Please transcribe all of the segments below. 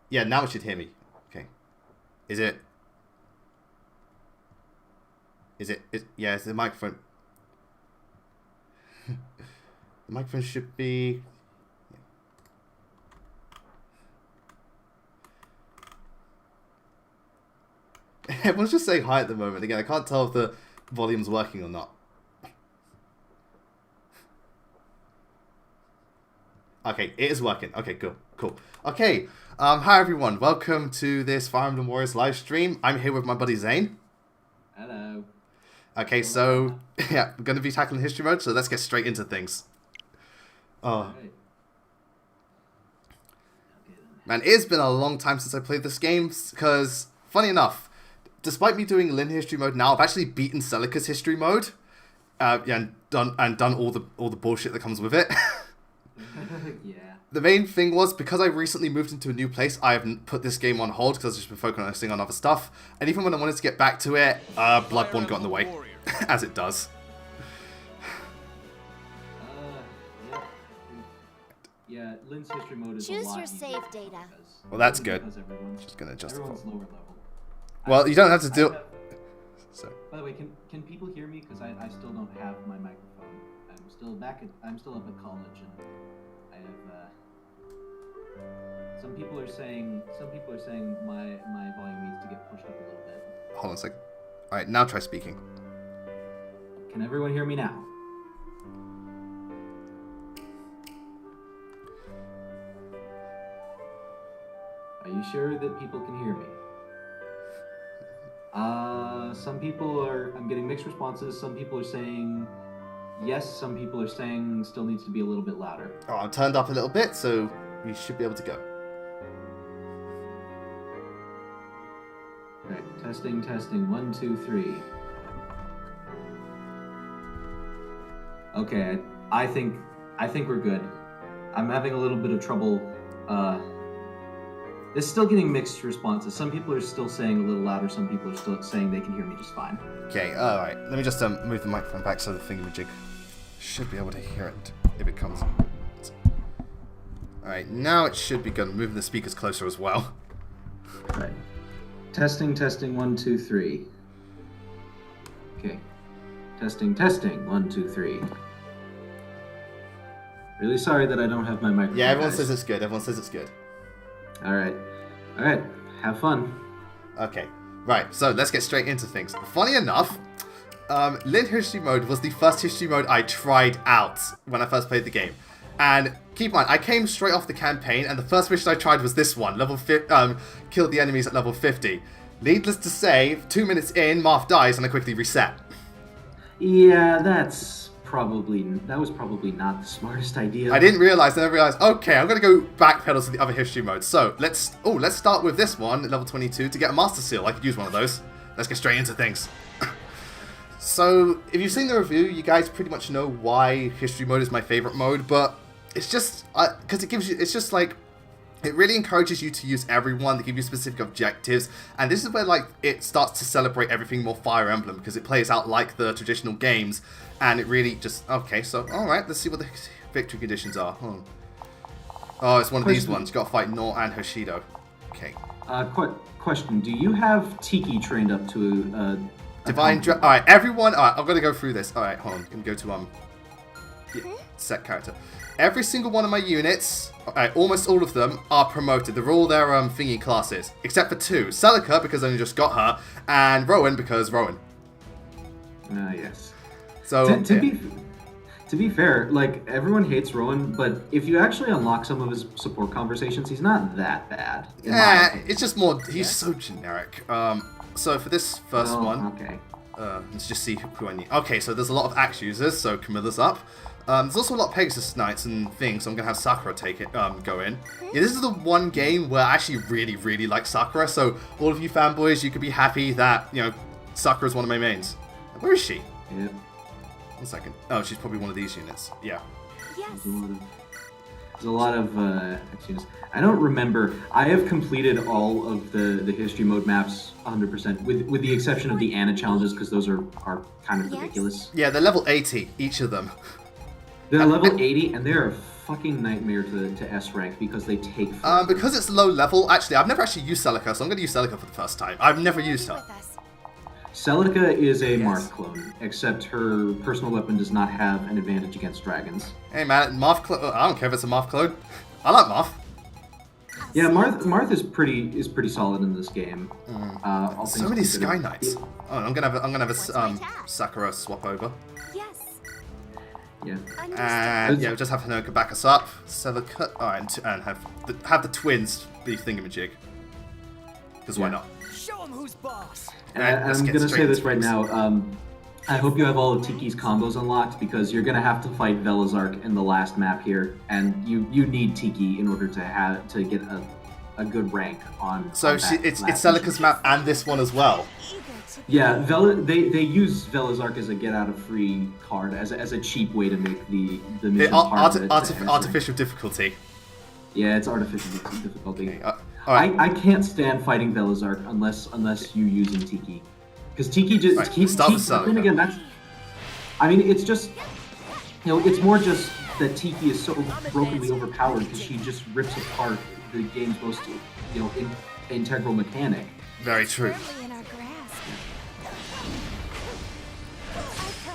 Yeah, now it should hear me. Okay. Is it? Yeah, it's the microphone. The microphone should be... Everyone's just saying hi at the moment. Again, I can't tell if the volume's working or not. Okay, it is working. Okay, good. Cool. Okay, hi everyone. Welcome to this Fire Emblem Warriors live stream. I'm here with my buddy Zane. Hello. Okay, so, yeah, we're going to be tackling history mode, so let's get straight into things. Right. Man, it's been a long time since I played this game, because, funny enough, despite me doing Lin history mode now, I've actually beaten Celica's history mode, and done all the bullshit that comes with it. Yeah. The main thing was, because I recently moved into a new place, I haven't put this game on hold, because I've just been focusing on other stuff, and even when I wanted to get back to it, Bloodborne got in the way, as it does. Yeah, Lin's history mode is Choose a lot your easier save data. Well, that's good. Because Just gonna adjust the everyone's volume. lower level. Well, you don't have to do... So. By the way, can people hear me? Because I still don't have my microphone. I'm still up at college, and I have some people are saying my volume needs to get pushed up a little bit. Hold on a second. Alright, now try speaking. Can everyone hear me now? Are you sure that people can hear me? Some people are... I'm getting mixed responses. Some people are saying yes. Some people are saying still needs to be a little bit louder. Oh, I'm turned up a little bit, so you should be able to go. Right, testing. 1, 2, 3. Okay, I think we're good. I'm having a little bit of trouble. It's still getting mixed responses. Some people are still saying a little louder. Some people are still saying they can hear me just fine. Okay, alright. Let me just move the microphone back so the thingamajig should be able to hear it if it comes. Alright, now it should be good. I'm moving the speakers closer as well. Right. Testing. 1, 2, 3. Okay. Testing. 1, 2, 3. Really sorry that I don't have my microphone. Yeah, everyone guys. says it's good. Everyone says it's good. All right. Have fun. Okay, right, so let's get straight into things. Funny enough, Lin history mode was the first history mode I tried out when I first played the game. And keep in mind, I came straight off the campaign, and the first mission I tried was this one, kill the enemies at level 50. Needless to say, 2 minutes in, Marth dies, and I quickly reset. Yeah, that was probably not the smartest idea. I didn't realize, then I realized, okay, I'm gonna go backpedal to the other history modes. So let's start with this one at level 22 to get a master seal. I could use one of those. Let's get straight into things. So if you've seen the review, you guys pretty much know why history mode is my favorite mode, but it's just because it really encourages you to use everyone. They give you specific objectives, and this is where it starts to celebrate everything more Fire Emblem, because it plays out like the traditional games, and it really just... Okay, so, alright, let's see what the victory conditions are. Oh, it's one of these ones. You gotta fight Nor and Hoshido. Okay. Question, do you have Tiki trained up to Divine Alright, everyone... Alright, I'm gonna go through this. Alright, hold on. Can go to, set character. Every single one of my units, almost all of them, are promoted. They're all their thingy classes, except for 2. Celica, because I only just got her, and Rowan, because Rowan. Yes. So, to be fair, like, everyone hates Rowan, but if you actually unlock some of his support conversations, he's not that bad. It's just more... He's so generic. So for this first one... Okay. Let's just see who I need. Okay, so there's a lot of axe users, so Camilla's up. There's also a lot of Pegasus Knights and things, so I'm going to have Sakura go in. Yeah, this is the one game where I actually really like Sakura, so all of you fanboys, you could be happy that, Sakura's one of my mains. Where is she? Yep. 1 second. Oh, she's probably one of these units. Yeah. Yes. There's a lot of units. I don't remember. I have completed all of the history mode maps 100%, with the exception of the Anna challenges, because those are kind of ridiculous. Yeah, they're level 80, each of them. They're level 80, and they're fucking nightmare to S rank because they take. Because it's low level. Actually, I've never actually used Celica, so I'm going to use Celica for the first time. I've never used her. Celica is a Marth clone, except her personal weapon does not have an advantage against dragons. Hey man, Marth clone. I don't care if it's a Marth clone. I like Marth. Yeah, Marth is pretty solid in this game. So many Sky Knights. Oh, I'm gonna have a Sakura swap over. Yeah. And yeah, we'll just have Hanoka back us up. Celica, and have the twins be thingamajig. Because why not? Show 'em who's boss. And I'm gonna say this right now. I hope you have all of Tiki's combos unlocked because you're gonna have to fight Velazark in the last map here, and you need Tiki in order to get a good rank on. So it's Celica's map and this one as well. Yeah, they use Velazark as a get out of free card as a cheap way to make the mission artificial difficulty. Yeah, it's artificial difficulty. Okay, right. I can't stand fighting Velazark unless you using Tiki, because Tiki just then again it's just it's more just that Tiki is so brokenly overpowered because she just rips apart the game's most integral mechanic. Very true.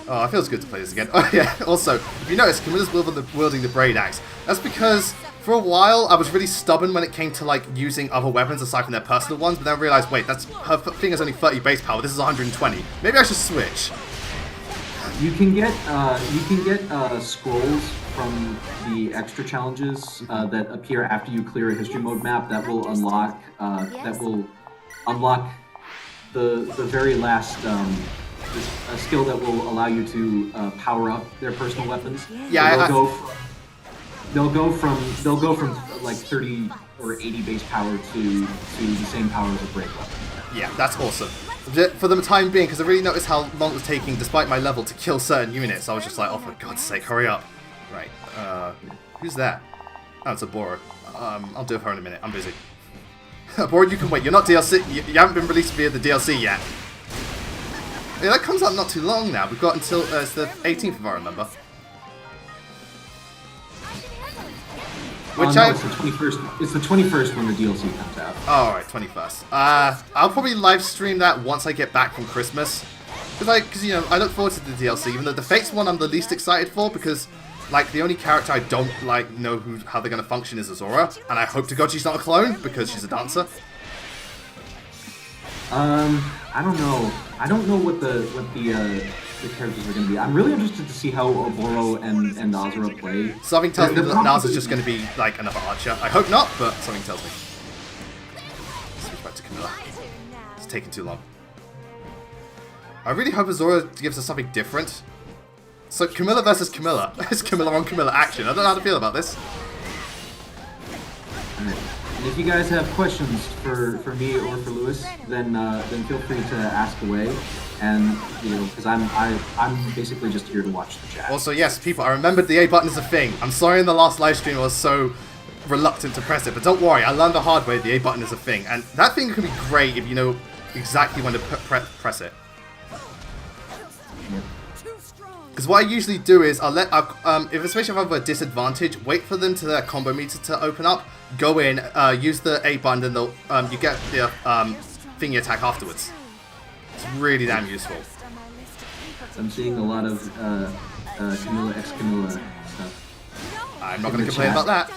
Oh, it feels good to play this again. Oh yeah, also, if you notice, Camilla's wielding the Braid Axe. That's because, for a while, I was really stubborn when it came to, like, using other weapons aside from their personal ones, but then I realized, wait, her thing is only 30 base power, this is 120. Maybe I should switch. You can get scrolls from the extra challenges that appear after you clear a history mode map that will unlock the very last a skill that will allow you to power up their personal weapons. Yeah, so they'll go from like 30 or 80 base power to the same power as a break weapon. Yeah, that's awesome. For the time being, because I really noticed how long it was taking, despite my level, to kill certain units. I was just like, oh, for God's sake, hurry up. Right. Who's that? Oh, it's a Boro. I'll do it for her in a minute. I'm busy. Boro, you can wait. You're not DLC. You haven't been released via the DLC yet. Yeah, that comes out not too long now. We've got until it's the 18th, if I remember. It's the 21st. It's the 21st when the DLC comes out. Oh, alright, 21st. I'll probably live stream that once I get back from Christmas, because I look forward to the DLC. Even though the Fates one I'm the least excited for, because like the only character I don't know how they're gonna function is Azora, and I hope to God she's not a clone because she's a dancer. I don't know. I don't know what the characters are going to be. I'm really interested to see how Oboro and Azura play. Something tells me that Naz is just going to be like another archer. I hope not, but something tells me. Switch back to Camilla. It's taking too long. I really hope Azura gives us something different. So Camilla versus Camilla. It's Camilla on Camilla action. I don't know how to feel about this. And if you guys have questions for me or for Lewis, then feel free to ask away. And because I'm basically just here to watch the chat. Also, yes, people, I remembered the A button is a thing. I'm sorry in the last live stream I was so reluctant to press it, but don't worry, I learned the hard way. The A button is a thing, and that thing can be great if you know exactly when to press it. Because what I usually do is especially if I have a disadvantage, wait for them to their combo meter to open up, go in, use the A button, and you get the thingy attack afterwards. It's really damn useful. I'm seeing a lot of Camilla x Camilla stuff. I'm not going to complain about that.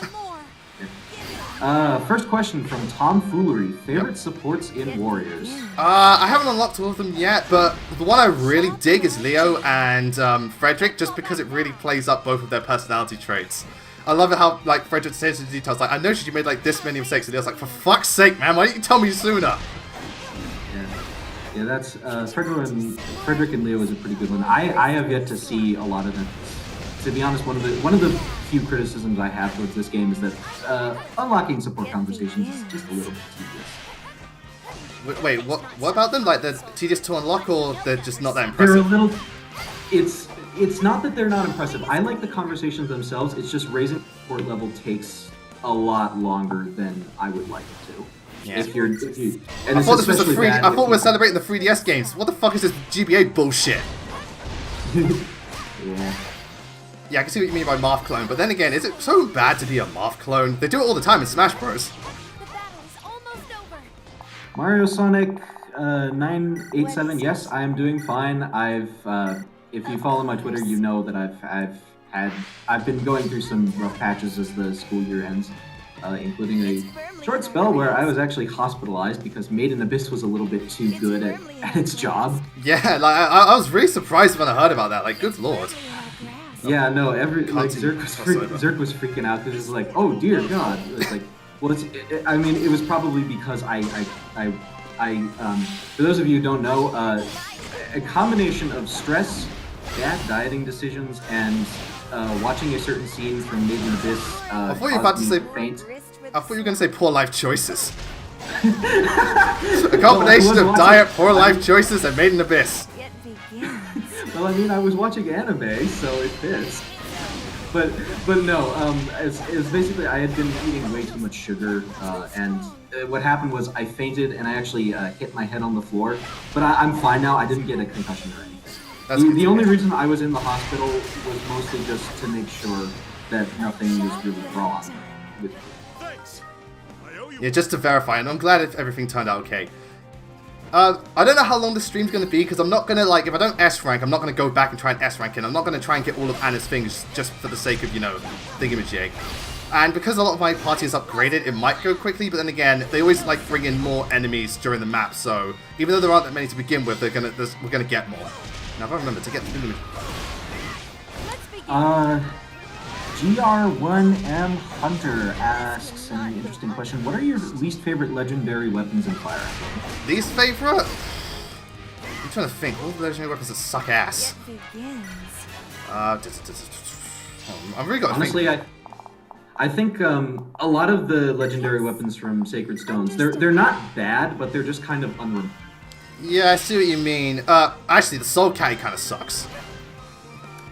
First question from Tom Foolery. Favorite supports in Warriors? I haven't unlocked all of them yet, but the one I really dig is Leo and Frederick, just because it really plays up both of their personality traits. I love it how, like, Frederick says the details, like, I noticed you made, like, this many mistakes, and Leo's like, for fuck's sake, man, why didn't you tell me sooner? Yeah, that's, Frederick and Leo is a pretty good one. I have yet to see a lot of them. To be honest, one of the few criticisms I have towards this game is that unlocking support conversations is just a little bit tedious. Wait, what about them? Like, they're tedious to unlock, or they're just not that impressive? They're a little... It's not that they're not impressive. I like the conversations themselves. It's just raising the support level takes a lot longer than I would like it to. Yeah. And I thought this was I thought we were celebrating the 3DS games. What the fuck is this GBA bullshit? Yeah. Yeah, I can see what you mean by Marth clone, but then again, is it so bad to be a Marth clone? They do it all the time in Smash Bros. Mario Sonic 987. Yes, I am doing fine. If you follow my Twitter, you know that I've been going through some rough patches as the school year ends, including a short spell where I was actually hospitalized because Made in Abyss was a little bit too good at its job. Yeah, like I was really surprised when I heard about that. Like, good lord. Yeah, no, Zerk was freaking out because it's like, oh dear God. It's like, well, I mean, it was probably because for those of you who don't know, a combination of stress, bad dieting decisions, and watching a certain scene from Made in Abyss. I thought you were about to say faint. I thought you were going to say poor life choices. A combination of diet, poor life choices, and Made in Abyss. Well, I mean, I was watching anime, so it fits. But no, it's basically I had been eating way too much sugar, and what happened was I fainted and I actually hit my head on the floor. But I'm fine now. I didn't get a concussion or anything. The only reason I was in the hospital was mostly just to make sure that nothing was really wrong with me. Yeah, just to verify, and I'm glad if everything turned out okay. I don't know how long this stream's going to be, because I'm not going to, like, if I don't S-rank, I'm not going to go back and try and S-rank it. I'm not going to try and get all of Anna's things just for the sake of, you know, thingamajig. And because a lot of my party is upgraded, it might go quickly, but then again, they always, like, bring in more enemies during the map, so even though there aren't that many to begin with, we're going to get more. Now, if I remember, to get the GR1M Hunter asks an interesting question. What are your least favorite legendary weapons in Fire Emblem? Least favorite? I'm trying to think. All the legendary weapons that suck ass. I've really got to honestly, think. I think a lot of the legendary weapons from Sacred Stones, they're not bad, but they're just kind of unreliable. Yeah, I see what you mean. Actually, the Soul Caddy kind of sucks.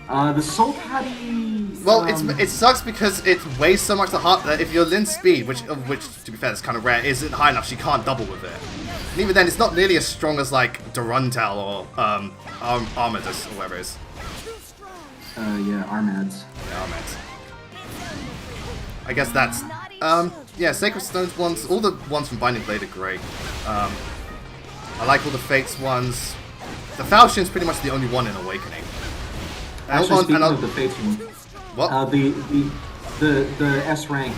The Soul Caddy... Well, it sucks because it weighs so much the heart that if your Lyn's speed, which to be fair is kind of rare, isn't high enough, she can't double with it. And even then, it's not nearly as strong as like Duruntal or Armadus or whatever it is. Yeah, Armads. Yeah, Armads. I guess that's yeah, Sacred Stones ones, all the ones from Binding Blade are great. I like all the Fates ones. The Falchion's pretty much the only one in Awakening. Actually, speaking of the Fates one, what? The S rank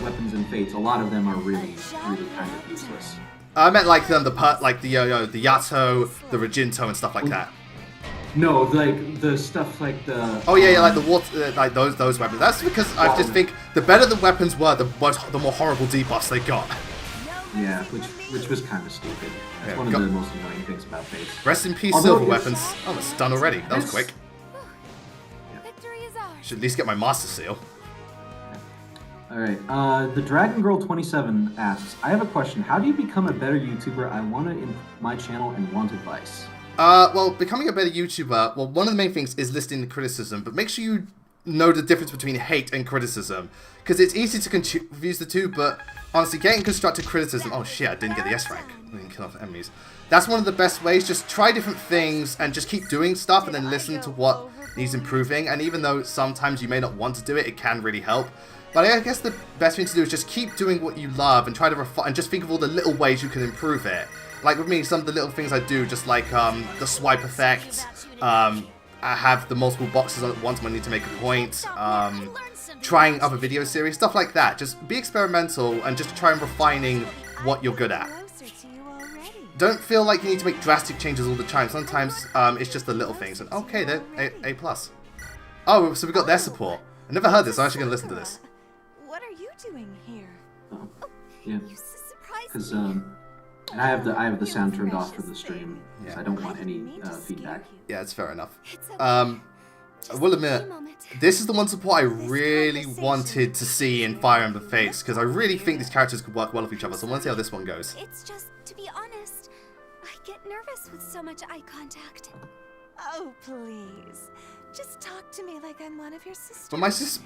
weapons and Fates, a lot of them are really kind of useless. I meant like the Yato, the Reginto, and stuff like that. No, like the stuff like the. Oh yeah, like the water, like those weapons. That's because I just think the better the weapons were, the more horrible debuffs they got. Yeah, which was kind of stupid. That's one of the most annoying things about Fates. Rest in peace, Silver weapons. Oh, it's done already. That was quick. Should at least get my Master Seal. Alright, the Dragon Girl 27 asks, I have a question. How do you become a better YouTuber? I want to improve my channel and want advice. Well, becoming a better YouTuber, well, one of the main things is listening to criticism, but make sure you know the difference between hate and criticism. Because it's easy to confuse the two, but honestly, getting constructive criticism... Oh shit, I didn't get the S rank. I didn't kill off enemies. That's one of the best ways. Just try different things and just keep doing stuff and then listen to what needs improving. And even though sometimes you may not want to do it, it can really help. But I guess the best thing to do is just keep doing what you love and try to refine and just think of all the little ways you can improve it. Like with me, some of the little things I do, just like the swipe effect, I have the multiple boxes on at once when I need to make a point, trying other video series, stuff like that. Just be experimental and just try and refining what you're good at. Don't feel like you need to make drastic changes all the time. Sometimes it's just the little things. And okay, they're A+. Oh, so we got their support. I never heard this. I'm actually going to listen to this. What are you doing here? Oh, yeah. Because and I have the sound turned off for the stream, because I don't want any feedback. Yeah, it's fair enough. I will admit, this is the one support I really wanted to see in Fire Emblem Fates, because I really think these characters could work well with each other, so I want to see how this one goes. It's just, to be honest, I get nervous with so much eye contact. Oh, please. Just talk to me like I'm one of your sisters. But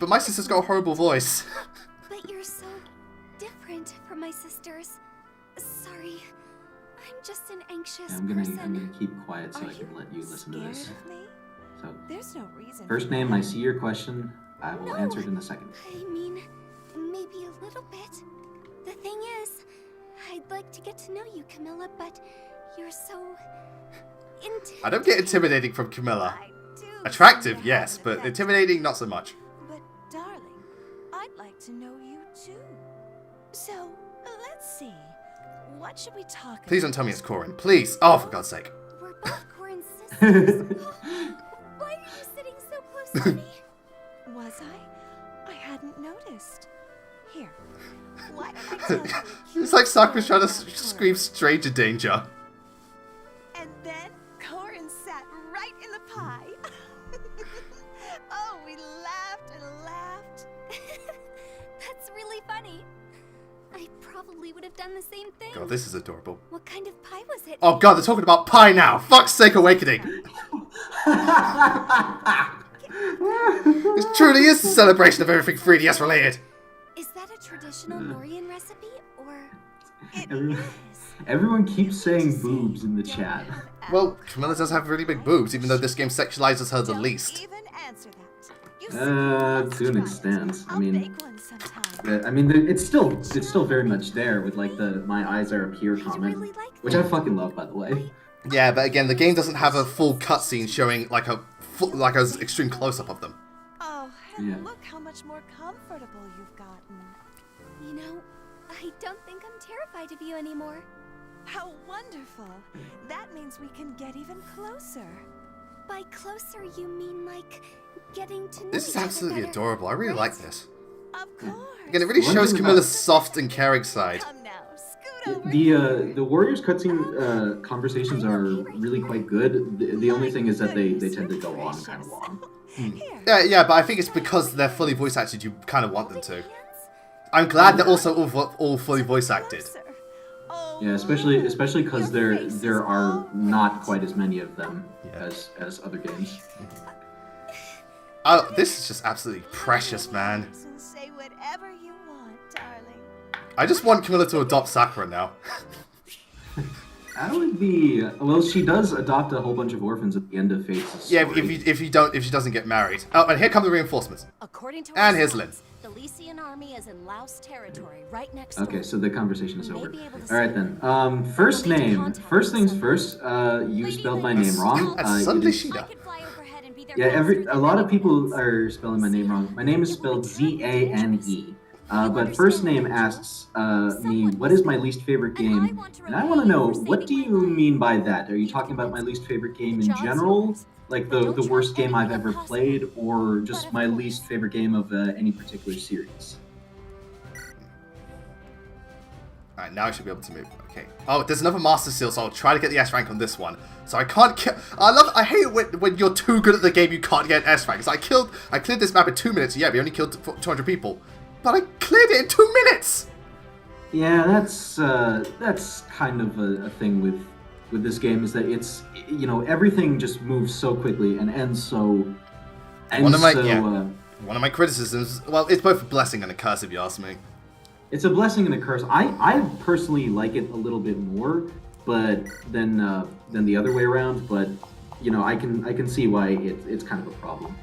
my sister's got a horrible voice. But you're so different from my sisters. Sorry. I'm just an anxious person. I'm gonna keep quiet so I can let you listen to this. So, There's no reason. first name, I see your question. I will No. answer it in a second. I mean, maybe a little bit. The thing is, I'd like to get to know you, Camilla, but you're so intimidating. I don't get intimidating from Camilla. I do Attractive, seem to yes, have an but effect. intimidating, not so much. But darling, I'd like to know you too. So, let's see. What should we talk about? Please don't tell me it's Corin. Please. Oh, for God's sake. We're both Corin's sisters. Why are you sitting so close to me? Was I? I hadn't noticed. Here. Why don't I tell you a cute It's like Sakura's trying to story about scream stranger danger. And then Corin sat right in the pie. Oh, we laughed and laughed. That's really funny. I probably would have done the same thing. God, this is adorable. What kind of pie was it? Oh God, they're talking about pie now. Fuck's sake, Awakening. This truly is the celebration of everything 3DS related. Is that a traditional Norian recipe, or it Everyone- is? Everyone keeps saying boobs in the chat. Well, Camilla does have really big boobs, even though this game sexualizes her the Don't least. even answer that. You To an extent. I I'll mean, make one sometime. I mean, it's still very much there with like the "my eyes are up here" I'd comment, really like which I that. fucking love, by the way. Yeah, but again, the game doesn't have a full cutscene showing like a extreme close-up of them. Oh, and Yeah. look how much more comfortable you've gotten. You know, I don't think I'm terrified of you anymore. How wonderful. That means we can get even closer. By closer, you mean like getting to know This is each other absolutely better, adorable. I really right? like this. Of course. Again, it really One shows thing Camilla's about- soft and caring side. Come now, scoot over here. The Warriors cutscene conversations are really quite good. The only thing is that they tend to go on kind of long. Here. Yeah, but I think it's because they're fully voice acted. You kind of want them to. Hands? I'm glad they're also all fully voice acted. Closer. Oh, Yeah, especially because your face is there are all not red. quite as many of them Yeah. as other games. Oh, this is just absolutely precious, man. And say whatever you want, darling. I just want Camilla to adopt Sakura now. That would be well. She does adopt a whole bunch of orphans at the end of Fate's Yeah, story. if she doesn't get married. Oh, and here come the reinforcements. According to And our here's Lynn. source, the Lycian army is in Laos territory, right next Okay, door. so the conversation is You may over. be able to All right see then. First We'll need to name. contact First things someone. first. You spelled my name wrong. That's it suddenly is- she- I could fly overhead and be there Yeah, faster a than lot of anyone people else. are spelling my name wrong. My name is spelled Z-A-N-E. But first name asks me, what is my least favorite game? And I want to know, what do you mean by that? Are you talking about my least favorite game in general? Like the worst game I've ever played? Or just my least favorite game of any particular series? Alright, now I should be able to move. Okay. Oh, there's another Master Seal, so I'll try to get the S rank on this one. So I can't kill. I hate it when you're too good at the game you can't get an S rank. So I cleared this map in 2 minutes. Yeah, we only killed 200 people. But I cleared it in 2 minutes! Yeah, that's kind of a thing with this game, is that it's, you know, everything just moves so quickly and ends so. One of my criticisms, well, it's both a blessing and a curse if you ask me. It's a blessing and a curse. I personally like it a little bit more, but than the other way around. But you know, I can see why it's kind of a problem.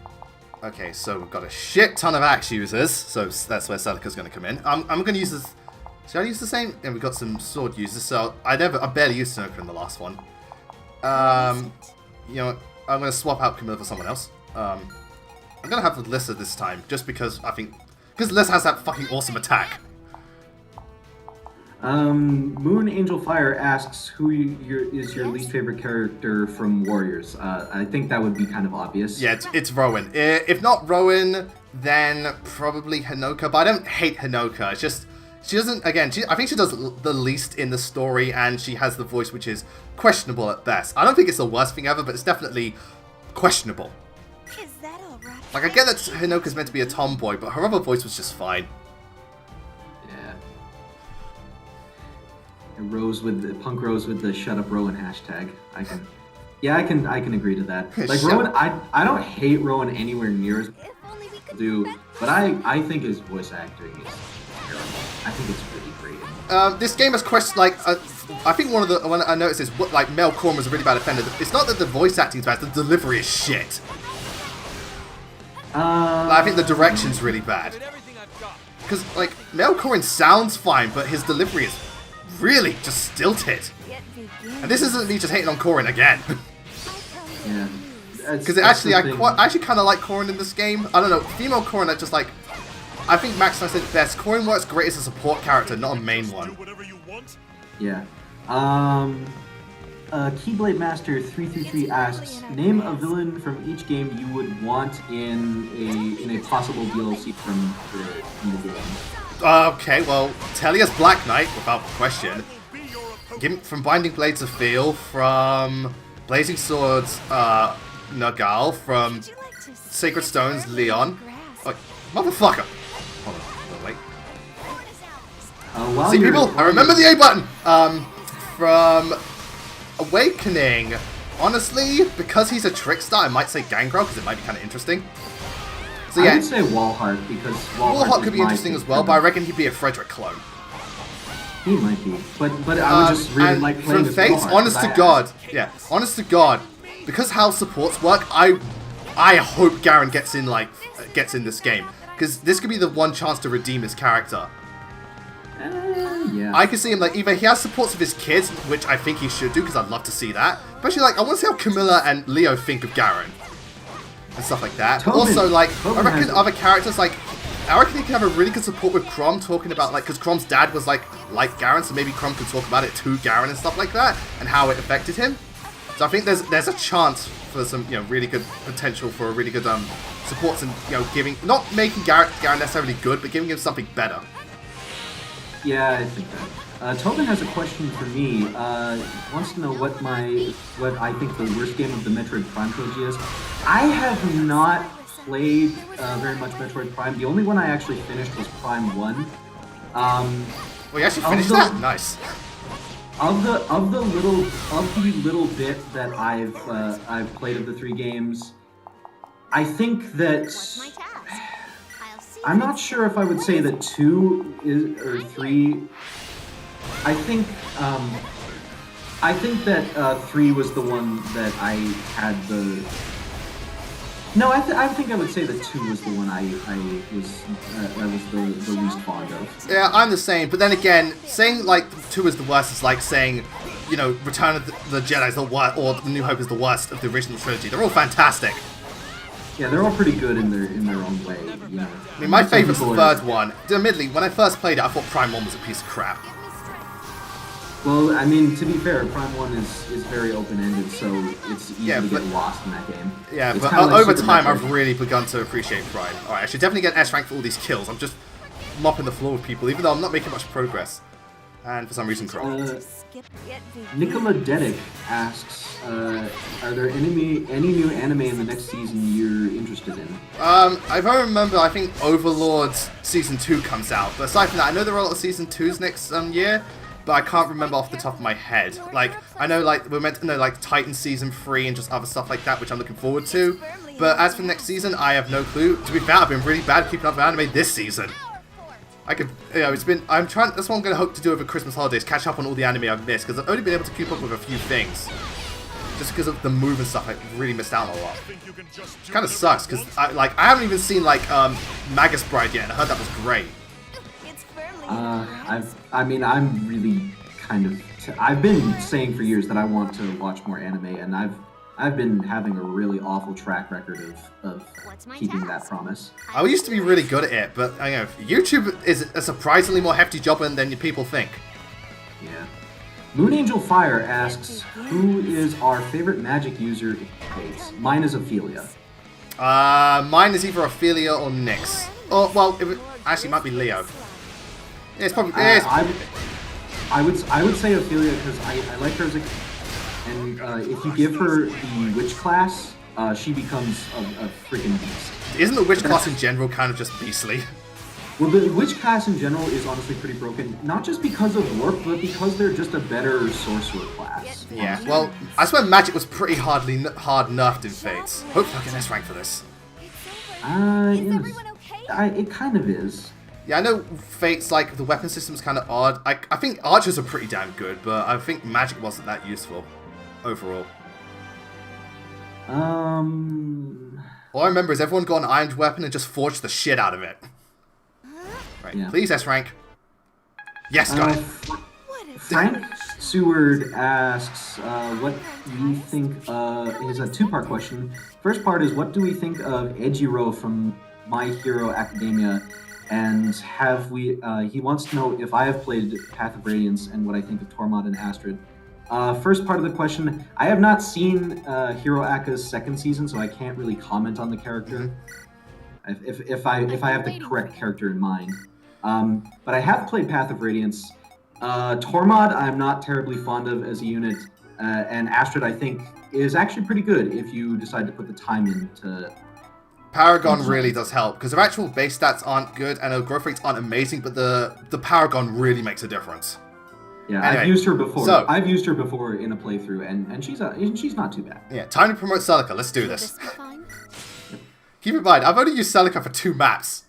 Okay, so we've got a shit ton of axe users, so that's where Celica's going to come in. I'm going to use this. Should I use the same? And we've got some sword users, so I barely used Sonoka in the last one. You know what? I'm going to swap out Camilla for someone else. I'm going to have Lissa this time, just because because Lissa has that fucking awesome attack. Moon Angel Fire asks who is your least favorite character from Warriors. I think that would be kind of obvious. Yeah, it's Rowan. If not Rowan, then probably Hinoka, but I don't hate Hinoka. It's just, she doesn't, again, I think she does the least in the story, and she has the voice which is questionable at best. I don't think it's the worst thing ever, but it's definitely questionable. Is that all right? Like, I get that Hinoka's meant to be a tomboy, but her other voice was just fine. Yeah. And Punk Rose with the "Shut Up Rowan" hashtag. I can agree to that. Like Shut Rowan, I don't hate Rowan anywhere near as If only we could do, prevent but this. I think his voice acting is terrible. I think it's really great. This game has I think one I noticed is like Mel Corn was a really bad offender. It's not that the voice acting is bad, the delivery is shit. I think the direction's really bad. Because, like, male Corrin sounds fine, but his delivery is really just stilted. And this isn't me just hating on Corrin again. Yeah. Because actually, I actually kind of like Corrin in this game. I don't know, female Corrin, I just like... I think Max and I said it best. Corrin works great as a support character, not a main one. Yeah. Keyblade Master 333 asks, name a villain from each game you would want in a possible DLC from the game. Okay, well, Telia's Black Knight, without question. From Binding Blades of Feel, from Blazing Swords, Nagal, from Sacred Stones, Leon. Oh, motherfucker! Hold on, wait. See, people, I remember the A button! From Awakening, honestly, because he's a trickster, I might say Gangrel, because it might be kind of interesting. So yeah, I would say Walhart, because Walhart could be interesting as well, but I reckon he'd be a Frederick clone. He might be, but I would just really like playing from Fates, honest to God, because how supports work, I hope Garen gets in this game, because this could be the one chance to redeem his character. Yeah. I could see him, like, either he has supports of his kids, which I think he should do, because I'd love to see that. Especially, like, I want to see how Camilla and Leo think of Garen. And stuff like that. But also, like, I reckon other characters, like, I reckon he can have a really good support with Chrom, talking about, like, because Chrom's dad was, like Garen, so maybe Chrom could talk about it to Garen and stuff like that, and how it affected him. So I think there's a chance for some, you know, really good potential for a really good, supports and, you know, giving, not making Garen necessarily good, but giving him something better. Yeah, I think that. Tobin has a question for me. Wants to know what I think the worst game of the Metroid Prime trilogy is. I have not played very much Metroid Prime. The only one I actually finished was Prime 1. Well, you actually finished that? Nice. Of the little bit that I've played of the 3 games, I think that I'm not sure if I would say that 2 is or 3. I think that 3 was the one that I had the. No, I think I would say that 2 was the one I was the least fond of. Yeah, I'm the same. But then again, saying like 2 is the worst is like saying, you know, Return of the Jedi is the worst, or The New Hope is the worst of the original trilogy. They're all fantastic. Yeah, they're all pretty good in their own way. You know. I mean, my favourite's the third one. Admittedly, when I first played it, I thought Prime 1 was a piece of crap. Well, I mean, to be fair, Prime 1 is very open-ended, so it's easy to get lost in that game. Yeah, it's but like over Super time, Metroid. I've really begun to appreciate Prime. Alright, I should definitely get S rank for all these kills. I'm just mopping the floor with people, even though I'm not making much progress. And for some reason, Nicola Dedick asks, are there any new anime in the next season you're interested in? If I remember, I think Overlord's Season 2 comes out. But aside from that, I know there are a lot of Season 2s next year, but I can't remember off the top of my head. Like, I know, like, we're meant to know, like, Titan Season 3 and just other stuff like that, which I'm looking forward to. But as for next season, I have no clue. To be fair, I've been really bad at keeping up with anime this season. I could, you know, that's what I'm going to hope to do over Christmas holidays, catch up on all the anime I've missed, because I've only been able to keep up with a few things. Just because of the move and stuff, I've really missed out on a lot. Which kind of sucks, because, I haven't even seen, like, Magus Bride yet, and I heard that was great. I'm really kind of. I've been saying for years that I want to watch more anime, and I've been having a really awful track record of keeping that promise. I used to be really good at it, but I know YouTube is a surprisingly more hefty job than people think. Yeah. Moon Angel Fire asks, who is our favorite magic user in Fates? Mine is Ophelia. Mine is either Ophelia or Nyx. Or, well, actually, it might be Leo. Yeah, it's probably. I would say Ophelia because I like her as a. And if you give her the witch class, she becomes a freaking beast. Isn't the witch class in general kind of just beastly? Well, the witch class in general is honestly pretty broken, not just because of warp, but because they're just a better sorcerer class. Yeah, honestly. Well, I swear magic was pretty hard nerfed in Fates. Hopefully I get S rank for this. It kind of is. Yeah, I know Fate's, like, the weapon system's kind of odd. I think archers are pretty damn good, but I think magic wasn't that useful overall. All I remember is everyone got an ironed weapon and just forged the shit out of it. Right, Yeah. please S rank. Yes, got it. Frank Seward asks, what do you think, is a two-part question. First part is, what do we think of Ejiro from My Hero Academia? And he wants to know if I have played Path of Radiance and what I think of Tormod and Astrid. First part of the question, I have not seen Hero Aka's second season, so I can't really comment on the character. If I have the correct character in mind. But I have played Path of Radiance. Tormod, I'm not terribly fond of as a unit, and Astrid, I think, is actually pretty good if you decide to put the time in to... Paragon really does help, because their actual base stats aren't good, and their growth rates aren't amazing, but the Paragon really makes a difference. Yeah, Anyway, I've used her before. so- I've used her before in a playthrough, and she's not too bad. Yeah, time to promote Celica, let's do this. This be fine? Keep in mind, I've only used Celica for 2 maps.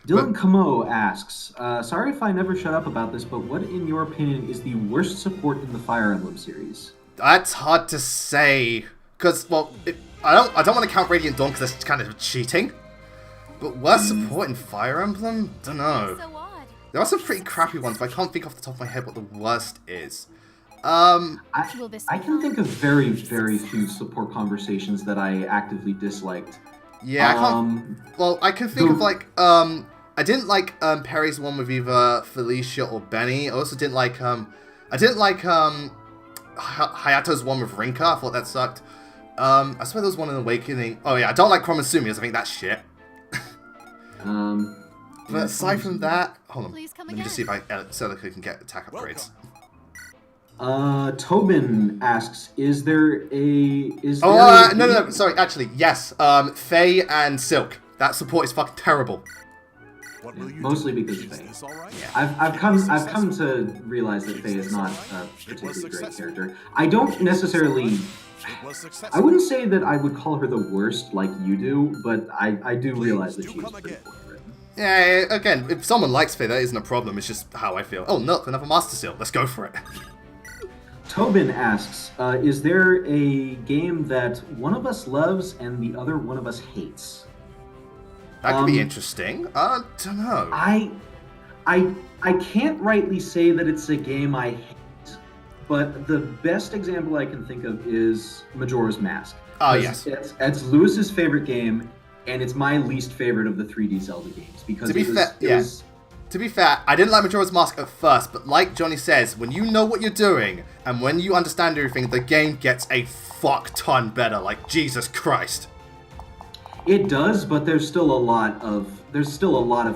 Dylan Camo asks, sorry if I never shut up about this, but what, in your opinion, is the worst support in the Fire Emblem series? That's hard to say, because, well, I don't want to count Radiant Dawn because that's kind of cheating. But worst support in Fire Emblem? Dunno. So odd. There are some pretty crappy ones, but I can't think off the top of my head what the worst is. Will this be I can fine? think of very, very few support conversations that I actively disliked. Yeah, I can't... Well, I can think of, like, I didn't like Perry's one with either Felicia or Benny. I also didn't like, Hayato's one with Rinka. I thought that sucked. I swear there was one in Awakening. Oh yeah, I don't like Chromosumias. I think that's shit. But aside from that... Hold on. Please come Let me just see if Celica can get attack upgrades. Tobin asks, is there a... No, sorry, actually, yes. Faye and Silk. That support is fucking terrible. Mostly because of Faye. I've come to realize that Faye is not a particularly great character. I don't necessarily... I wouldn't say that I would call her the worst like you do, but I do realize that she's pretty poorly written. Yeah, again, if someone likes Faye, that isn't a problem. It's just how I feel. Oh, no, another Master Seal. Let's go for it. Tobin asks, is there a game that one of us loves and the other one of us hates? That could be interesting. I don't know. I can't rightly say that it's a game I hate, but the best example I can think of is Majora's Mask. Oh, yes. It's Lewis's favorite game, and it's my least favorite of the 3D Zelda games because To be fair, I didn't like Majora's Mask at first, but like Johnny says, when you know what you're doing, and when you understand everything, the game gets a fuck ton better, like Jesus Christ. It does, but there's still a lot of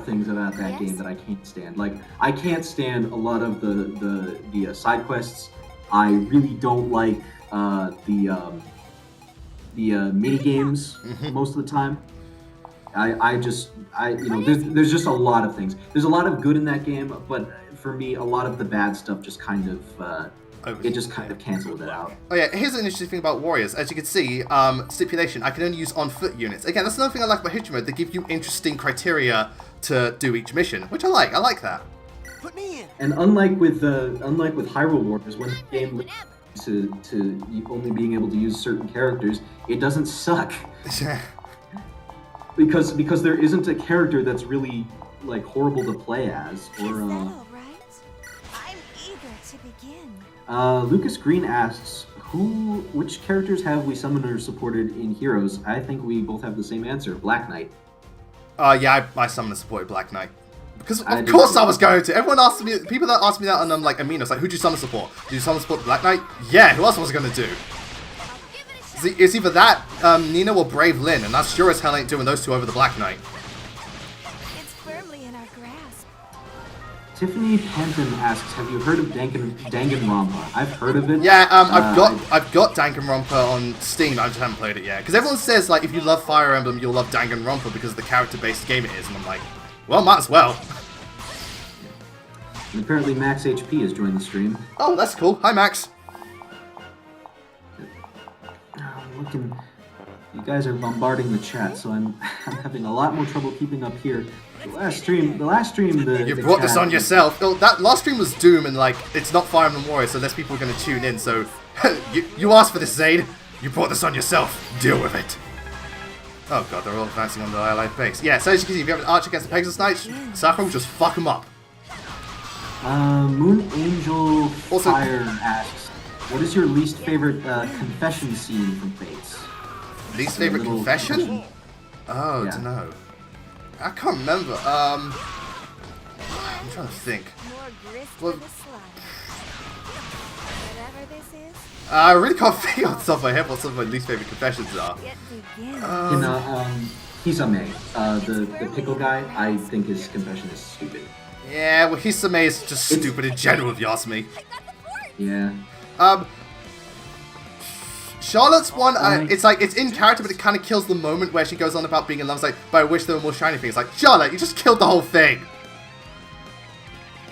things about that game that I can't stand. Like, I can't stand a lot of the side quests. I really don't like the mini games most of the time. There's just a lot of things. There's a lot of good in that game, but for me, a lot of the bad stuff just kind of it just kind of canceled it out. Oh yeah, here's an interesting thing about Warriors. As you can see, stipulation, I can only use on-foot units. Again, that's another thing I like about History Mode. They give you interesting criteria to do each mission, which I like. I like that. Put me in. And unlike with Hyrule Warriors, when the game to only being able to use certain characters, it doesn't suck. Because there isn't a character that's really like horrible to play as. Is that all right? I'm eager to begin. Lucas Green asks, which characters have we summoned or supported in Heroes? I think we both have the same answer, Black Knight. Yeah, I summoned and supported Black Knight. Because of course I was going to. Everyone asked me, people that asked me that on like Aminos, like, who'd you summon support? Did you summon support Black Knight? Yeah, who else was I going to do? It's either that, Nina or Brave Lynn, and I sure as hell ain't doing those two over the Black Knight. It's firmly in our grasp. Tiffany Panton asks, have you heard of Danganronpa? I've heard of it. Yeah, I've got Danganronpa on Steam, I just haven't played it yet. Because everyone says, like, if you love Fire Emblem, you'll love Danganronpa because of the character-based game it is, and I'm like, well, might as well. And apparently Max HP has joined the stream. Oh, that's cool. Hi, Max. I'm looking... You guys are bombarding the chat, so I'm having a lot more trouble keeping up here. The last stream, You brought this on yourself. Oh, that last stream was Doom, and like, it's not Fire Emblem Warriors, so less people are going to tune in, so... you asked for this, Zaid. You brought this on yourself. Deal with it. Oh god, they're all advancing on the allied base. Yeah, so as you can see, if you have an archer against the Pegasus Knight, Sakura will just fuck him up. Moon Angel Also- Fire asks, what is your least favorite confession scene from Fates? Least favorite Little confession? Oh, Yeah. dunno. I can't remember. I'm trying to think. More grist Well- for the slide. Whatever this is, I really can't think off the top of my head what some of my least favorite confessions are. it begins. Kisame, the pickle guy, I think his confession is stupid. Yeah, well, Hisame is just stupid in general, if you ask me. Yeah. Charlotte's one, it's like, it's in character, but it kind of kills the moment where she goes on about being in love. It's like, but I wish there were more shiny things. Like, Charlotte, you just killed the whole thing.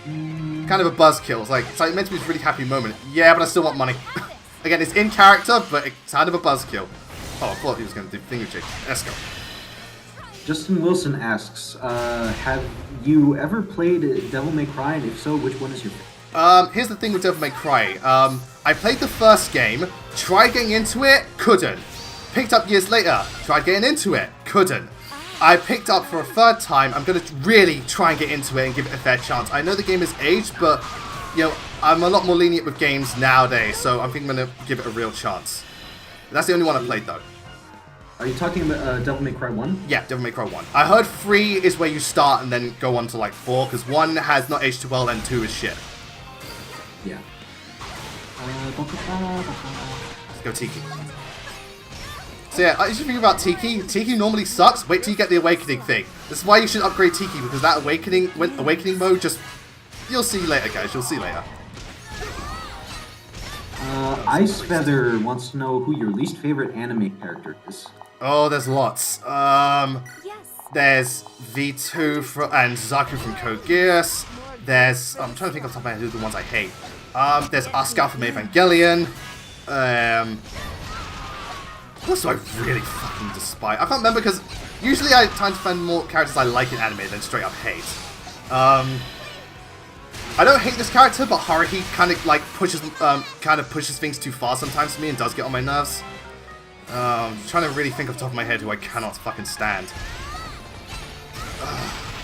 Kind of a buzzkill. It's like meant to be this really happy moment. Yeah, but I still want money. Again, it's in character, but it's kind of a buzzkill. Oh, I thought he was going to do thingamajig. Let's go. Justin Wilson asks, have you ever played Devil May Cry, and if so, which one is your favorite? Here's the thing with Devil May Cry. I played the first game, tried getting into it, couldn't. Picked up years later, tried getting into it, couldn't. I picked up for a third time. I'm going to really try and get into it and give it a fair chance. I know the game is aged, but, you know, I'm a lot more lenient with games nowadays, so I think I'm going to give it a real chance. That's the only one I played, though. Are you talking about Devil May Cry 1? Yeah, Devil May Cry 1. I heard 3 is where you start and then go on to, like, 4, because 1 has not aged too well and 2 is shit. Yeah. Let's go Tiki. So yeah, I just think about Tiki. Tiki normally sucks. Wait till you get the Awakening thing. This is why you should upgrade Tiki, because that Awakening mode just... You'll see later, guys. You'll see later. Ice Feather wants to know who your least favorite anime character is. Oh, there's lots. Yes. There's V2 and Zaku from Code Geass. There's... I'm trying to think off the top of my head who the ones I hate. There's Asuka from Evangelion. What do I really fucking despise? I can't remember because usually I tend to find more characters I like in anime than straight up hate. I don't hate this character, but Haruhi kind of pushes things too far sometimes for me and does get on my nerves. I'm trying to really think off the top of my head who I cannot fucking stand.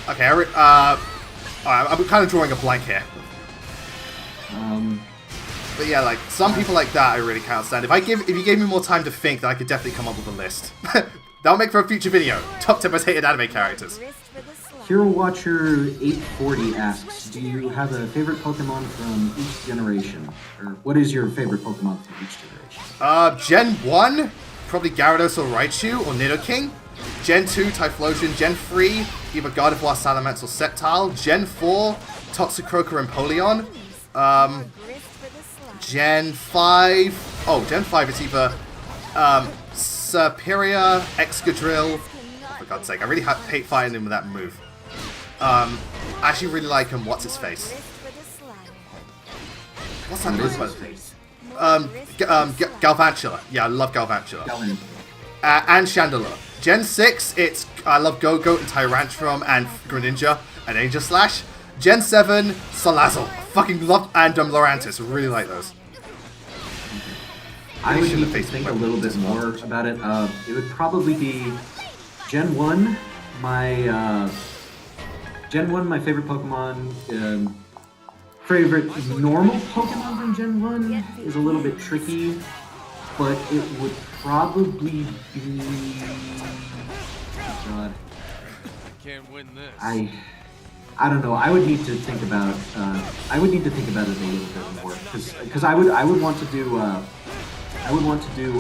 Okay, I'm kind of drawing a blank here. But yeah, like, some people like that I really can't stand. If you gave me more time to think, then I could definitely come up with a list. That'll make for a future video. Top 10 most hated anime characters. Grist for the slide. Hero Watcher 840 asks, do you have a favorite Pokemon from each generation? Or what is your favorite Pokemon from each generation? Gen 1, probably Gyarados or Raichu or Nidoking. Gen 2, Typhlosion. Gen 3, either Gardevoir, Salamence or Sceptile. Gen 4, Toxicroak and Empoleon. Grist for the slide. Gen 5... Oh, Gen 5 is either Serperior, Excadrill... For God's sake, I really hate fighting him with that move. I actually really like him. What's his face? Grist for the slide. What's that move? Galvantula. Yeah, I love Galvantula. Galvin. And Chandelure. Gen 6, I love Go-Goat and Tyrantrum and Greninja and Angel Slash. Gen 7, Salazzle. Fucking love and Lurantis. Really like those. I would should need have to faced think a him little bit more about it. It would probably be Gen 1, my favorite Pokemon. Favorite normal Pokemon from Gen 1 is a little bit tricky, but it would probably be... Oh God. Can't win this. I don't know. I would need to think about. I would need to think about it a little bit more because I would want to do. I would want to do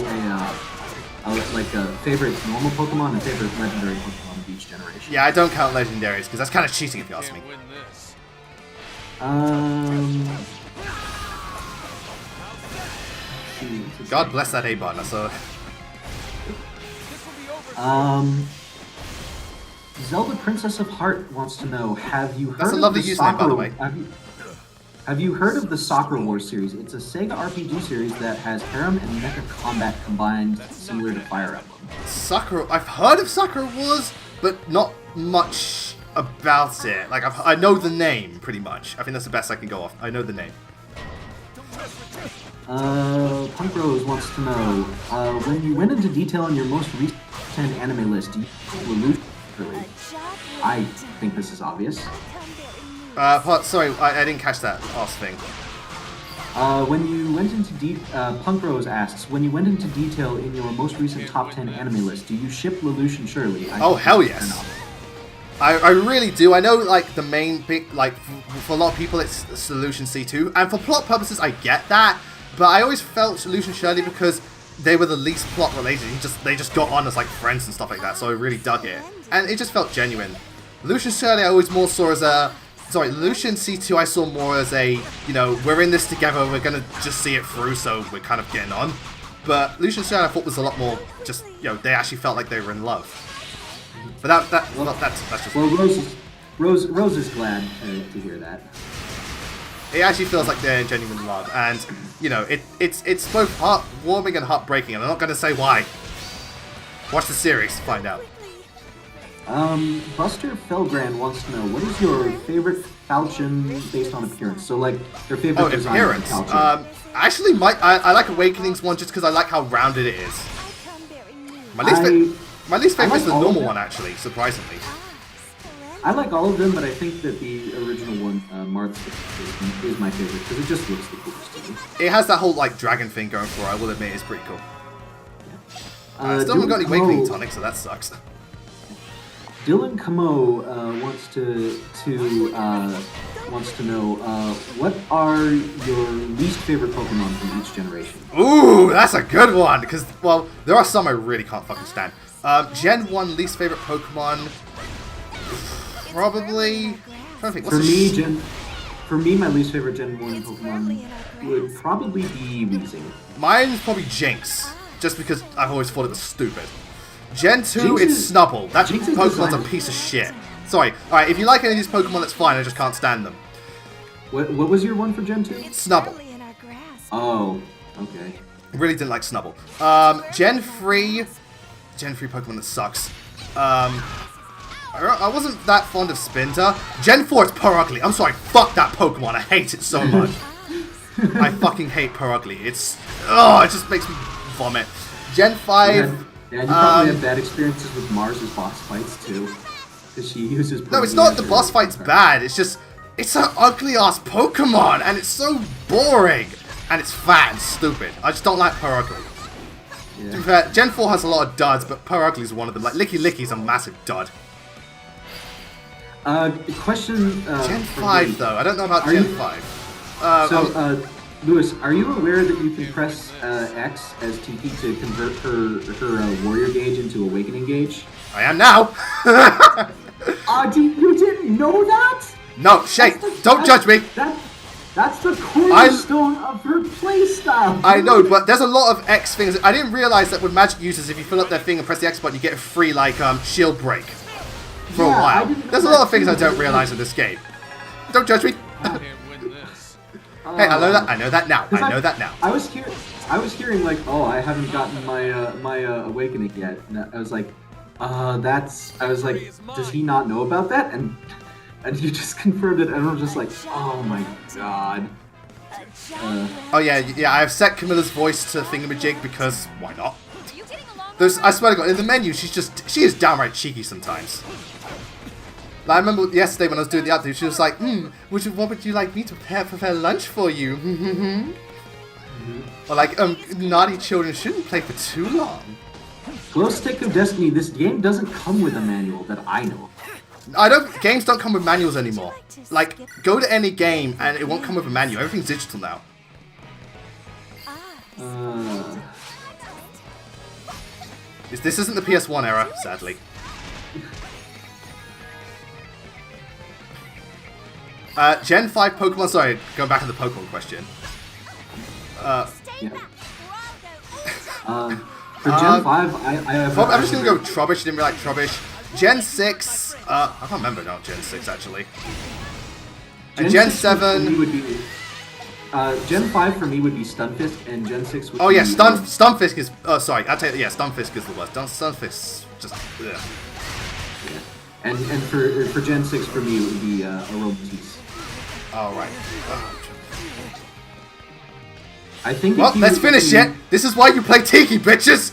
like a favorite normal Pokemon and favorite legendary Pokemon of each generation. Yeah, I don't count legendaries because that's kind of cheating if you ask me. Can't win this. God bless that A button. So Zelda Princess of Heart wants to know: have you heard That's a of lovely the username, by the Sakura- way. Have you heard of the Sakura Wars series? It's a Sega RPG series that has harem and mecha combat combined, similar to Fire Emblem. Sakura, I've heard of Sakura Wars, but not much about it. Like I know the name pretty much. I think that's the best I can go off. I know the name. Punk Rose wants to know, when you went into detail on your most recent 10 anime list, do you Lelouch really? I think this is obvious. Sorry, I didn't catch that last thing. When you went into Punk Rose asks, when you went into detail in your most recent top 10 anime list, do you ship Lelouch and Shirley? Oh, hell yes. I really do. I know, like, the main big, like, for a lot of people it's Lelouch and C2, and for plot purposes I get that, but I always felt Lelouch and Shirley because they were the least plot related. They just got on as, like, friends and stuff like that, so I really dug it. And it just felt genuine. Lelouch and Shirley I always more saw as a... Sorry, Lelouch and C2 I saw more as a, you know, we're in this together, we're gonna just see it through, so we're kind of getting on. But Lelouch and Shirley I thought was a lot more just, you know, they actually felt like they were in love. But that's just... Well, Rose is glad to hear that. It actually feels like they're in genuine love, and, you know, it's both heartwarming and heartbreaking, and I'm not gonna say why. Watch the series to find out. Buster Felgrand wants to know, what is your favorite Falchion based on appearance? So, like, their favorite design appearance. of Falchion. Actually, I like Awakenings one just because I like how rounded it is. My least favorite is the normal one, actually, surprisingly. I like all of them, but I think that the original one, Marth, is my favorite because it just looks the coolest to me. It has that whole, like, dragon thing going for it, I will admit, it's pretty cool. Yeah. I still haven't got any Awakening tonic, so that sucks. Dylan Camo wants to know what are your least favorite Pokemon from each generation? Ooh, that's a good one because, well, there are some I really can't fucking stand. Gen 1 least favorite Pokemon, probably. I'm trying to think. For me, my least favorite Gen 1 Pokemon would probably be Weezing. Mine's probably Jinx, just because I've always thought it was stupid. Gen 2, it's Snubbull. That Pokemon's a piece of shit. Sorry. Alright, if you like any of these Pokemon, that's fine. I just can't stand them. What was your one for Gen 2? Snubbull. Oh, okay. Really didn't like Snubbull. Gen 3 Pokemon that sucks. I wasn't that fond of Spinta. Gen 4, it's Purugly. I'm sorry, fuck that Pokemon. I hate it so much. I fucking hate Purugly. It just makes me vomit. Gen 5... Yeah, you probably have bad experiences with Mars's boss fights too. Because she uses... No, it's not the boss fight's bad. It's just... It's an ugly-ass Pokemon, and it's so boring. And it's fat and stupid. I just don't like Purugly. Yeah. To be fair, Gen 4 has a lot of duds, but Purugly's one of them. Like, Licky Licky's a massive dud. Question... Gen 5, though. I don't know about Gen 5. Lewis, are you aware that you can press X as TP to convert her Warrior Gauge into Awakening Gauge? I am now! You didn't know that? No, Shay, don't judge me! That's the cornerstone of her playstyle! I know, but there's a lot of X things. I didn't realize that with magic users, if you fill up their thing and press the X button, you get a free, like, shield break. For a while. There's a lot of things I don't realize in this game. Don't judge me! Hey, I know that now. I was hearing like, oh, I haven't gotten my awakening yet. And I was like, does he not know about that? And you just confirmed it, and I was just like, oh my god. Oh yeah, I have set Camilla's voice to thingamajig because why not? I swear to God, in the menu, she is downright cheeky sometimes. Like, I remember yesterday when I was doing the update, she was like, what would you like me to prepare lunch for you? Or like, naughty children shouldn't play for too long. Glow Stick of Destiny, this game doesn't come with a manual that I know of. Games don't come with manuals anymore. Like, go to any game and it won't come with a manual. Everything's digital now. This isn't the PS1 era, sadly. Gen 5 Pokemon, sorry, going back to the Pokemon question. For Gen 5, I have... I'm just gonna go Trubbish, didn't really like Trubbish. Gen 6, I can't remember now Gen 6 actually. And Gen 7... Would be, Gen 5 for me would be Stunfisk, and Gen 6 would be... Oh yeah, Stunfisk is... Oh, sorry, I'll tell you, yeah, Stunfisk is the worst. Stunfisk, just... Ugh. Yeah. And for Gen 6 for me it would be Aromatisse. Oh, right. I think. Well, let's finish it. This is why you play Tiki, bitches.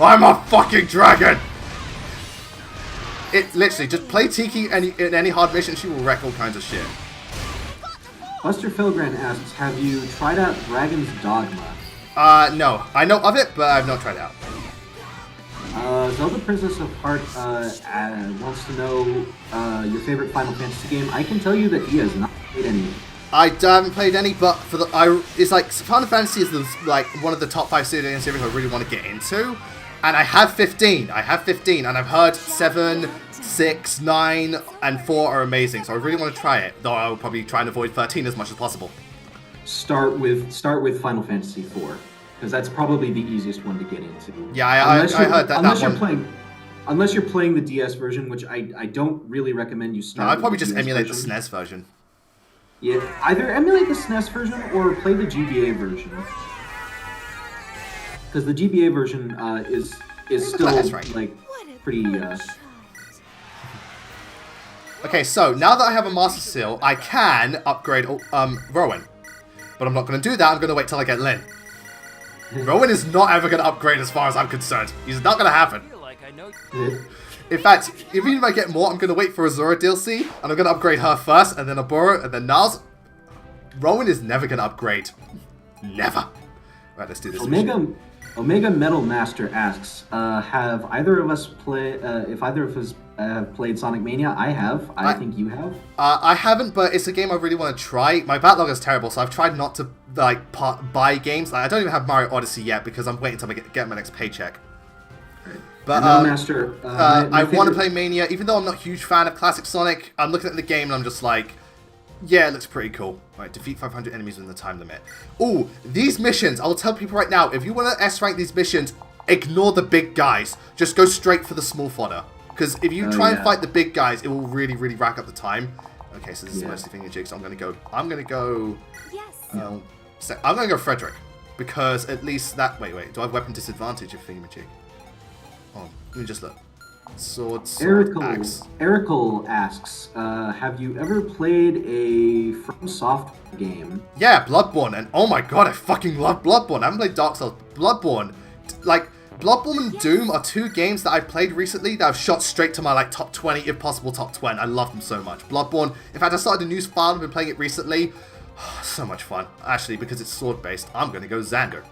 I'm a fucking dragon. It literally just play Tiki in any hard mission. She will wreck all kinds of shit. Buster Filgran asks, "Have you tried out Dragon's Dogma?" No. I know of it, but I've not tried it out. Zelda Princess of Heart wants to know your favorite Final Fantasy game. I can tell you that he has not played any. I haven't played any, but for it's like Final Fantasy is like one of the top 5 series I really want to get into, and I have 15. And I've heard 7, 6, 9, and 4 are amazing. So I really want to try it. Though I'll probably try and avoid 13 as much as possible. Start with Final Fantasy 4. Because that's probably the easiest one to get into. Yeah, I heard that. Unless you're playing the DS version, which I don't really recommend you start. No, I'd probably with just the DS emulate version. the SNES version. Yeah, either emulate the SNES version or play the GBA version. Because the GBA version is still like pretty. Okay, so now that I have a Master Seal, I can upgrade Rowan, but I'm not going to do that. I'm going to wait till I get Lyn. Rowan is not ever going to upgrade as far as I'm concerned. He's not going to happen. In fact, even if I get more, I'm going to wait for Azura DLC, and I'm going to upgrade her first, and then Abura, and then Niles. Rowan is never going to upgrade. Never. Right, let's do this. Omega Metal Master asks, have either of us if either of us have played Sonic Mania? I have. I think you have. I haven't, but it's a game I really want to try. My backlog is terrible, so I've tried not to buy games. I don't even have Mario Odyssey yet because I'm waiting until I get my next paycheck. But Master, I want to play Mania, even though I'm not a huge fan of classic Sonic. I'm looking at the game and I'm just like, yeah, it looks pretty cool. Right, defeat 500 enemies within the time limit. Ooh, these missions, I'll tell people right now, if you want to S-rank these missions, ignore the big guys. Just go straight for the small fodder. Because if you try and fight the big guys, it will really, really rack up the time. Okay, so this is mostly thingamajig, so I'm gonna go... Yes. I'm gonna go Frederick. Because at least that... Wait, do I have weapon disadvantage of thingamajig? Oh, let me just look. Sword, axe. Erical asks, have you ever played a From Software game? Yeah, Bloodborne, and oh my god, I fucking love Bloodborne. I haven't played Dark Souls. Bloodborne, like, Bloodborne and Doom are 2 games that I've played recently that have shot straight to my, like, top 20, if possible, top 20. I love them so much. Bloodborne, in fact, I started a news file, I've been playing it recently. So much fun. Actually, because it's sword-based, I'm gonna go Xander.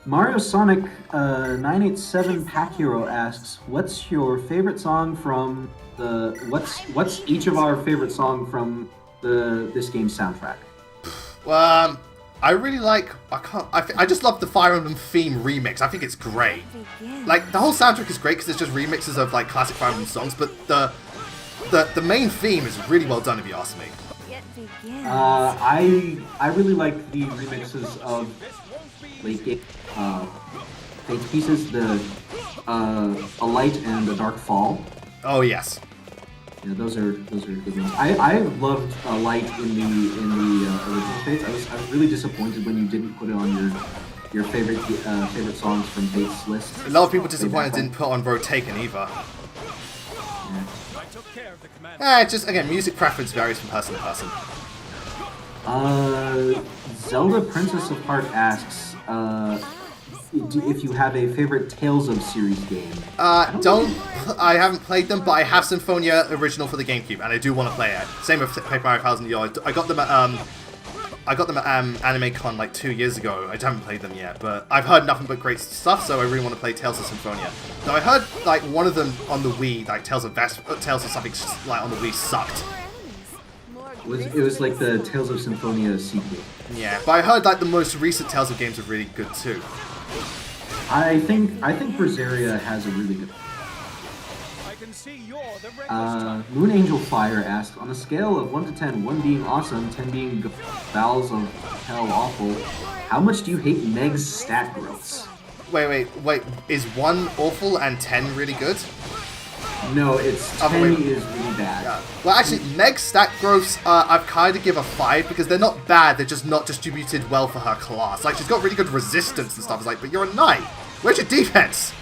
Mario Sonic 987 Pack Hero asks, what's your favorite song from the... What's each of our favorite song from this game's soundtrack? Well, I really like... I just love the Fire Emblem theme remix. I think it's great. Like, the whole soundtrack is great because it's just remixes of, like, classic Fire Emblem songs, but the main theme is really well done, if you ask me. I really like the remixes of late game Fate pieces, A Light and A Dark Fall. Oh yes. Yeah, those are good ones. I loved Light in the original Fates. I was really disappointed when you didn't put it on your favorite songs from Fates list. A lot of people disappointed didn't put on Road Taken either. Yeah. It's just, again, music preference varies from person to person. Zelda Princess of Heart asks if you have a favorite Tales of series game. I haven't played them, but I have Symphonia original for the GameCube, and I do want to play it. Same with Paper Mario 1000 Year. I got them at Anime Con like 2 years ago. I haven't played them yet, but I've heard nothing but great stuff, so I really want to play Tales of Symphonia. Though I heard like one of them on the Wii, like Tales of something like on the Wii sucked. It was like the Tales of Symphonia sequel. Yeah, but I heard like the most recent Tales of games are really good too. I think Berseria has a really good. Moon Angel Fire asks, on a scale of 1 to 10, 1 being awesome, 10 being bowels of hell awful, how much do you hate Meg's stat growths? Wait, is 1 awful and 10 really good? No, it's 10 is really bad. Yeah. Well, actually, Meg's stat growths, I've kind of give a 5 because they're not bad, they're just not distributed well for her class. Like, she's got really good resistance and stuff. It's like, but you're a knight. Where's your defense?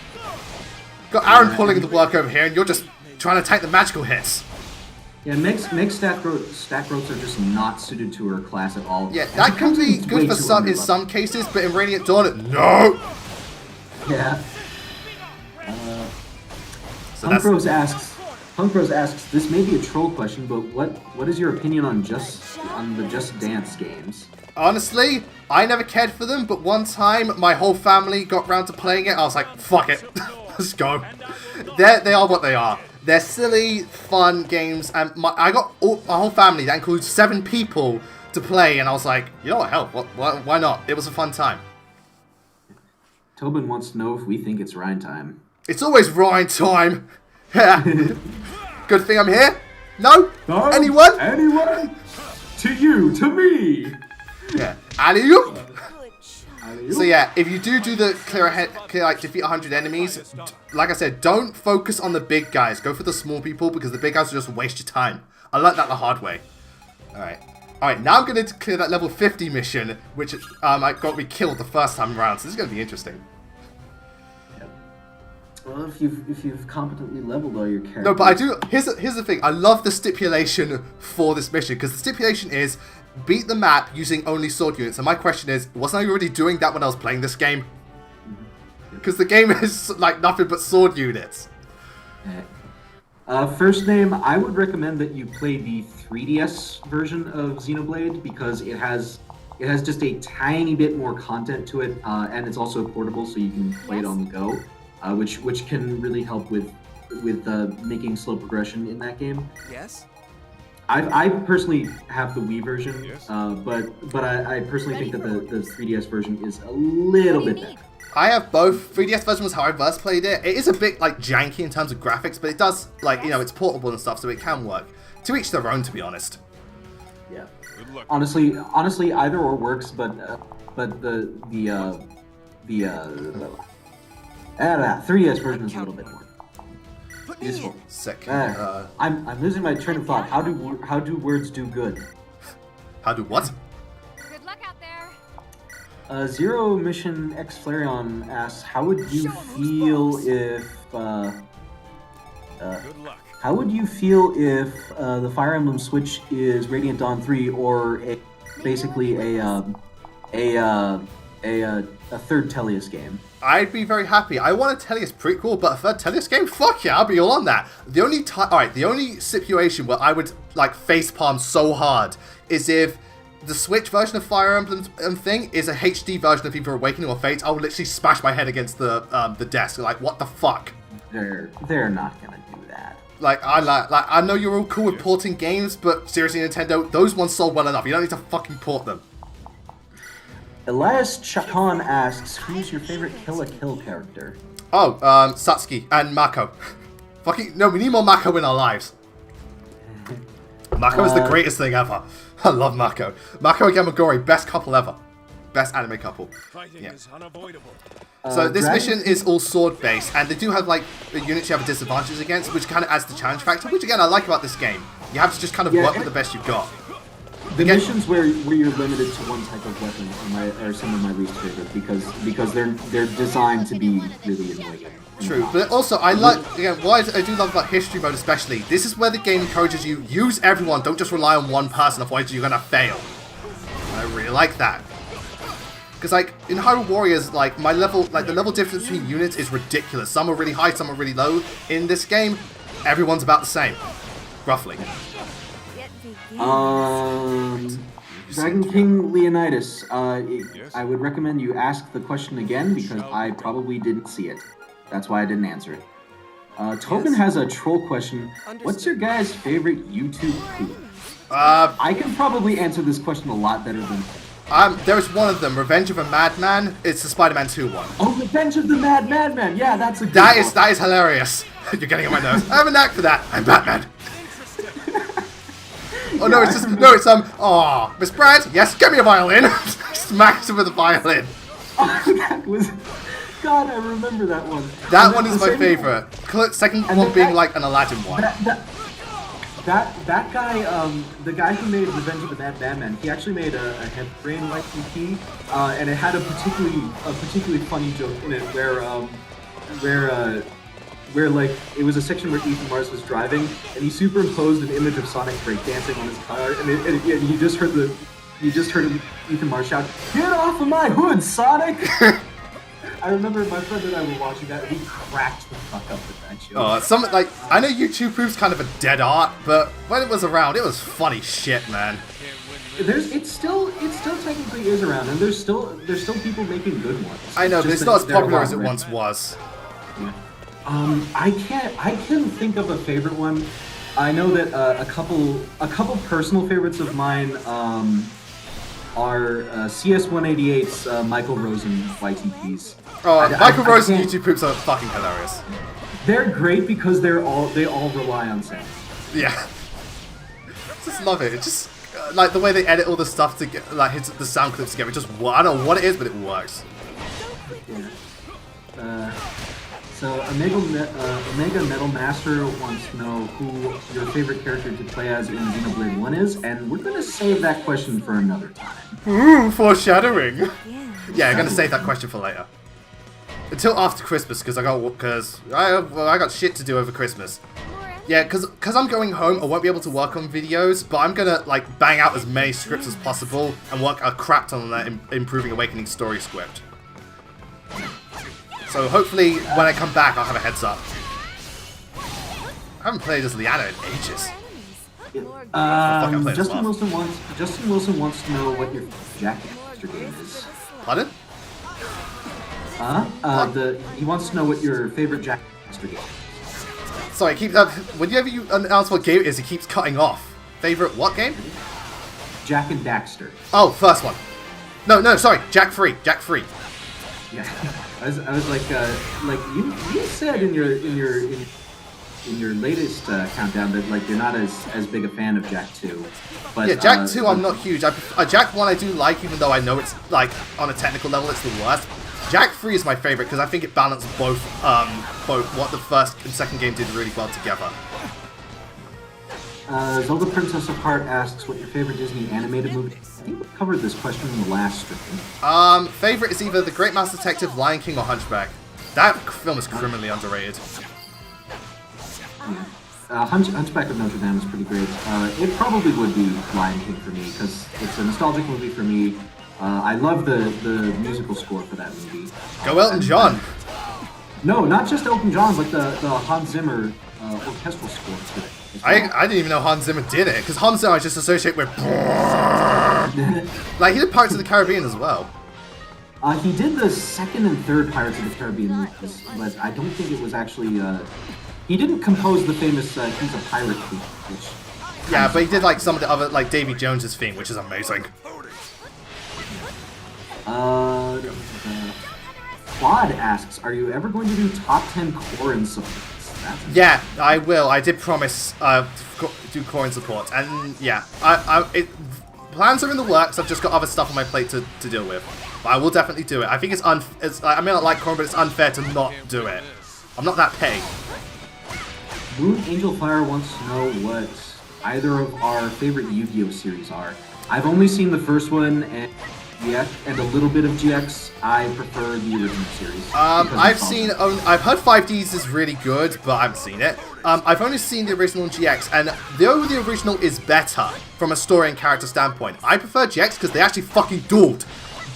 Got Aaron pulling the work over here, and you're just trying to tank the magical hits. Yeah, mixed stat growths are just not suited to her class at all. Yeah, that can be good for some in some cases, but in Radiant Dawn, no. Yeah. So Hunkrose asks, this may be a troll question, but what is your opinion on the Just Dance games? Honestly, I never cared for them, but one time my whole family got round to playing it. I was like, fuck it, let's go. They are what they are. They're silly, fun games, and I got my whole family, that includes 7 people, to play, and I was like, you know what, hell, why not? It was a fun time. Tobin wants to know if we think it's Rhine time. It's always Rhine time. Yeah. Good thing I'm here. No? No? Anyone? Anyone? To you, to me. Yeah. Alley-oop. So yeah, if you do the clear like defeat 100 enemies, like I said, don't focus on the big guys. Go for the small people because the big guys will just waste your time. I learned that the hard way. Alright, now I'm going to clear that level 50 mission, which got me killed the first time around, so this is going to be interesting. Well, if you've competently leveled all your characters... No, but I do... Here's the thing. I love the stipulation for this mission, because the stipulation is beat the map using only sword units. And my question is, wasn't I already doing that when I was playing this game? Because the game is like nothing but sword units. First name, I would recommend that you play the 3DS version of Xenoblade, because it has just a tiny bit more content to it, and it's also portable, so you can play it on the go. Which can really help with making slow progression in that game. Yes. I personally have the Wii version, Yes. but I personally think that the 3DS version is a little bit better. I have both. 3DS version was how I first played it. It is a bit like janky in terms of graphics, but it does it's portable and stuff, so it can work. To each their own, to be honest. Yeah. Good luck. Honestly, either or works, but the 3DS version is a little bit more useful. Sick. I'm losing my train of thought. How do words do good? How do what? Good luck out there. Zero Mission X Flareon asks, how would you feel if Good luck. how would you feel if the Fire Emblem Switch is Radiant Dawn 3 or basically a third Tellius game? I'd be very happy. I want a Tellius prequel, but a third Tellius game? Fuck yeah, I'll be all on that. The only situation where I would like facepalm so hard is if the Switch version of Fire Emblem thing is a HD version of either Awakening or Fate. I would literally smash my head against the desk. Like, what the fuck? They're not gonna do that. I know you're all cool with porting games, but seriously, Nintendo, those ones sold well enough. You don't need to fucking port them. Elias Chakan asks, who's your favorite Kill la Kill character? Oh, Satsuki and Mako. Fucking no, we need more Mako in our lives. Mako is the greatest thing ever. I love Mako. Mako and Gamagori, best couple ever. Best anime couple. Fighting is unavoidable. So this mission is all sword based, and they do have like the units you have disadvantages against, which kind of adds the challenge factor, which again I like about this game. You have to just kind of work with the best you've got. The missions where you're limited to one type of weapon are some of my least favorite because they're designed to be really annoying. True, but also I like again what I do love about history mode especially. This is where the game encourages you use everyone. Don't just rely on one person, otherwise you're gonna fail. And I really like that. Because like in Hyrule Warriors, like the level difference between units is ridiculous. Some are really high, some are really low. In this game, everyone's about the same, roughly. Dragon King Leonidas, I would recommend you ask the question again because I probably didn't see it. That's why I didn't answer it. Tobin has a troll question. What's your guys' favorite YouTube poop? I can probably answer this question a lot better than... There's one of them, Revenge of a Madman. It's the Spider-Man 2 one. Oh, Revenge of the Madman. Yeah, that's a good That one. is hilarious. You're getting on my nerves. I have a knack for that. I'm Batman. Oh no, oh, Miss Brad, yes, get me a violin. Smacks him with a violin. That was, God, I remember that one. That one is my favorite. Second one being like an Aladdin one. That guy, the guy who made Revenge of the Madman, he actually made a headbrain like EP, and it had a particularly funny joke in it where where like it was a section where Ethan Mars was driving, and he superimposed an image of Sonic breakdancing on his car, and you just heard Ethan Mars shout, "Get off of my hood, Sonic!" I remember my friend and I were watching that, and he cracked the fuck up with that show. Oh, like I know YouTube proves kind of a dead art, but when it was around, it was funny shit, man. It still technically is around, and there's still people making good ones. I know, but it's not as popular as it once was. Yeah. I can't think of a favorite one. I know that a couple personal favorites of mine are CS188's Michael Rosen YTPs. Oh, Michael Rosen YouTube poops are fucking hilarious. They're great because they all rely on sound. Yeah. Just love it. It just like the way they edit all the stuff to get like the sound clips together. It just I don't know what it is, but it works. Yeah. So Omega Metal Master wants to know who your favorite character to play as in Xenoblade 1 is, and we're gonna save that question for another time. Ooh, foreshadowing. Yeah, I'm gonna save that question for later. Until after Christmas, because I got shit to do over Christmas. Yeah, because I'm going home, I won't be able to work on videos, but I'm gonna like bang out as many scripts as possible and work a crap ton on that Improving Awakening story script. So hopefully, when I come back, I'll have a heads up. I haven't played as Liana in ages. Justin Wilson wants to know what your Jack Daxter game is. Pardon? He wants to know what your favorite Jack Daxter game is. Sorry, whenever you announce what game it is, it keeps cutting off. Favorite what game? Jack and Daxter. Oh, first one. No, sorry, Jack Free. Yeah, I was like you said in your latest countdown that like you're not as big a fan of Jack 2. But yeah, Jack 2 I'm not huge. Jack 1 I do like, even though I know it's like on a technical level it's the worst. Jack 3 is my favorite because I think it balanced both what the first and second game did really well together. Zelda Princess of Heart asks what your favorite Disney animated movie is. I think we covered this question in the last stream. Favorite is either The Great Mouse Detective, Lion King, or Hunchback. That film is criminally underrated. Yeah. Hunchback of Notre Dame is pretty great. It probably would be Lion King for me because it's a nostalgic movie for me. I love the musical score for that movie. Go Elton John! No, not just Elton John, but the Hans Zimmer orchestral score to it. I didn't even know Hans Zimmer did it, because Hans Zimmer I just associate with like he did Pirates of the Caribbean as well. He did the second and third Pirates of the Caribbean movies, but I don't think it was actually he didn't compose the famous He's a Pirate theme, which yeah, but he did like some of the other like Davy Jones's theme, which is amazing. Quad asks, are you ever going to do top 10 Corrin supports? Yeah, I will. I did promise to do Corrin support, and yeah, plans are in the works. I've just got other stuff on my plate to deal with, but I will definitely do it. I think I may not like Corrin, but it's unfair to not do it. I'm not that petty. Moon Angel Fire wants to know what either of our favorite Yu-Gi-Oh series are. I've only seen the first one and a little bit of GX. I prefer the original series. I've heard 5Ds is really good, but I haven't seen it. I've only seen the original GX, and though the original is better from a story and character standpoint, I prefer GX because they actually fucking dueled.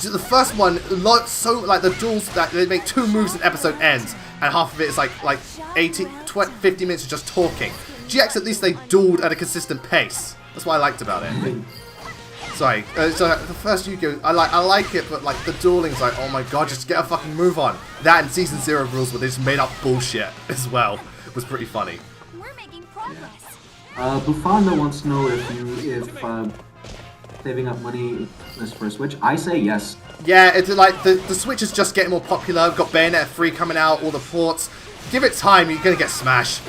The first one, the duels that they make 2 moves and episode ends, and half of it is like 50 minutes of just talking. GX at least they dueled at a consistent pace. That's what I liked about it. Sorry, so the first Yu-Gi-Oh! I like it, but like the dueling's like, oh my god, just get a fucking move on. That and Season 0 rules where they just made up bullshit as well. It was pretty funny. We're making progress. Bufanda wants to know if saving up money is for a Switch. I say yes. Yeah, it's like the Switch is just getting more popular. We've got Bayonetta 3 coming out, all the ports. Give it time, you're gonna get smashed.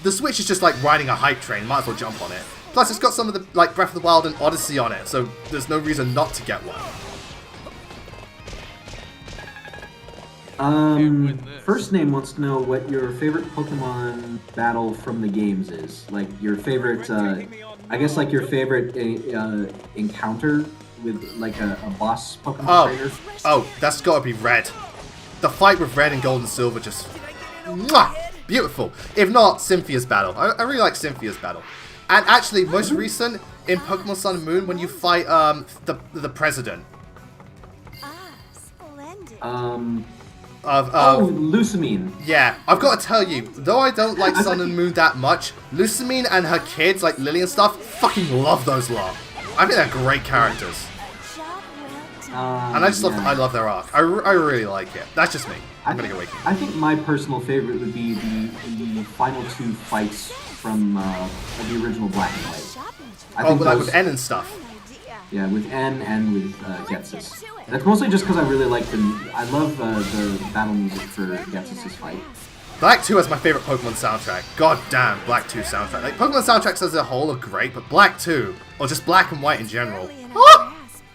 The Switch is just like riding a hype train. Might as well jump on it. Plus, it's got some of the like Breath of the Wild and Odyssey on it, so there's no reason not to get one. First Name wants to know what your favorite Pokemon battle from the games is. Like your favorite, I guess like your favorite encounter with like a boss Pokemon trainer. Oh, that's gotta be Red. The fight with Red and Gold and Silver just, mwah! beautiful. If not, Cynthia's battle. I really like Cynthia's battle. And actually, most recent in Pokemon Sun and Moon, when you fight the president. Splendid. Lucamine. Yeah, I've got to tell you, though I don't like Sun and Moon that much, Lucamine and her kids, like Lily and stuff, fucking love those lot. I think they're great characters. And I just love, I love their arc. I really like it. That's just me. I'm gonna go wait. I think my personal favorite would be the final 2 fights from the original Black and White. I think like with N and stuff. Yeah, with N and with Getsus. That's mostly just because I really like I love the battle music for Getsus' fight. Black 2 is my favorite Pokemon soundtrack. God damn, Black 2 soundtrack. Like, Pokemon soundtracks as a whole are great, but Black 2, or just Black and White in general,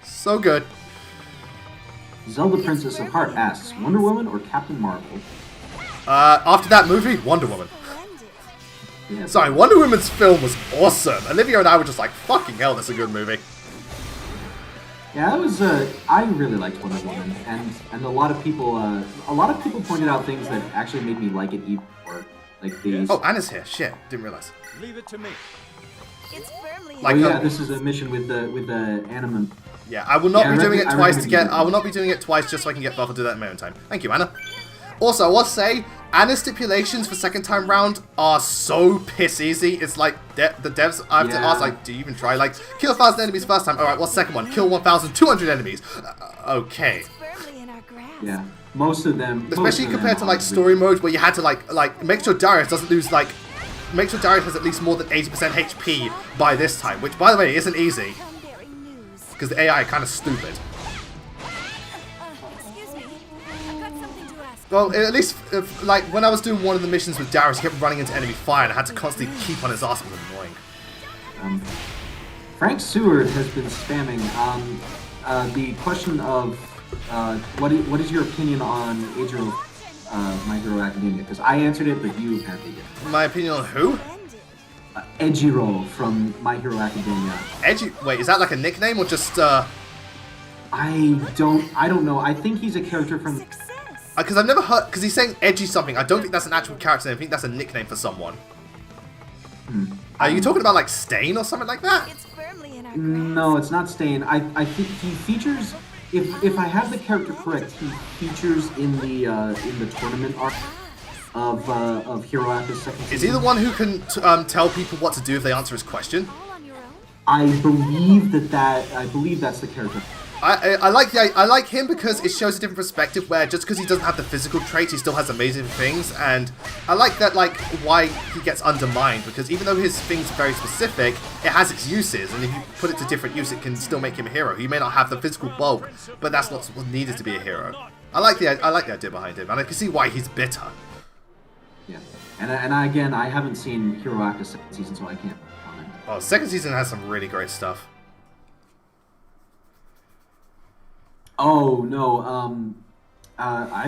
so good. Zelda Princess of Heart asks, Wonder Woman or Captain Marvel? After that movie, Wonder Woman. Yeah, Sorry, Wonder Woman's film was awesome. Olivia and I were just like, fucking hell, that's a good movie. Yeah, that was. I really liked Wonder Woman, and a lot of people pointed out things that actually made me like it even more. Like these. Oh, Anna's here. Shit, didn't realize. Leave it to me. It's firmly Like, this is a mission with the anime. Yeah, I will not be doing it twice to get. recommend I will not be doing it twice just so I can get buff. I'll do that in my own time. Thank you, Anna. Also, I will say, Anna's stipulations for second time round are so piss easy. It's like the devs I have to ask, like, do you even try? Like, kill 1,000 enemies first time. All right, what's second one? Kill 1,200 enemies. Okay. firmly in our grasp. Yeah, most of them. Especially compared to like story mode where you had to like make sure Darius doesn't lose make sure Darius has at least more than 80% HP by this time, which by the way isn't easy because the AI are kind of stupid. Excuse me. I've got something to ask. Well, at least like when I was doing one of the missions with Darius, he kept running into enemy fire and I had to constantly keep on his ass. It was annoying. Frank Seward has been spamming the question of what is your opinion on Age-O My Hero Academia? Because I answered it, but you apparently didn't. My opinion on who? Ejiro from My Hero Academia. Wait, is that like a nickname or just I don't know. I think he's a character from. because I've never heard, because he's saying edgy something. I don't think that's an actual character name. I think that's a nickname for someone. Are you talking about like Stain or something like that? It's firmly in our grasp. No, it's not Stain. I think he features. If I have the character correct, he features in the tournament arc of Hero Act's second season. Is he the one who can tell people what to do if they answer his question? All on your own? I believe that's the character. I like him because it shows a different perspective where just because he doesn't have the physical traits, he still has amazing things, and I like that, like, why he gets undermined, because even though his thing's very specific, it has its uses, and if you put it to different use, it can still make him a hero. He may not have the physical bulk, but that's not what's needed to be a hero. I like the idea behind him, and I can see why he's bitter. Yeah, and again, I haven't seen Hero Act's second season, so I can't comment. Oh, second season has some really great stuff. Oh no,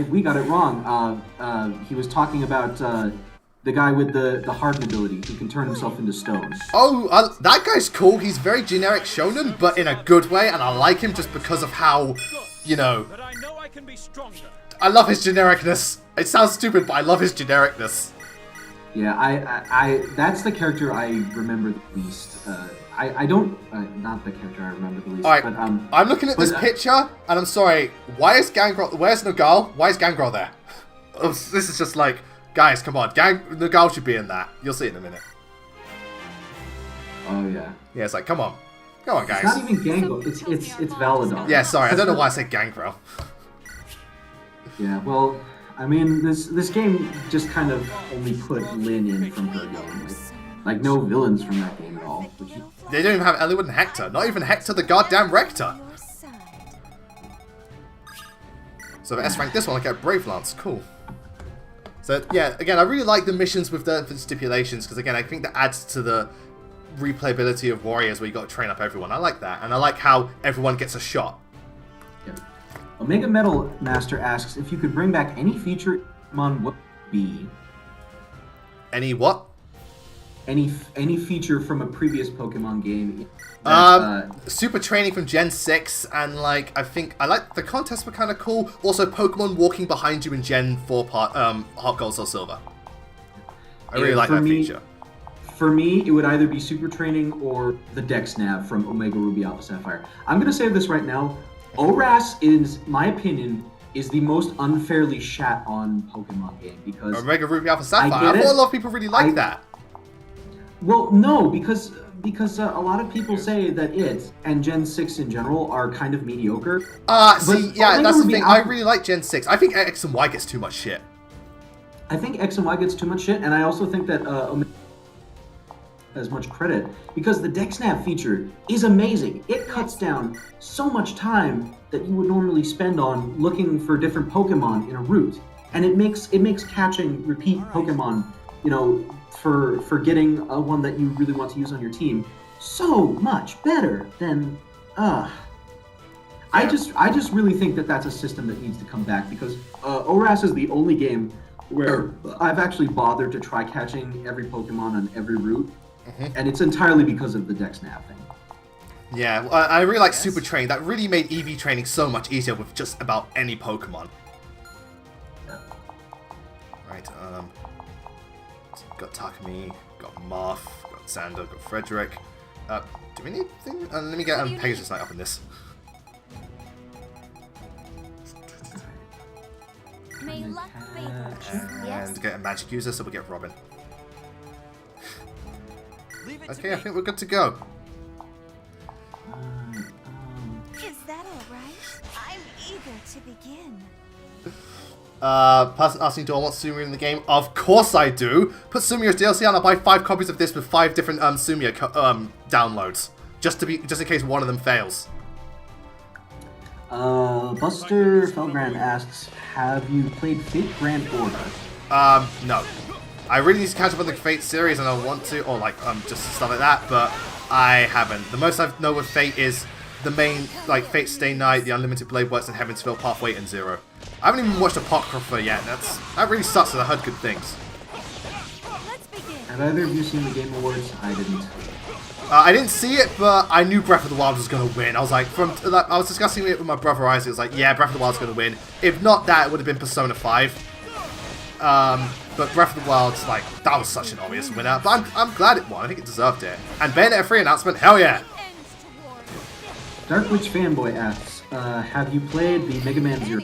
we got it wrong. He was talking about the guy with the hardened ability who can turn himself into stone. Oh, that guy's cool. He's very generic shonen, but in a good way, and I like him just because of how, you know, But I know I can be stronger. I love his genericness. It sounds stupid, but I love his genericness. Yeah, I that's the character I remember the least. I don't, not the character I remember the least, Alright, but I'm looking at this picture, and I'm sorry, why is Gangrel, where's Nagal? Why is Gangrel there? Oh, this is just like, guys, come on, Nagal should be in that. You'll see it in a minute. oh yeah. Yeah, it's like, come on, guys. It's not even Gangrel, it's Valadon. Yeah, sorry, I don't know why I said Gangrel. Yeah, well, I mean, this game just kind of only put Lyn in from her going. Like no villains from that game at all. Which They don't even have Eliwood and Hector, not even Hector the goddamn Rector. Your side. So if I S-rank this one, I get Brave Lance, cool. So yeah, again, I really like the missions with the stipulations, because again, I think that adds to the replayability of Warriors where you got to train up everyone. I like that, and I like how everyone gets a shot. yeah. Omega Metal Master asks if you could bring back any feature Pokemon, what would it be? Any what? Any feature from a previous Pokemon game. That, Super training from Gen 6, and like, I like the contests were kind of cool. Also, Pokemon walking behind you in Gen 4 Hot Gold, Soul Silver. I really like that feature. For me, it would either be Super Training or the Dex Nav from Omega Ruby Alpha Sapphire. I'm going to say this right now. ORAS is, my opinion, is the most unfairly shat on Pokemon game because... Omega Ruby Alpha Sapphire? I thought a lot of people really like that. Well, no, because a lot of people say that it and Gen 6 in general are kind of mediocre. See, yeah, that's the thing. I really like Gen 6. I think X and Y gets too much shit. I think X and Y gets too much shit, and I also think that Omega as much credit because the DexNav feature is amazing. It cuts down so much time that you would normally spend on looking for different Pokemon in a route, and it makes catching repeat Pokemon, you know, for getting one that you really want to use on your team so much better than I just really think that that's a system that needs to come back because ORAS is the only game where I've actually bothered to try catching every Pokemon on every route. And it's entirely because of the DexNav thing. Yeah, I really like Super Training. That really made EV training so much easier with just about any Pokemon. Yeah. Right, got Takumi, got Marth, got Xander, got Frederick. Do we need anything? Let me get Pegasus Knight up in this. May luck be And get a magic user, so we'll get Robin. Okay, I think we're good to go. Is that alright? I'm eager to begin. Person asking, do I want Sumia in the game? Of course I do! Put Sumia as DLC and I'll buy 5 copies of this with 5 different Sumia downloads. Just in case one of them fails. Buster Felgrand asks, have you played Fate Grand Order? No. I really need to catch up on the Fate series and I want to, or like, just stuff like that, but I haven't. The most I know with Fate is the main, like, Fate Stay Night, the Unlimited Blade Works, and Heaven's Feel Pathway and Zero. I haven't even watched Apocrypha yet, that really sucks because I heard good things. Have either of you seen the Game Awards? I didn't. I didn't see it, but I knew Breath of the Wild was going to win. I was like, I was discussing it with my brother Isaac, it was like, yeah, Breath of the Wild's going to win. If not that, it would have been Persona 5. But Breath of the Wild's like, that was such an obvious winner. But I'm glad it won. I think it deserved it. And Bayonetta 3 announcement, hell yeah! Dark Witch Fanboy asks, have you played the Mega Man Zero?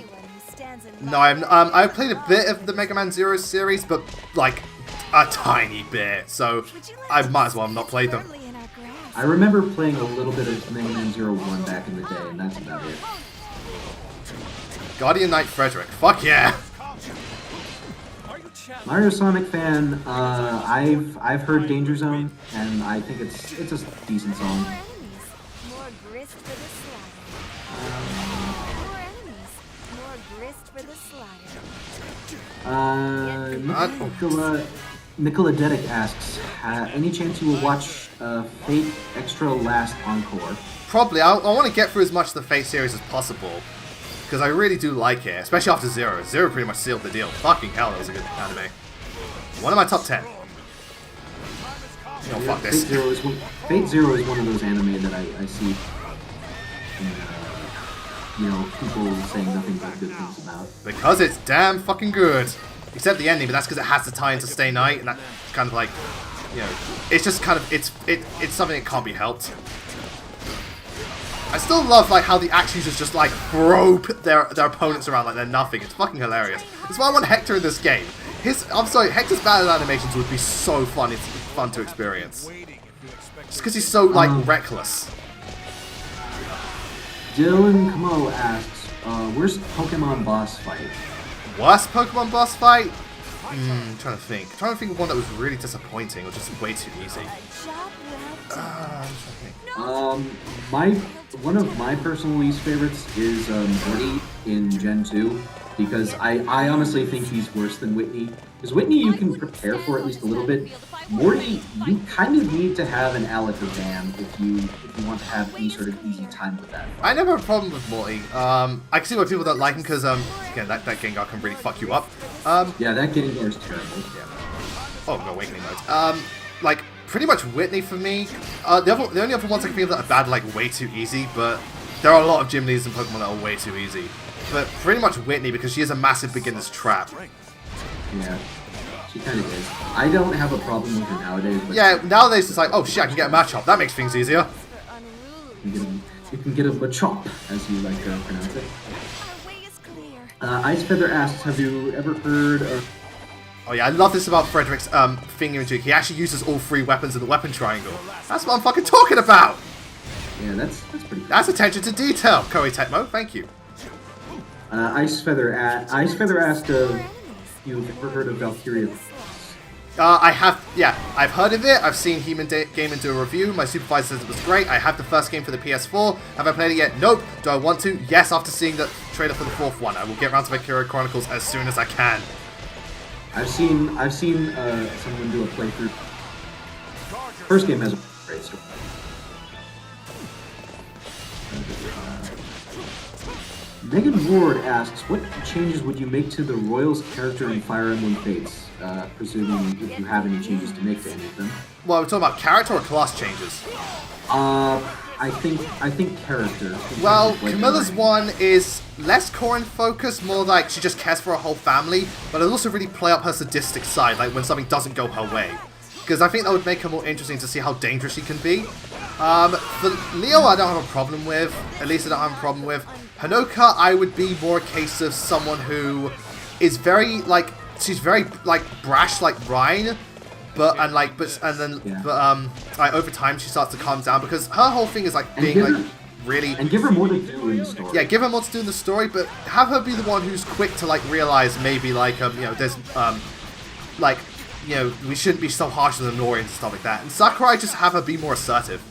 No, I've played a bit of the Mega Man Zero series, but like a tiny bit. So I might as well have not played them. I remember playing a little bit of Mega Man Zero 1 back in the day, and that's about it. Guardian Knight Frederick, fuck yeah! Mario Sonic fan, I've heard Danger Zone, and I think it's a decent song. More grist for the slaughter. Nicola Dedick asks, any chance you will watch Fate Extra Last Encore? Probably. I want to get through as much of the Fate series as possible. Because I really do like it, especially after Zero. Zero pretty much sealed the deal. Fucking hell, that was a good anime. One of my top 10. Oh, fuck this. Fate Zero is one of those anime that I see, you know, people saying nothing but good things about. Because it's damn fucking good. Except the ending, but that's because it has to tie into Stay Night, and that's kind of like, you know, it's just kind of, it's something that can't be helped. I still love like how the axe users just like throw their opponents around like they're nothing. It's fucking hilarious. That's why I want Hector in this game. I'm sorry, Hector's battle animations would be so fun. It's fun to experience. Just because he's so like reckless. Dylan Kamo asks, worst Pokemon boss fight? Worst Pokemon boss fight? I'm trying to think. I'm trying to think of one that was really disappointing or just way too easy. I'm trying to think. One of my personal least favorites is Morty in Gen 2, because I honestly think he's worse than Whitney. Because Whitney you can prepare for at least a little bit. Morty, you kind of need to have an Alakazam if you want to have any sort of easy time with that. I never have a problem with Morty. I can see why people don't like him because again that Gengar can really fuck you up. Yeah, that Gengar is terrible. Yeah. Oh, no, Awakening mode. Like pretty much Whitney for me. The only other ones I can feel that are bad, like way too easy, but there are a lot of gym leaders in Pokemon that are way too easy. But pretty much Whitney because she is a massive beginner's trap. Yeah. She kind of is. I don't have a problem with her nowadays. But Yeah, nowadays it's like, oh shit, I can get a match up. That makes things easier. you can get a machop, as you like to pronounce it. Ice Feather asks, have you ever heard of... Oh yeah, I love this about Frederick's finger juke. He actually uses all 3 weapons in the weapon triangle. That's what I'm fucking talking about! Yeah, that's pretty cool. That's attention to detail, Koei Tecmo. Thank you. Ice Feather asked if you've ever heard of Valkyria. I have, yeah, I've heard of it. I've seen Heman Gaming do a review. My supervisor says it was great. I have the first game for the PS4. Have I played it yet? Nope. Do I want to? Yes, after seeing the trailer for the 4th one. I will get around to Valkyria Chronicles as soon as I can. I've seen someone do a playthrough. First game has a great story. Megan Ward asks, what changes would you make to the Royals character in Fire Emblem Fates? Presuming if you have any changes to make to any of them. Well, we're talking about character or class changes? I think character. Well, Camilla's one is less Corrin focused, more like she just cares for her whole family, but it'll also really play up her sadistic side, like when something doesn't go her way. Because I think that would make her more interesting to see how dangerous she can be. For Leo, I don't have a problem with. At least I don't have a problem with. Hanoka, I would be more a case of someone who is very, like, she's very, like, brash like Ryan, but over time she starts to calm down because her whole thing is like being like really and give her more to do in the story. Yeah, give her more to do in the story, but have her be the one who's quick to like realize maybe like there's like we shouldn't be so harsh with the Nori and stuff like that. And Sakurai, just have her be more assertive.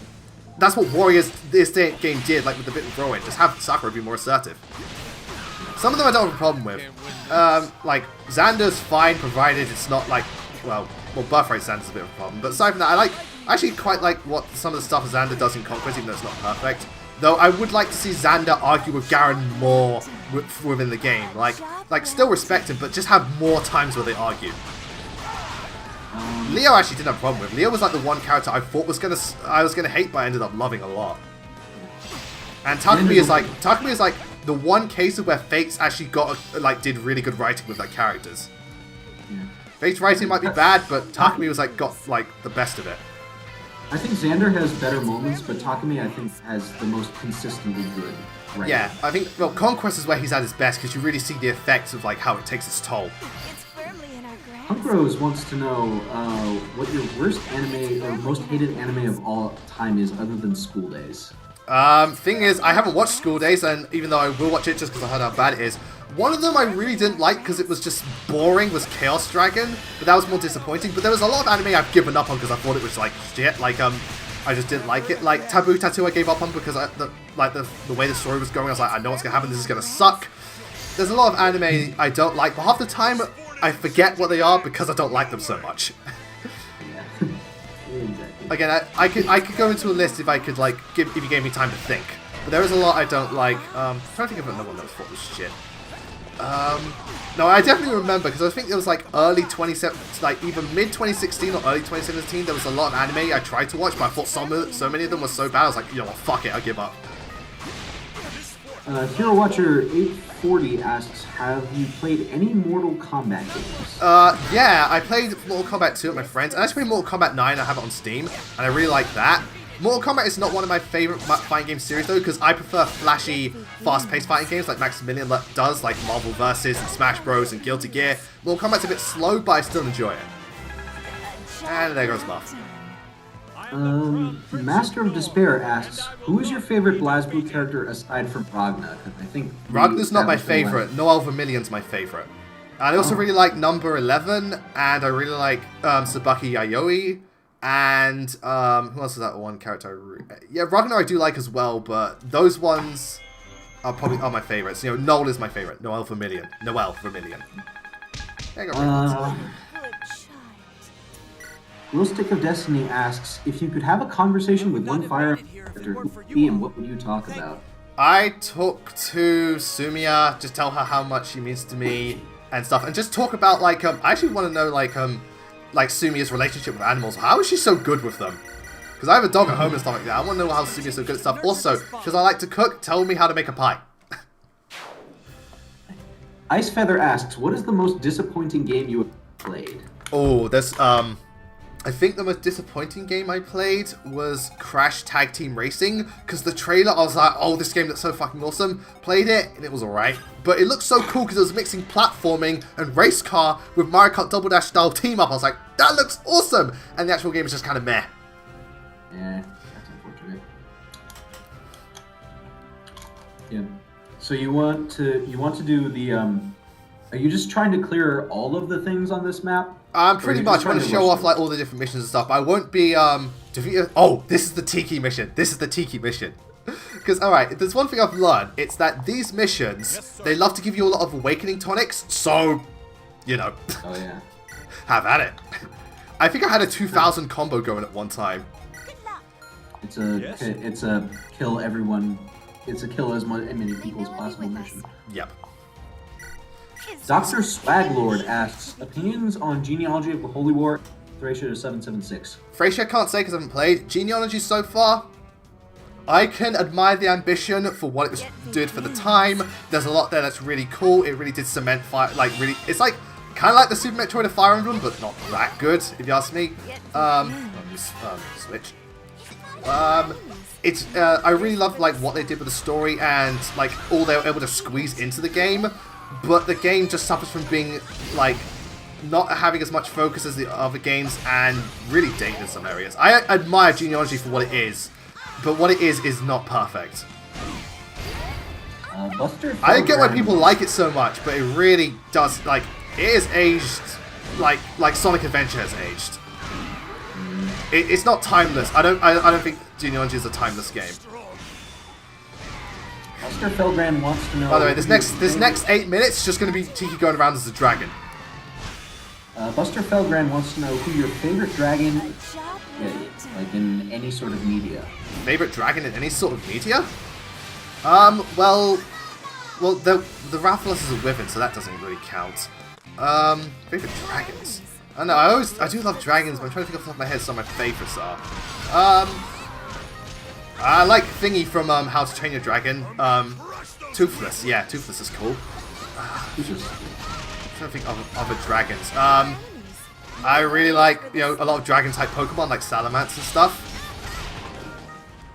That's what Warriors this game did, like with the bit with Rowan. Just have Sakurai be more assertive. Some of them I don't have a problem with. Like Xander's fine, provided it's not like Birthright Xander's a bit of a problem. But aside from that, I actually quite like what some of the stuff Xander does in Conquest, even though it's not perfect. Though I would like to see Xander argue with Garen more within the game. Like still respect him, but just have more times where they argue. Leo actually didn't have a problem with. Leo was like the one character I thought I was gonna hate, but I ended up loving a lot. And Takumi is like the one case of where Fates actually did really good writing with their characters. Yeah. Fates writing might be bad, but Takumi was got the best of it. I think Xander has better moments, but Takumi I think has the most consistently good writing. Yeah, I think Conquest is where he's at his best because you really see the effects of how it takes its toll. Punk Rose wants to know what your worst anime or most hated anime of all time is, other than School Days. Thing is, I haven't watched School Days, and even though I will watch it just because I heard how bad it is, one of them I really didn't like because it was just boring was Chaos Dragon, but that was more disappointing. But there was a lot of anime I've given up on because I thought it was shit. I just didn't like it. Like Taboo Tattoo, I gave up on because the way the story was going, I was like, I know what's gonna happen. This is gonna suck. There's a lot of anime I don't like, but half the time I forget what they are because I don't like them so much. Again, I could go into a list if I could if you gave me time to think. But there is a lot I don't like. I'm trying to think of another one that thought was shit. No, I definitely remember because I think it was early 2017, either mid 2016 or early 2017. There was a lot of anime I tried to watch, but I thought so many of them were so bad. I was like, fuck it, I give up. Hero Watcher 840 asks, have you played any Mortal Kombat games? Yeah, I played Mortal Kombat 2 with my friends. I actually played Mortal Kombat 9, I have it on Steam, and I really like that. Mortal Kombat is not one of my favorite fighting game series though, because I prefer flashy, fast-paced fighting games like Maximilian does, like Marvel vs. and Smash Bros. And Guilty Gear. Mortal Kombat's a bit slow, but I still enjoy it. And there goes Muff. Master of Despair asks, who is your favorite BlazBlue character aside from Ragna? I think Ragna's not my favorite. Noel Vermillion's my favorite. And I also really like Number 11, and I really like Sabaki Yayoi, and who else is that one character? Yeah, Ragnar I do like as well, but those ones are probably my favorites. Noel is my favorite. Noel Vermillion. There you go. Real Stick of Destiny asks, if you could have a conversation with one Fire character, who would be and what would you talk about? I talk to Sumiya, just tell her how much she means to me and stuff, and just talk about I actually want to know Sumiya's relationship with animals. How is she so good with them? Because I have a dog at home and stuff like that. I want to know how Sumiya's so good at stuff. Also, because I like to cook, tell me how to make a pie. Ice Feather asks, what is the most disappointing game you have played? Oh, there's I think the most disappointing game I played was Crash Tag Team Racing, because the trailer, I was like, oh, this game looks so fucking awesome. Played it, and it was alright. But it looked so cool because it was mixing platforming and race car with Mario Kart Double Dash style team up. I was like, that looks awesome! And the actual game is just kind of meh. Yeah, that's unfortunate. Yeah. So you want to do the are you just trying to clear all of the things on this map? Pretty much want to show off like all the different missions and stuff. I won't be oh, this is the Tiki mission. This is the Tiki mission. Because alright, if there's one thing I've learned, it's that these missions, they love to give you a lot of awakening tonics, so you know. Oh yeah. Have at it. I think I had a 2000 combo going at one time. It's a kill everyone. It's a kill as many people as possible mission. Yep. Dr. Swaglord asks, opinions on Genealogy of the Holy War, ratio to 776. Frasier, I can't say because I haven't played. Genealogy so far, I can admire the ambition for what it was did for the time. There's a lot there that's really cool. It really did cement fire, like really, it's like kind of like the Super Metroid of Fire Emblem, but not that good, if you ask me. Switch. It's I really love like what they did with the story and like all they were able to squeeze into the game. But the game just suffers from being, like, not having as much focus as the other games and really dated in some areas. I admire Genealogy for what it is, but what it is not perfect. I get why people like it so much, but it really does, like, it is aged like Sonic Adventure has aged. It's not timeless. I don't think Genealogy is a timeless game. Buster Felgrand wants to know. By the way, this next 8 minutes is just going to be Tiki going around as a dragon. Buster Felgrand wants to know who your favorite dragon is, like in any sort of media. Favorite dragon in any sort of media? Well, the Rathalos is a wyvern, so that doesn't really count. Favorite dragons? I don't know. I do love dragons, but I'm trying to think off the top of my head some of my favorites are. I like Thingy from How to Train Your Dragon. Toothless. Yeah, Toothless is cool. I'm trying to think of other dragons. I really like, you know, a lot of dragon-type Pokemon, like Salamence and stuff.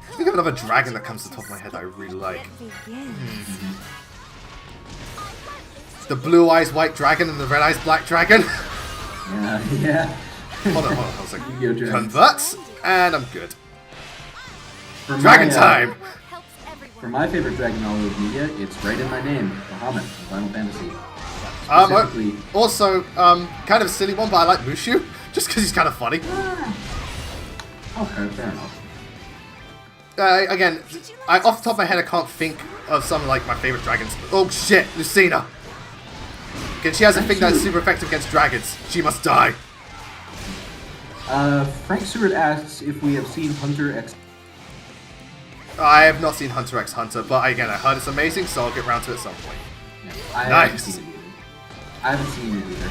I think of another dragon that comes to the top of my head that I really like. The blue eyes white dragon and the red eyes black dragon. Yeah. Hold on. I was like, converts, and I'm good. For Dragon time! For my favorite dragon in all of media, it's right in my name, Bahamut, Final Fantasy. Also, kind of a silly one, but I like Mushu, just because he's kind of funny. Okay, fair enough. Again, off the top of my head, I can't think of some of like my favorite dragons. Oh shit, Lucina! Again, she has a thing that's super effective against dragons. She must die. Frank Seward asks if we have seen Hunter X. I have not seen Hunter x Hunter, but again, I heard it's amazing, so I'll get around to it at some point. Yeah, I haven't seen it either. I haven't seen it either.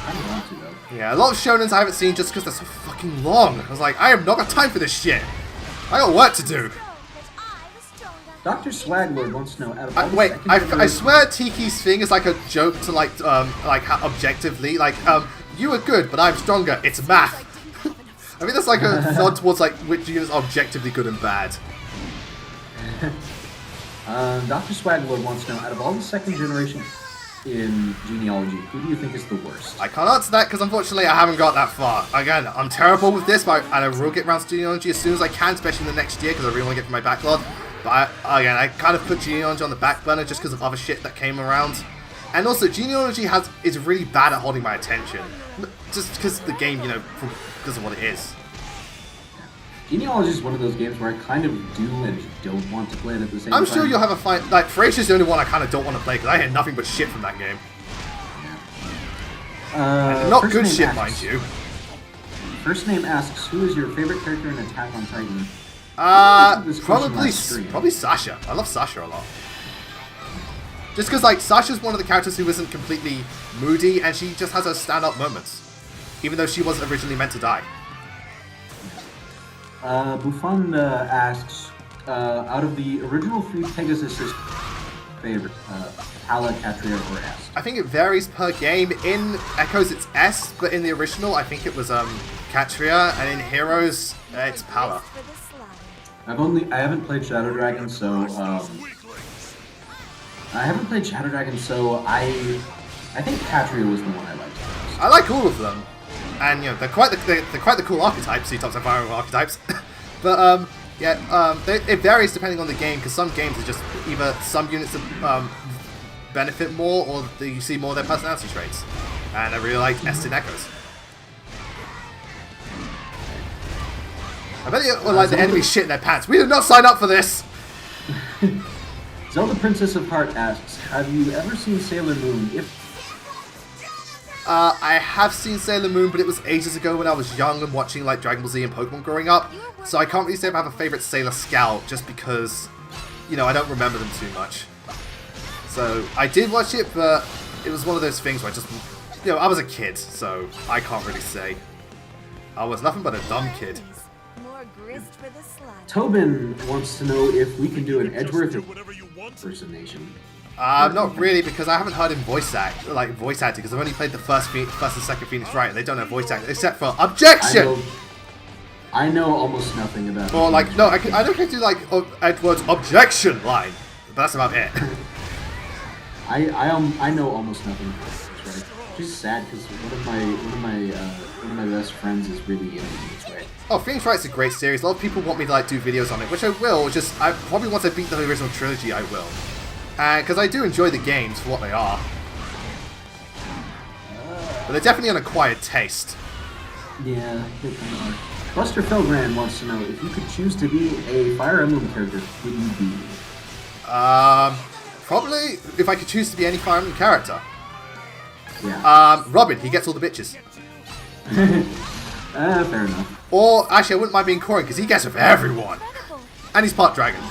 I don't want to, though. Yeah, a lot of shonens I haven't seen just because they're so fucking long. I was like, I have not got time for this shit. I got work to do. Dr. Swaglord wants to know out of wait, I swear Tiki's thing is like a joke to like how objectively, like, you are good, but I'm stronger. It's math. I mean, that's like a nod towards like which units are objectively good and bad. Dr. Swaglord wants to know, out of all the second generation in Genealogy, who do you think is the worst? I can't answer that because unfortunately I haven't got that far. Again, I'm terrible with this, but I will get around to Genealogy as soon as I can, especially in the next year because I really want to get through my backlog. But I kind of put Genealogy on the back burner just because of other shit that came around. And also, Genealogy is really bad at holding my attention. Just because the game, you know, because of what it is. Genealogy is one of those games where I kind of do and don't want to play it at the same time. I'm sure you'll have a fight. Like, Frasier's the only one I kind of don't want to play because I hear nothing but shit from that game. And not good shit, asks, mind you. First name asks, who is your favorite character in Attack on Titan? Probably Sasha. I love Sasha a lot. Just because, like, Sasha's one of the characters who isn't completely moody, and she just has her stand-up moments. Even though she wasn't originally meant to die. Buffon asks, out of the original 3 Pegasus systems, favorite, Pala, Catria, or S? I think it varies per game. In Echoes, it's S, but in the original, I think it was Catria, and in Heroes, it's Pala. I haven't played Shadow Dragon, so I think Catria was the one I liked most. I like all of them, and they're quite the cool archetypes. The top Fire Emblem archetypes, but it varies depending on the game, because some games are just either some units benefit more, or you see more of their personality traits. And I really like S in Echoes. I bet you like the enemy shit in their pants. We did not sign up for this! Zelda Princess of Heart asks, have you ever seen Sailor Moon? I have seen Sailor Moon, but it was ages ago when I was young and watching like Dragon Ball Z and Pokemon growing up. So I can't really say if I have a favorite Sailor Scout, just because, I don't remember them too much. So I did watch it, but it was one of those things where I just, I was a kid, so I can't really say. I was nothing but a dumb kid. Tobin wants to know if we can do an Edgeworth impersonation. Not really, because I haven't heard him voice acting, because I've only played the first and second Phoenix Wright, and they don't have voice acting, except for OBJECTION! I know almost nothing about it. Or no, I know how to do like Edward's objection line, but that's about it. I know almost nothing about Phoenix Wright. Which is sad, because one of my best friends is really into Phoenix Wright. Oh, Phoenix Wright's a great series. A lot of people want me to do videos on it, which I will. I probably once I beat the original trilogy, I will. Because I do enjoy the games for what they are. But they're definitely an acquired taste. Yeah, they kind of are. Buster Felgran wants to know, if you could choose to be a Fire Emblem character, who would you be? Probably, if I could choose to be any Fire Emblem character. Yeah. Robin, he gets all the bitches. Fair enough. Or, actually, I wouldn't mind being Corrin, because he gets with everyone. And he's part dragon.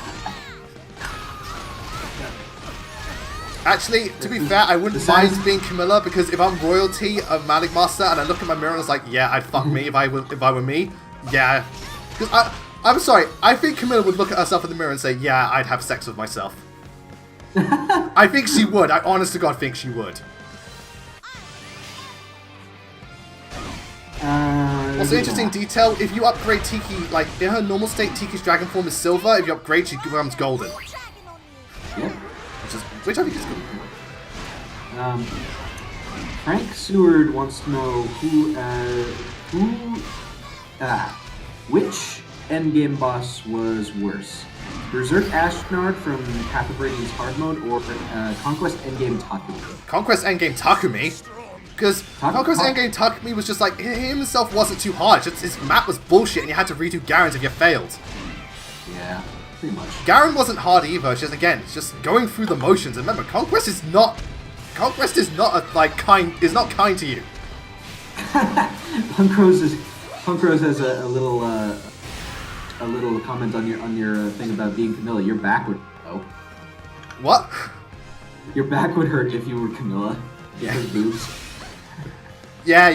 Actually, to be fair, I wouldn't mind being Camilla, because if I'm royalty of Magic Master and I look at my mirror and I was like, yeah, I'd fuck me if I were me. Yeah. Because I'm sorry, I think Camilla would look at herself in the mirror and say, yeah, I'd have sex with myself. I think she would. I honest to God think she would. Also, interesting detail, if you upgrade Tiki, in her normal state, Tiki's dragon form is silver. If you upgrade, she becomes golden. Yep. Which I think is cool. Frank Seward wants to know which endgame boss was worse? Berserk Ashnard from Path of Radiance Hard Mode, or Conquest Endgame Takumi? Conquest Endgame Takumi? Because Conquest Endgame Takumi was just he himself wasn't too hard, just his map was bullshit and you had to redo Garen's if you failed. Yeah, pretty much. Garen wasn't hard either, it's just going through the motions. And remember, Conquest is not kind to you. Punk Rose has a little comment on your thing about being Camilla. Your back would What? Your back would hurt if you were Camilla. Yeah. Because boobs. Yeah,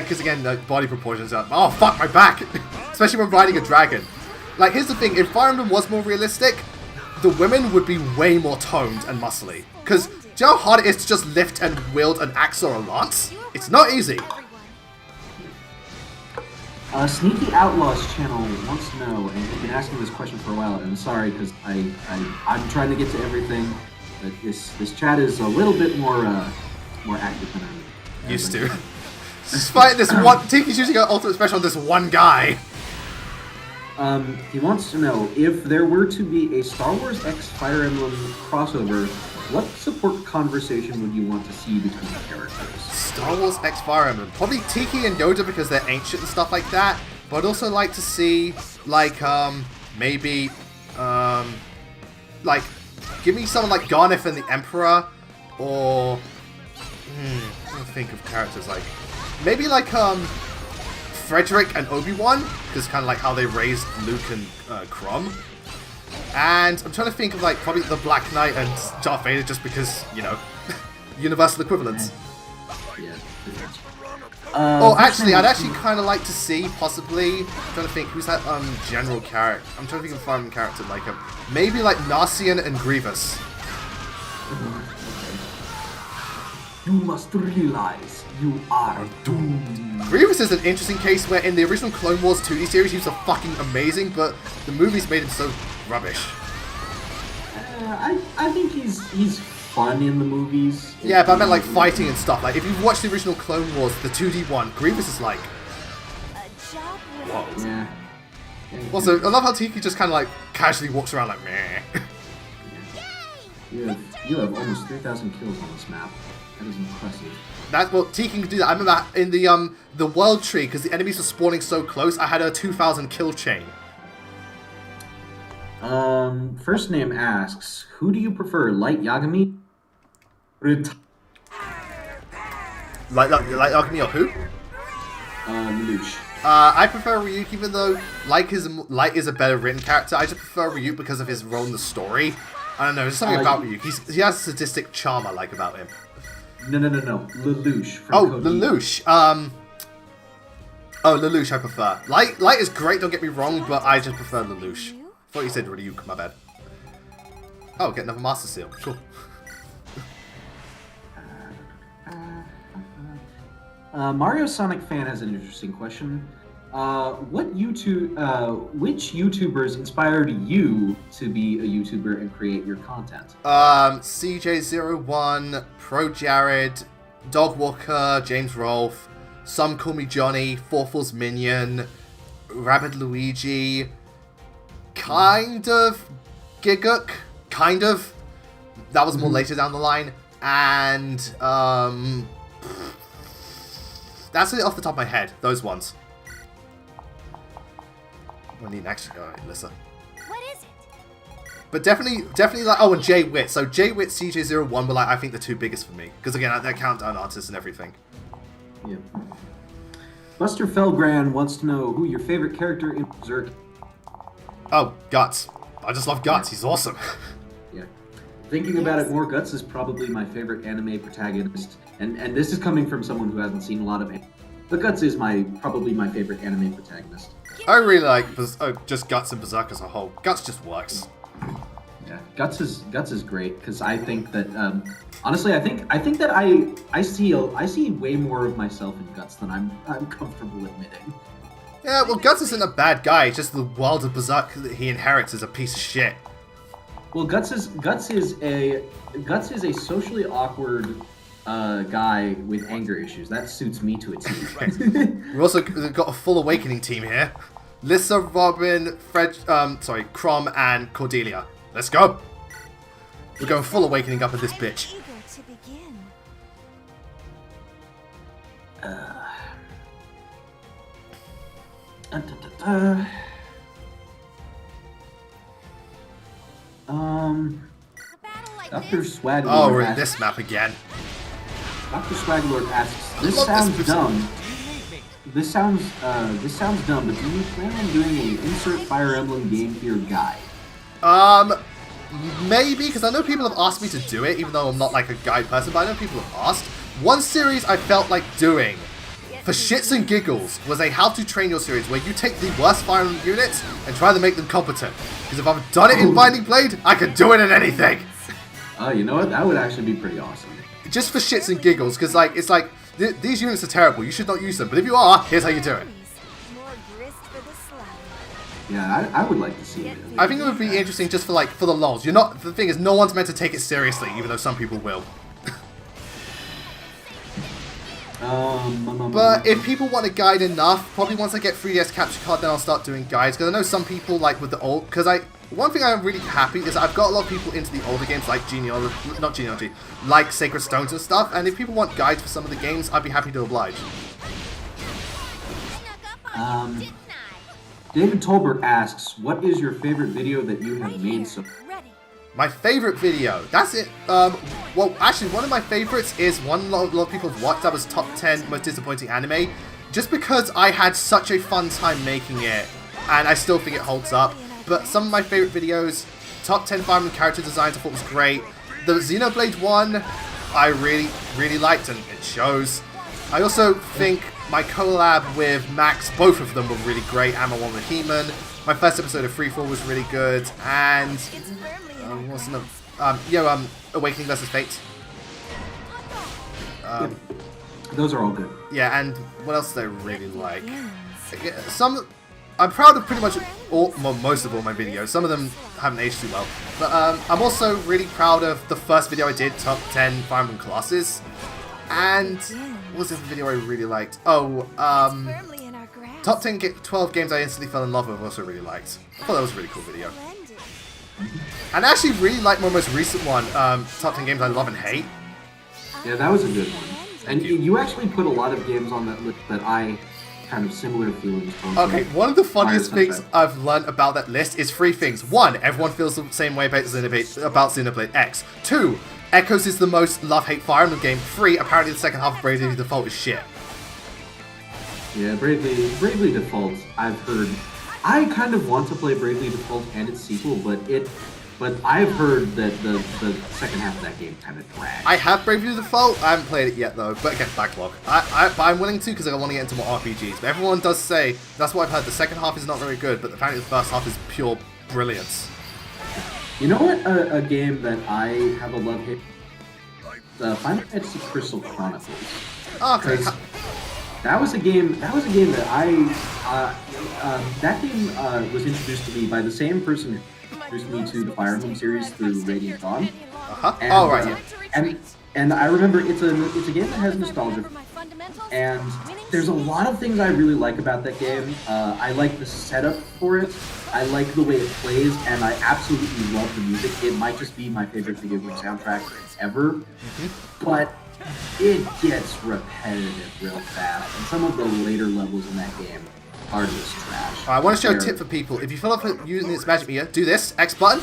because again, the body proportions are. Oh fuck, my back! Especially when riding a dragon. Here's the thing: if Fire Emblem was more realistic, the women would be way more toned and muscly. Because do you know how hard it is to just lift and wield an axe or a lance? It's not easy. Sneaky Outlaws channel wants to know, and we've been asking this question for a while, and I'm sorry because I'm trying to get to everything, but this chat is a little bit more active than I'm used to. Despite this one, Tiki's using an ultimate special on this one guy. He wants to know, if there were to be a Star Wars X Fire Emblem crossover, what support conversation would you want to see between the characters? Star Wars X Fire Emblem. Probably Tiki and Yoda because they're ancient and stuff like that. But I'd also like to see, maybe, give me someone like Garneth and the Emperor, or, I don't think of characters maybe Frederick and Obi-Wan, because kind of how they raised Luke and Crom. And I'm trying to think of probably the Black Knight and Darth Vader, just because, universal equivalents. Yeah. Actually, I'd actually kind of like to see, possibly, I'm trying to think, who's that general character? I'm trying to think of a character maybe Narcian and Grievous. You must realize you are doomed. Grievous is an interesting case where in the original Clone Wars 2D series he was a fucking amazing, but the movies made him so rubbish. I think he's fun in the movies. Yeah, but I meant like fighting and stuff. Like if you've watched the original Clone Wars, the 2D one, Grievous is like... Whoa. Yeah. Also, I love how Tiki just kind of like casually walks around like meh. You have almost 3,000 kills on this map. That is impressive. That's what Tiki can do. That I remember in the world tree because the enemies were spawning so close. I had a 2,000 kill chain. First name asks, who do you prefer, Light Yagami? Like Yagami or who? Lelouch. I prefer Ryuk, even though Light is a better written character. I just prefer Ryuk because of his role in the story. I don't know, there's something about Ryuk. He has a sadistic charm I like about him. No. Lelouch. Lelouch. Lelouch I prefer. Light is great, don't get me wrong, but I just prefer Lelouch. I thought you said Ryuk, my bad. Oh, get another Master Seal. Cool. Mario Sonic fan has an interesting question. Which YouTubers inspired you to be a YouTuber and create your content? CJ01, Pro Jared, Dogwalker, James Rolfe, Some Call Me Johnny, Forful's Minion, Rabid Luigi, kind of Giguk, kind of. That was more later down the line, and that's it off the top of my head. Those ones. I need actually. Alright, Alyssa. What is it? But definitely like, oh, and Jay Witt. So Jay Witt, CJ01 were like, I think the two biggest for me. Because again, they're countdown artists and everything. Yeah. Buster Felgran wants to know who your favorite character in Berserk. Oh, Guts. I just love Guts. He's awesome. Yeah. Thinking about it more, Guts is probably my favorite anime protagonist. And this is coming from someone who hasn't seen a lot of anime. But Guts is probably my favorite anime protagonist. I really like just Guts and Berserk as a whole. Guts just works. Yeah, Guts is great because I think that honestly I think that I see way more of myself in Guts than I'm comfortable admitting. Yeah, well, Guts isn't a bad guy. It's just the world of Berserk that he inherits is a piece of shit. Well, Guts is a socially awkward guy with anger issues. That suits me to a T. We've also got a full awakening team here. Lissa, Robin, Crom, and Cordelia. Let's go. We're going full awakening up at this bitch. Dr. Swaglord. Oh, we're in this map again. Dr. Swaglord asks, "This sounds dumb. This sounds dumb, but do you plan on doing an insert Fire Emblem Game Gear guide?" Maybe, because I know people have asked me to do it, even though I'm not like a guide person, but I know people have asked. One series I felt like doing, for shits and giggles, was a How to Train Your series, where you take the worst Fire Emblem units and try to make them competent. Because if I've done it in Binding Blade, I can do it in anything! Oh, you know what? That would actually be pretty awesome. Just for shits and giggles, because like, it's like, these units are terrible, you should not use them, but if you are, here's how you do it. Yeah, I would like to see it. I think it would be interesting just for the lols. The thing is, no one's meant to take it seriously, even though some people will. But if people want a guide enough, probably once I get 3DS capture card, then I'll start doing guides. Because I know some people, like with the old, one thing I'm really happy is I've got a lot of people into the older games like like Sacred Stones and stuff. And if people want guides for some of the games, I'd be happy to oblige. David Tolbert asks, "What is your favorite video that you have made so far?" My favorite video. That's it. Well, actually, one of my favorites is one a lot of people have watched. That was top 10 most disappointing anime. Just because I had such a fun time making it, and I still think it holds up. But some of my favorite videos, top 10 Fire Emblem character designs, I thought was great. The Xenoblade one, I really liked, and it shows. I also think my collab with Max, both of them were really great, and my one with He-Man. My first episode of Freefall was really good, and what's another? Awakening vs. Fate. Those are all good. Yeah, and what else do I really like? I'm proud of pretty much most of all my videos. Some of them haven't aged too well. But I'm also really proud of the first video I did, Top 10 Fire Emblem Classes. And what was the video I really liked? Oh, Top 10 12 games I instantly fell in love with, I also really liked. I thought that was a really cool video. And I actually really like my most recent one, Top 10 Games I Love and Hate. Yeah, that was a good one. And you actually put a lot of games on that list that I kind of similar feelings from. Okay, one of the funniest things I've learned about that list is 3 things. 1, everyone feels the same way about Xenoblade X. 2, Echoes is the most love-hate Fire Emblem game. 3, apparently the second half of Bravely Default is shit. Yeah, Bravely Default, I've heard. I kind of want to play Bravely Default and its sequel, but I've heard that the second half of that game kind of dragged. I have Bravely Default. I haven't played it yet though, but again, backlog. But I'm willing to because I want to get into more RPGs. But everyone does say that's what I've heard. The second half is not very good, but apparently the first half is pure brilliance. You know what? A game that I have a love-hate. Final Fantasy Crystal Chronicles. Okay. That was a game that that game was introduced to me by the same person who introduced me to the Fire Emblem series through Radiant Dawn. And, oh right, yeah. And I remember it's a game that has nostalgia, and there's a lot of things I really like about that game. I like the setup for it. I like the way it plays, and I absolutely love the music. It might just be my favorite video game soundtrack ever, but it gets repetitive real fast, and some of the later levels in that game are just trash. I want to show a tip for people. If you fill up using this magic meter, do this, X button,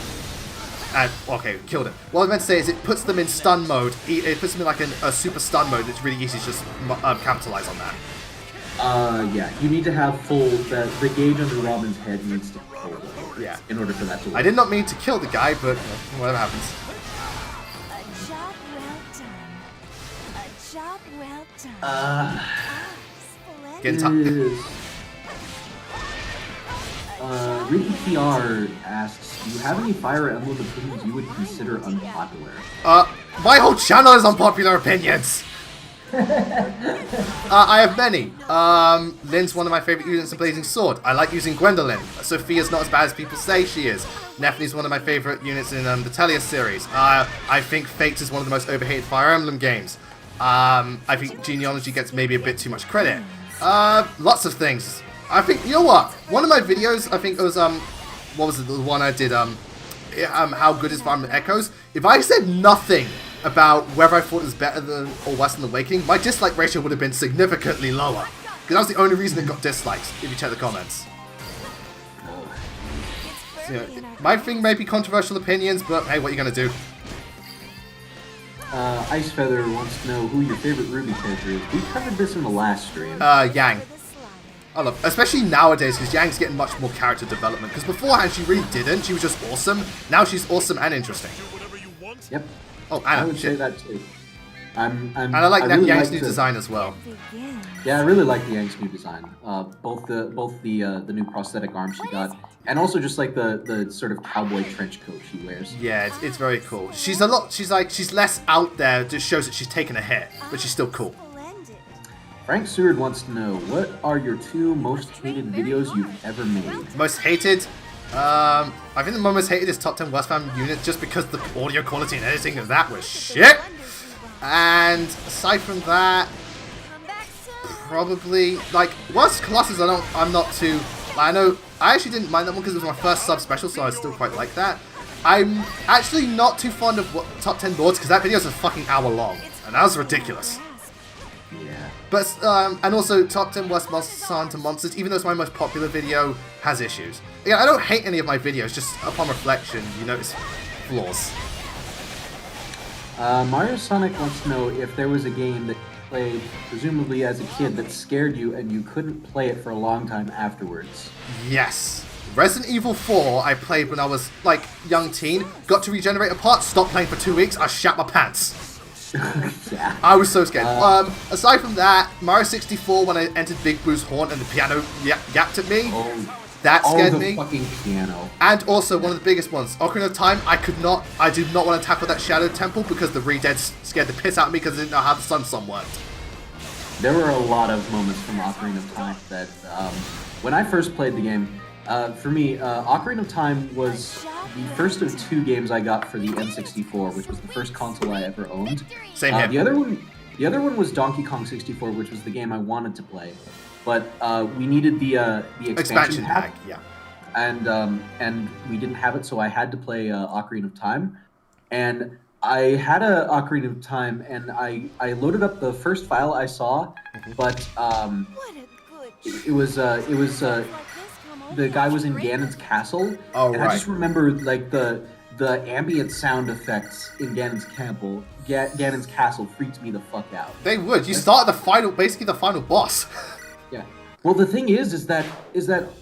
and, okay, killed it. What I meant to say is it puts them in stun mode. It puts them in like a super stun mode. It's really easy to just capitalize on that. Yeah, you need to have full, the gauge under Robin's head needs to be full. Yeah. In order for that to work. I did not mean to kill the guy, but whatever happens. A job well done. Get in touch. Ricky PR asks, do you have any Fire Emblem opinions you would consider unpopular? My whole channel is unpopular opinions! I have many. Lynn's one of my favorite units in Blazing Sword. I like using Gwendolyn. Sophia's not as bad as people say she is. Nephi's one of my favorite units in the Telia series. I think Fates is one of the most overhated Fire Emblem games. I think Genealogy gets maybe a bit too much credit. Lots of things. I think, you know what? One of my videos, I think it was, what was it, the one I did, how good is Fire Emblem Echoes? If I said nothing about whether I thought it was better than or worse than The Awakening, my dislike ratio would have been significantly lower. Because that was the only reason it got dislikes, if you check the comments. So, yeah, my thing may be controversial opinions, but hey, what are you going to do? Ice Feather wants to know who your favorite Ruby character is. We covered this in the last stream. Yang. I love, especially nowadays, because Yang's getting much more character development. Because beforehand, she really didn't. She was just awesome. Now she's awesome and interesting. Yep. Oh, Anna. I would say that too. And I like that Yang's new design as well. Yeah, I really like the Yang's new design. Both the new prosthetic arm she got, and also just like the sort of cowboy trench coat she wears. Yeah, it's very cool. She's less out there. Just shows that she's taken a hit, but she's still cool. Frank Seward wants to know, what are your 2 most hated videos you've ever made? Most hated? I think the most hated is Top 10 Worst Fam Unit, just because the audio quality and editing of that was shit. And aside from that, probably like Worst Colossus. I'm not too. I know I actually didn't mind that one because it was my first sub special, so I still quite like that. I'm actually not too fond of Top 10 Lords because that video is a fucking hour long, and that was ridiculous. Yeah. But, and also, Top 10 Worst Monster Hunter Monsters, even though it's my most popular video, has issues. Yeah, I don't hate any of my videos, just upon reflection, you notice flaws. Mario Sonic wants to know if there was a game that you played, presumably as a kid, that scared you and you couldn't play it for a long time afterwards. Yes. Resident Evil 4 I played when I was, like, young teen, got to regenerate a part, stopped playing for 2 weeks, I shat my pants. Yeah. I was so scared. Aside from that, Mario 64 when I entered Big Boo's Haunt and the piano yapped at me. Oh, That scared the me. fucking piano. And also, one of the biggest ones, Ocarina of Time, I did not want to tackle that Shadow Temple because the Redeads scared the piss out of me because I didn't know how the Sun Song worked. There were a lot of moments from Ocarina of Time that, when I first played the game, for me, Ocarina of Time was the first of 2 games I got for the N64, which was the first console I ever owned. Same here. The other one was Donkey Kong 64, which was the game I wanted to play, but we needed the expansion pack. Yeah. And we didn't have it, so I had to play Ocarina of Time, and I had a Ocarina of Time, and I loaded up the first file I saw, but it was the guy was in Ganon's castle, Oh, and right. I just remember like the ambient sound effects in Ganon's castle freaked me the fuck out. They would. You start at basically the final boss. Yeah. Well, the thing is that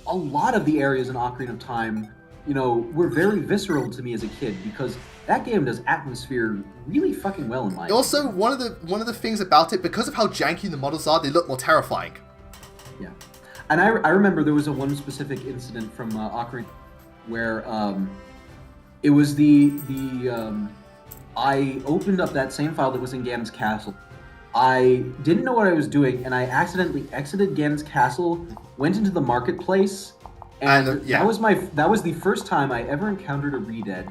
a lot of the areas in Ocarina of Time, you know, were very visceral to me as a kid because that game does atmosphere really fucking well in my opinion. Also, one of the things about it, because of how janky the models are, they look more terrifying. Yeah. And I remember there was one specific incident from Ocarina where it was I opened up that same file that was in Ganon's castle. I didn't know what I was doing, and I accidentally exited Ganon's castle, went into the marketplace, and that was the first time I ever encountered a Redead.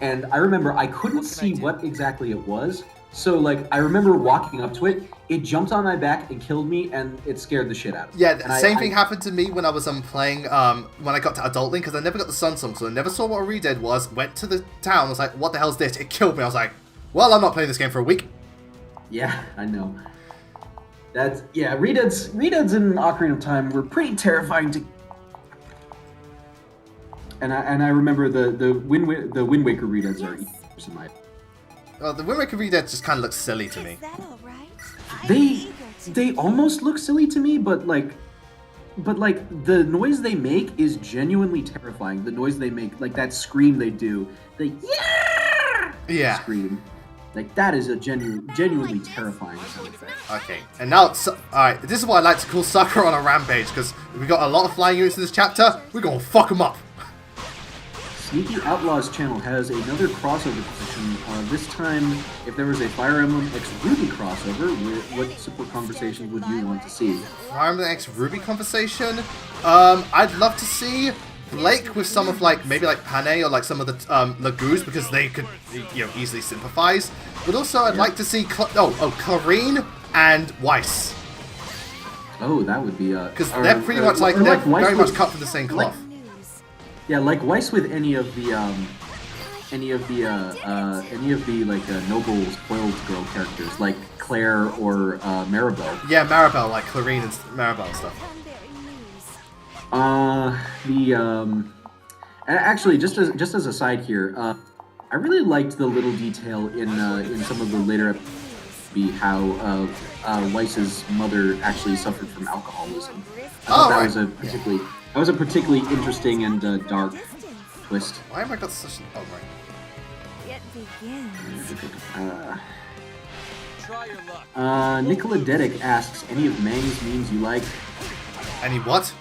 And I remember I couldn't see what exactly it was, so like I remember walking up to it, it jumped on my back and killed me, and it scared the shit out of me. Yeah, the same thing happened to me when I was playing when I got to Adult Link, because I never got the Sun Song, so I never saw what a Redead was. Went to the town, I was like, what the hell's this? It killed me. I was like, well, I'm not playing this game for a week. Yeah, I know. Redeads in Ocarina of Time were pretty terrifying to. And I remember the Wind Waker Redeads are even worse in my. The Wind Waker Redead just kind of looks silly to me. Is that all right? They almost look silly to me, but like the noise they make is genuinely terrifying. The noise they make, like that scream they do, the yeah scream. Like, that is a genuinely terrifying sound effect. Okay, and now, alright, this is what I like to call Sakura on a rampage, because we got a lot of flying units in this chapter, we're gonna fuck them up. Sneaky Outlaws channel has another crossover question. This time, if there was a Fire Emblem X Ruby crossover, what support conversations would you want to see? Fire Emblem X Ruby conversation? I'd love to see Blake with some of maybe Pane or some of the Lagoos, because they could easily sympathize. But also I'd like to see Clarine and Weiss. Oh, that would be because they're pretty much they're very much cut from the same cloth. Yeah, like Weiss with any of the noble spoiled girl characters like Claire or Maribel. Yeah, Maribel, like Clarine and Maribel and stuff. Actually, just as a side here, I really liked the little detail in some of the later episodes, how Weiss's mother actually suffered from alcoholism. That was a particularly interesting and dark twist. Why have I got such? Oh right. It begins. Try your luck. Nicola Dedick asks, any of Mang's memes you like? Any what?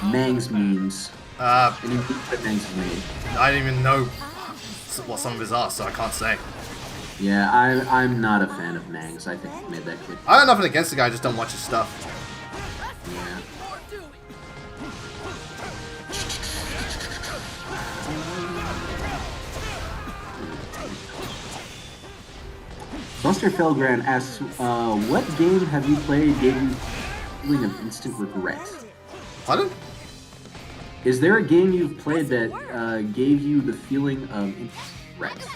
Mang's memes. Any memes that Mang's has made? I don't even know what some of his are, so I can't say. Yeah, I'm not a fan of Mang's. I think he made that clear. I have nothing against the guy, I just don't watch his stuff. Yeah. Buster Felgran asks, what game have you played gave you a feeling of instant regret? Pardon? Is there a game you've played that gave you the feeling of instant regret?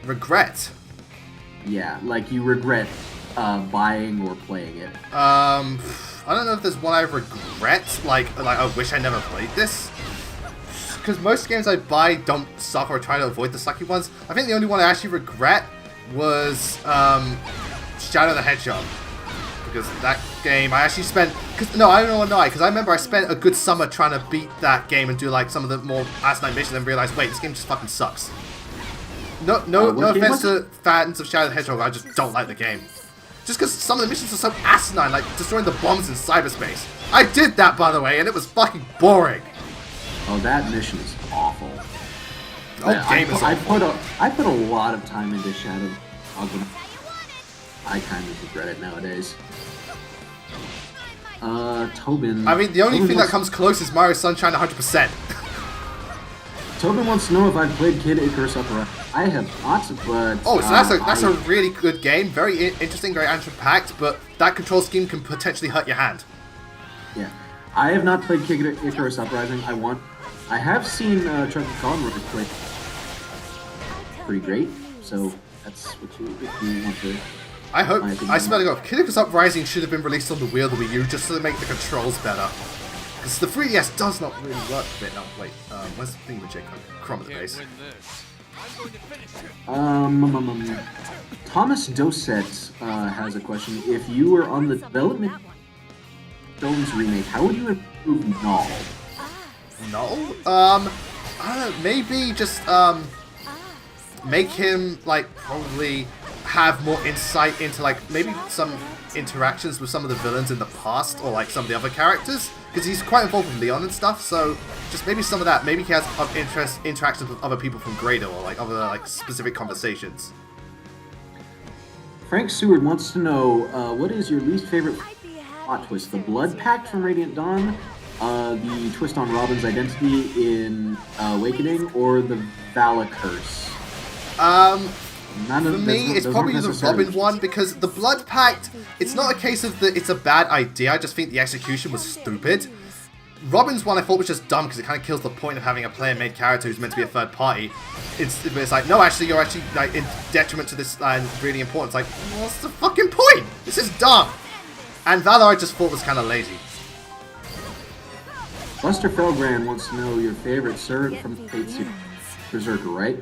Regret? Yeah, like you regret buying or playing it. I don't know if there's one I regret, like I wish I never played this. Because most games I buy don't suck or try to avoid the sucky ones. I think the only one I actually regret was Shadow the Hedgehog. Because that game, I actually spent... I don't know why, because I remember I spent a good summer trying to beat that game and do some of the more asinine missions and realized, wait, this game just fucking sucks. No offense to fans of Shadow the Hedgehog, I just don't like the game. Just because some of the missions are so asinine, like destroying the bombs in cyberspace. I did that, by the way, and it was fucking boring. Oh, that mission is awful. Oh, game is awful. I put a lot of time into Shadow Ogden. I kind of regret it nowadays. Tobin. I mean, the only thing that comes close is Mario Sunshine 100%. Tobin wants to know if I've played Kid Icarus Uprising. I have not, but... Oh, so that's a really good game. Very interesting, very action-packed, but that control scheme can potentially hurt your hand. Yeah. I have not played Kid Icarus Uprising. I have seen Chucky Conroy play pretty great, so that's what if you want to... I hope, I swear to God, Kid Icarus Uprising should have been released on the Wii or the Wii U just to make the controls better. Because the 3DS does not really work with it. No, wait, where's the thing with Jake? Chrome at the base. Thomas Doset has a question. If you were on the development Stones remake, how would you improve Null? Null? I don't know, maybe just, make him, like, probably have more insight into, like, maybe some interactions with some of the villains in the past, or, like, some of the other characters, because he's quite involved with Leon and stuff, so just maybe some of that. Maybe he has interactions with other people from Grado, or, like, other, like, specific conversations. Frank Seward wants to know, what is your least favorite plot twist? The Blood Pact from Radiant Dawn, the twist on Robin's identity in Awakening, or the Vala Curse? For me, it's probably the Robin one, because the Blood Pact, it's not a case of that it's a bad idea, I just think the execution was stupid. Robin's one I thought was just dumb because it kind of kills the point of having a player-made character who's meant to be a third party. It's like, no, actually, you're actually like in detriment to this and really important. It's like, what's the fucking point? This is dumb. And Valor I just thought was kind of lazy. Buster Felgrand wants to know your favorite servant from Fate Zero. Berserker, right?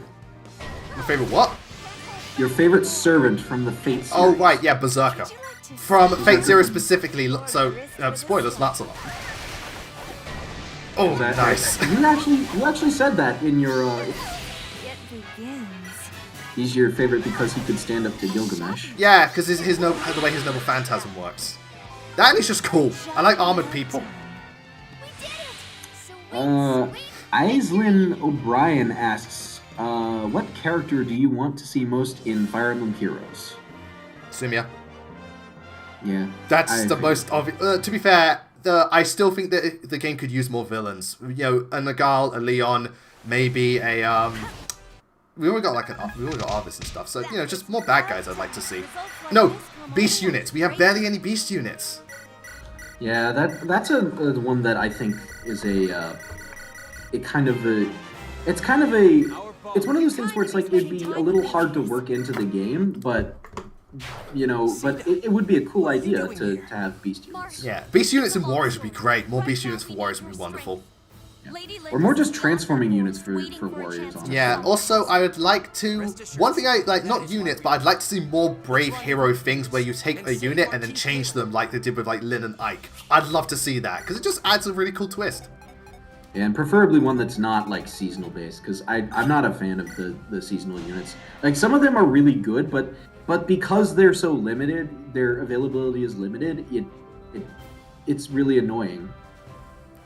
My favorite what? Your favorite servant from the Fate series. Oh, right, yeah, Berserker. From Fate Zero specifically, so, spoilers, Lancelot. Oh, nice. You actually said that in your, It begins. He's your favorite because he could stand up to Gilgamesh. Yeah, because the way his Noble Phantasm works. That is just cool. I like armored people. Aislinn O'Brien asks, what character do you want to see most in Fire Emblem Heroes? Sumia. Yeah. That's the most obvious. To be fair, I still think that the game could use more villains. You know, a Nagal, a Leon, maybe a we already got Arvis and stuff. So you know, just more bad guys. I'd like to see. No, beast units. We have barely any beast units. Yeah, that's a one that I think is it's kind of it's one of those things where it's like it'd be a little hard to work into the game, but you know, it would be a cool idea to have beast units. Yeah, beast units and warriors would be great. More beast units for warriors would be wonderful. Yeah. Or more just transforming units for warriors. Honestly. Yeah. Also, I would like to one thing I like, not units, but I'd like to see more brave hero things where you take a unit and then change them like they did with like Lyn and Ike. I'd love to see that because it just adds a really cool twist. Yeah, and preferably one that's not like seasonal based, because I'm not a fan of the seasonal units. Like some of them are really good, but because they're so limited, their availability is limited. It's really annoying.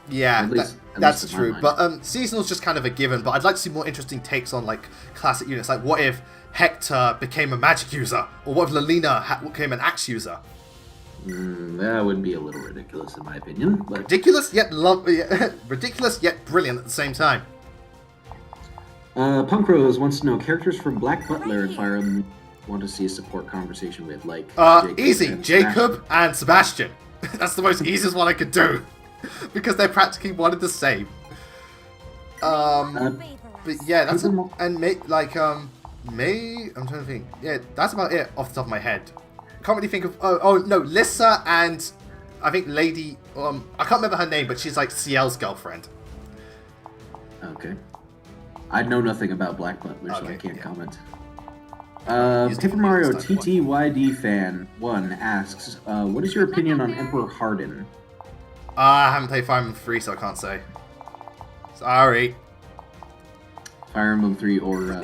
Yeah, that's true. But seasonal's just kind of a given. But I'd like to see more interesting takes on like classic units. Like what if Hector became a magic user, or what if Lelina became an axe user? That would be a little ridiculous in my opinion. But... Ridiculous yet brilliant at the same time. Punk Rose wants to know characters from Black Butler and Fire Emblem want to see a support conversation with, like Jacob and Sebastian. That's the most easiest one I could do because they're practically one and the same. But yeah, that's and May. I'm trying to think. Yeah, that's about it off the top of my head. Can't really think of. Oh no, Lissa and I think Lady. I can't remember her name, but she's like Ciel's girlfriend. Okay. I know nothing about Black Butler, so I can't comment. Paper Mario TTYD fan 1 asks, what is your opinion on Emperor Hardin? I haven't played Fire Emblem 3, so I can't say. Sorry. Fire Emblem 3 or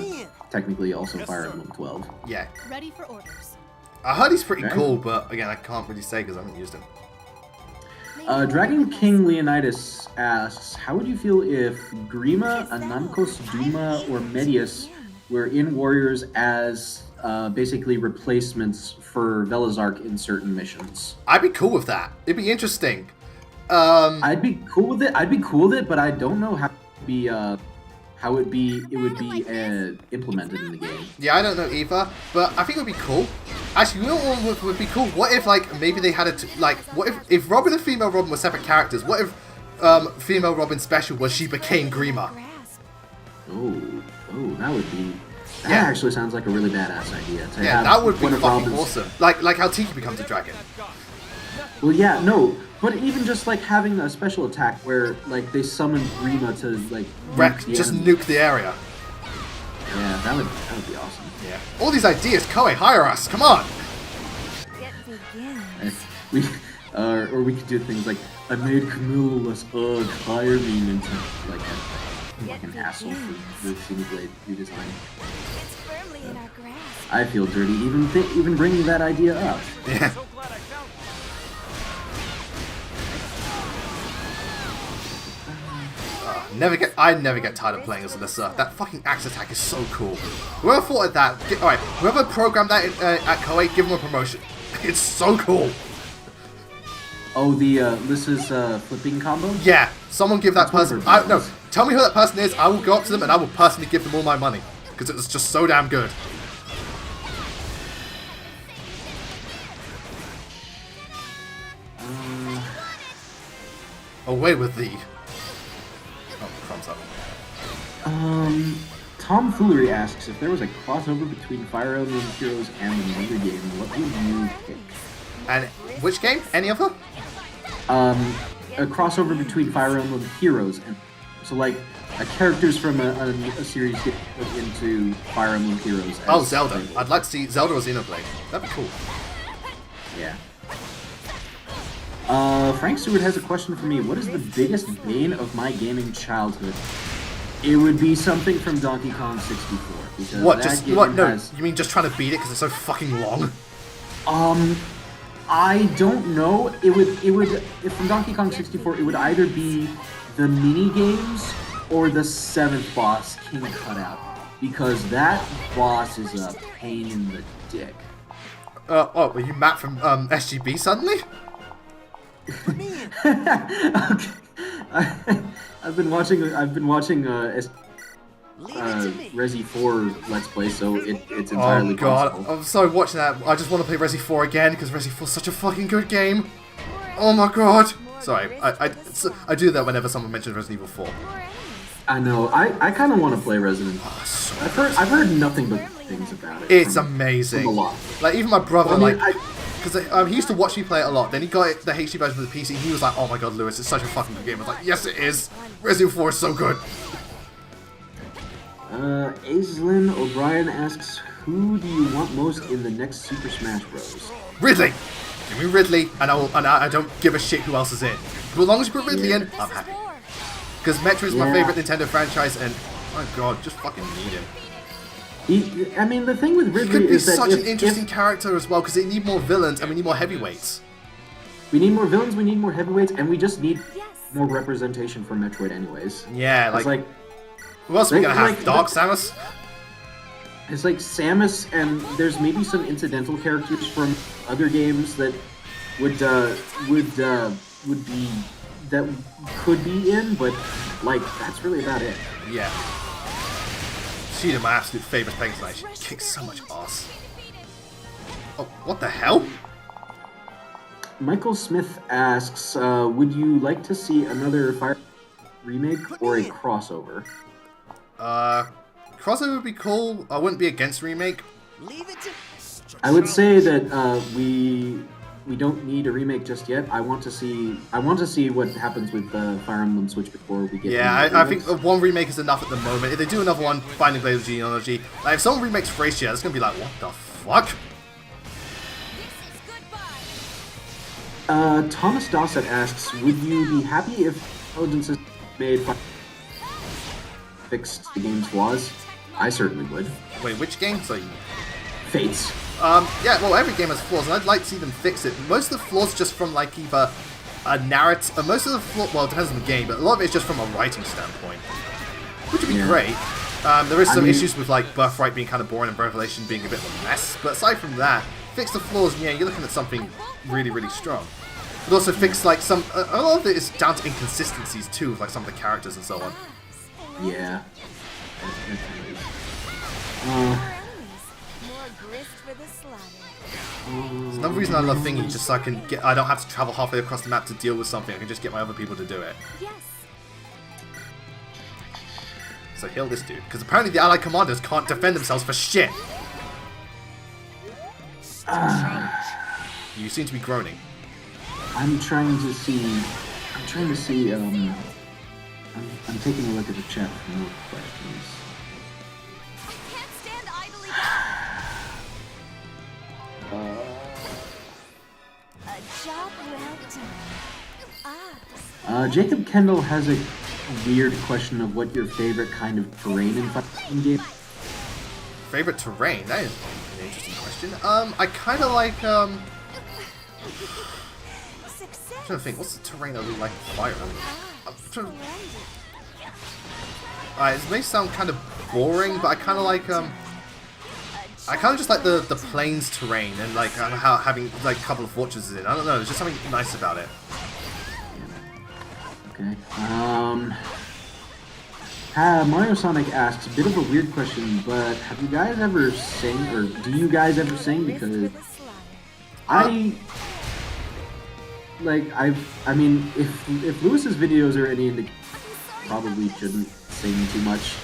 technically also Fire Emblem 12. Yeah. Ready for orders. I heard he's pretty cool, but again, I can't really say because I haven't used him. Dragon King Leonidas asks, how would you feel if Grima, Anankos, Duma, or Medius were in Warriors as basically replacements for Velazark in certain missions? I'd be cool with that. It'd be interesting. I'd be cool with it. But I don't know how it would be implemented in the game. Yeah, I don't know either, but I think it would be cool. Actually, you know what would be cool? What if, like, maybe they had what if Robin and female Robin were separate characters? What if female Robin special was she became Grima? Oh, that would be... That Yeah. actually sounds like a really badass idea. To Yeah, have that would be one of fucking Robin's- awesome. Like how Tiki becomes a dragon. Well, yeah, no, but even just like having a special attack where like they summon Grima to like Just enemy. nuke the area. Yeah, that would be awesome. Yeah. All these ideas, Koei, hire us. Come on. It begins. We, or we could do things like I made Camille less hire me into like an asshole for the Xenoblade redesign. It's firmly in our grasp. I feel dirty even bringing that idea up. Yeah. So glad I found I never get tired of playing as Alyssa. That fucking axe attack is so cool. Whoever thought of that, alright, whoever programmed that at Koei, give them a promotion. It's so cool. Oh, the Alyssa's flipping combo? Yeah, someone give that That's one person. of her No, videos. tell me who that person is. I will go up to them and I will personally give them all my money because it was just so damn good. Away with thee. Oh, crumbs up. Tomfoolery asks if there was a crossover between Fire Emblem Heroes and another game, what would you pick? And which game? Any other? A crossover between Fire Emblem Heroes and so like characters from a series get put into Fire Emblem Heroes. Oh, as- Zelda. I'd like to see Zelda as Xenoblade. That'd be cool. Yeah. Frank Stewart has a question for me. What is the biggest bane of my gaming childhood? It would be something from Donkey Kong 64. Because What? that Just game what? No, has- you mean just trying to beat it because it's so fucking long? I don't know. It would if from Donkey Kong 64, it would either be the mini games or the 7th boss, King Cutout, because that boss is a pain in the dick. Were you Matt from SGB suddenly? Okay. I've been watching Resi 4 Let's Play, so it's entirely Oh god, possible. I'm sorry watching that. I just want to play Resi 4 again because Resi 4 is such a fucking good game. Oh my god. Sorry, I do that whenever someone mentions Resident Evil 4. I know. I kind of want to play Resident Evil. Oh, so I've heard nothing but things about it. it's from amazing. a lot. Like even my brother, Well, I mean, like, because he used to watch me play it a lot. Then he got the HD version for the PC. He was like, "Oh my god, Lewis, it's such a fucking good game." I was like, "Yes, it is. Resident Evil 4 is so good." Aislinn O'Brien asks, who do you want most in the next Super Smash Bros? Ridley, give me Ridley, and I don't give a shit who else is in. But as long as you put Ridley in, I'm happy. Because Metro is my Yeah. favorite Nintendo franchise, and my god, just fucking need him. I mean, the thing with He Ridley could be is that such if, an interesting character as well, because they need more villains and we need more heavyweights. we need more villains, we need more heavyweights, and we just need Yes. more representation for Metroid anyways. Yeah, It's like who else are we gonna have? like- Dark Samus? it's like Samus, and there's maybe some incidental characters from other games that would be that could be in, but like that's really about it. Yeah. She's my absolute favorite thing tonight. She kicks so much ass. Oh, what the hell? Michael Smith asks, would you like to see another Fire remake or a crossover? Crossover would be cool. I wouldn't be against remake. I would say that we don't need a remake just yet. I want to see what happens with Fire Emblem Switch before we get. Yeah, any I think remakes. one remake is enough at the moment. If they do another one, Binding Blade of Genealogy, like if someone remakes Thracia, it's gonna be like, what the fuck? Thomas Dawson asks, would you be happy if Intelligence System made fixed the game's flaws? I certainly would. Wait, which game? So, Fates. yeah, well, every game has flaws, and I'd like to see them fix it. Most of the flaws just from like either a narrative. Most of the flaw, well, it depends on the game, but a lot of it is just from a writing standpoint, which would be great. There is some issues with like Birthright being kind of boring and Revelation being a bit of a mess, but aside from that, fix the flaws, and yeah, you're looking at something really, really strong. But also fix like some. A lot of it is down to inconsistencies too, with like some of the characters and so on. Yeah. It's another reason I love Thingy, just so I don't have to travel halfway across the map to deal with something. I can just get my other people to do it. Yes. So heal this dude, because apparently the allied commanders can't defend themselves for shit. You seem to be groaning. I'm trying to see. I'm taking a look at the chat for more questions. I can't stand idly by. A job well done. Jacob Kendall has a weird question of what your favorite kind of terrain in Fire Emblem game. Favorite terrain? That is an interesting question. I kind of like I'm trying to think, what's the terrain I really like in Fire Emblem? It may sound kind of boring, but I kind of like I kind of just like the plains terrain and like how having like a couple of fortresses in. I don't know, there's just something nice about it. Okay. Mario Sonic asks, a bit of a weird question, but have you guys ever sing, or do you guys ever sing? Because I mean, if Lewis's videos are any indication, probably shouldn't sing too much,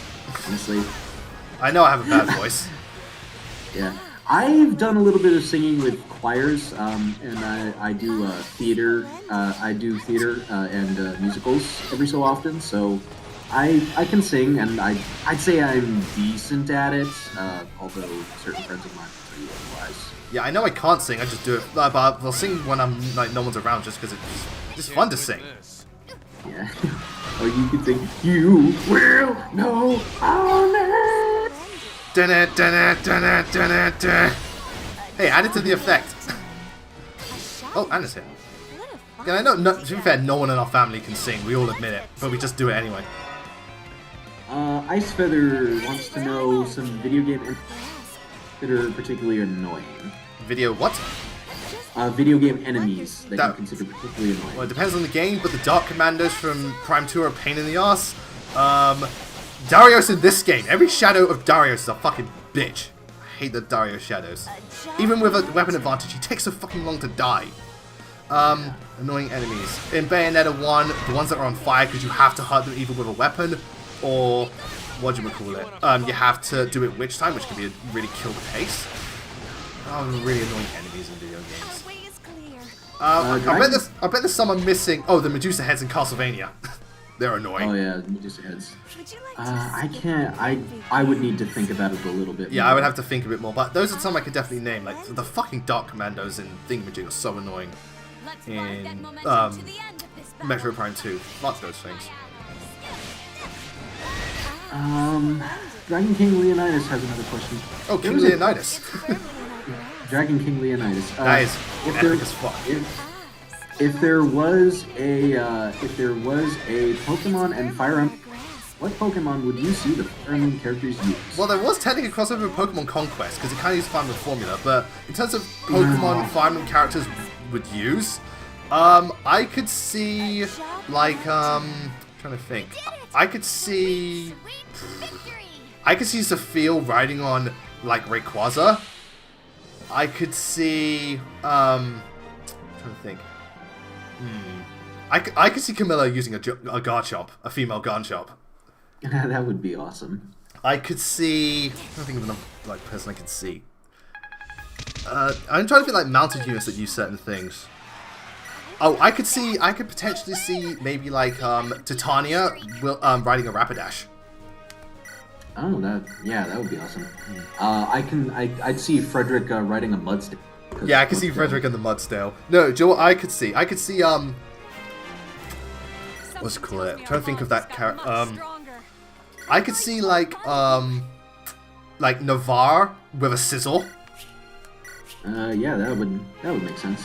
honestly. I know I have a bad voice. Yeah. I've done a little bit of singing with choirs, and I do theater. I do theater and musicals every so often, so I can sing, and I'd say I'm decent at it. Although certain friends of mine will tell you otherwise. Yeah, I know I can't sing. I just do it, but I'll sing when I'm like no one's around, just because it's just fun to sing. Yeah. Or you could sing, "You will know on it." Hey, add it to the effect. Oh, Anna's here. Yeah, I know. To be fair, no one in our family can sing. We all admit it, but we just do it anyway. Ice Feather wants to know some video game that are particularly annoying. Video what? Video game enemies that you consider particularly annoying. Well, it depends on the game, but the Dark Commandos from Prime 2 are a pain in the ass. Darius in this game, every shadow of Darius is a fucking bitch. I hate the Darius shadows. Even with a weapon advantage, he takes so fucking long to die. Annoying enemies. In Bayonetta 1, the ones that are on fire because you have to hurt them either with a weapon or, what do you call it? You have to do it witch time, which can be a really kill the pace. Really annoying enemies in video games. I bet there's some I'm missing. Oh, the Medusa heads in Castlevania. They're annoying. Oh yeah, the Medusa heads. I can't. I would need to think about it a little bit. Yeah, more. I would have to think a bit more. But those are some I could definitely name. Like the fucking Dark Commandos in Thingamajig are so annoying. In Metro Prime 2. Fuck those things. Dragon King Leonidas has another question. Oh, King Leonidas. Dragon King Leonidas. That is epic as fuck. If there was a Pokemon and Fire Emblem, what Pokemon would you see the Fire Emblem characters use? Well, there was technically a crossover with Pokemon Conquest because it kind of used Fire Emblem formula, but in terms of Pokemon Fire Emblem characters would use, I could see like trying to think. I could see Sophia riding on like Rayquaza. I could see trying to think. I could see Camilla using a Garchomp, a female Garchomp. That would be awesome. I could see. I'm trying to think of another like person I could see. I'm trying to think like mounted units that use certain things. Oh, I could potentially see maybe like Titania riding a Rapidash. Oh, that would be awesome. I'd see Frederick riding a Mudsdale. Yeah, I could see Frederick and the Mudsdale. No, do you know what I could see? I could see what's it called? I'm trying to think of that character. I could see like Navarre with a sizzle. Yeah, that would make sense.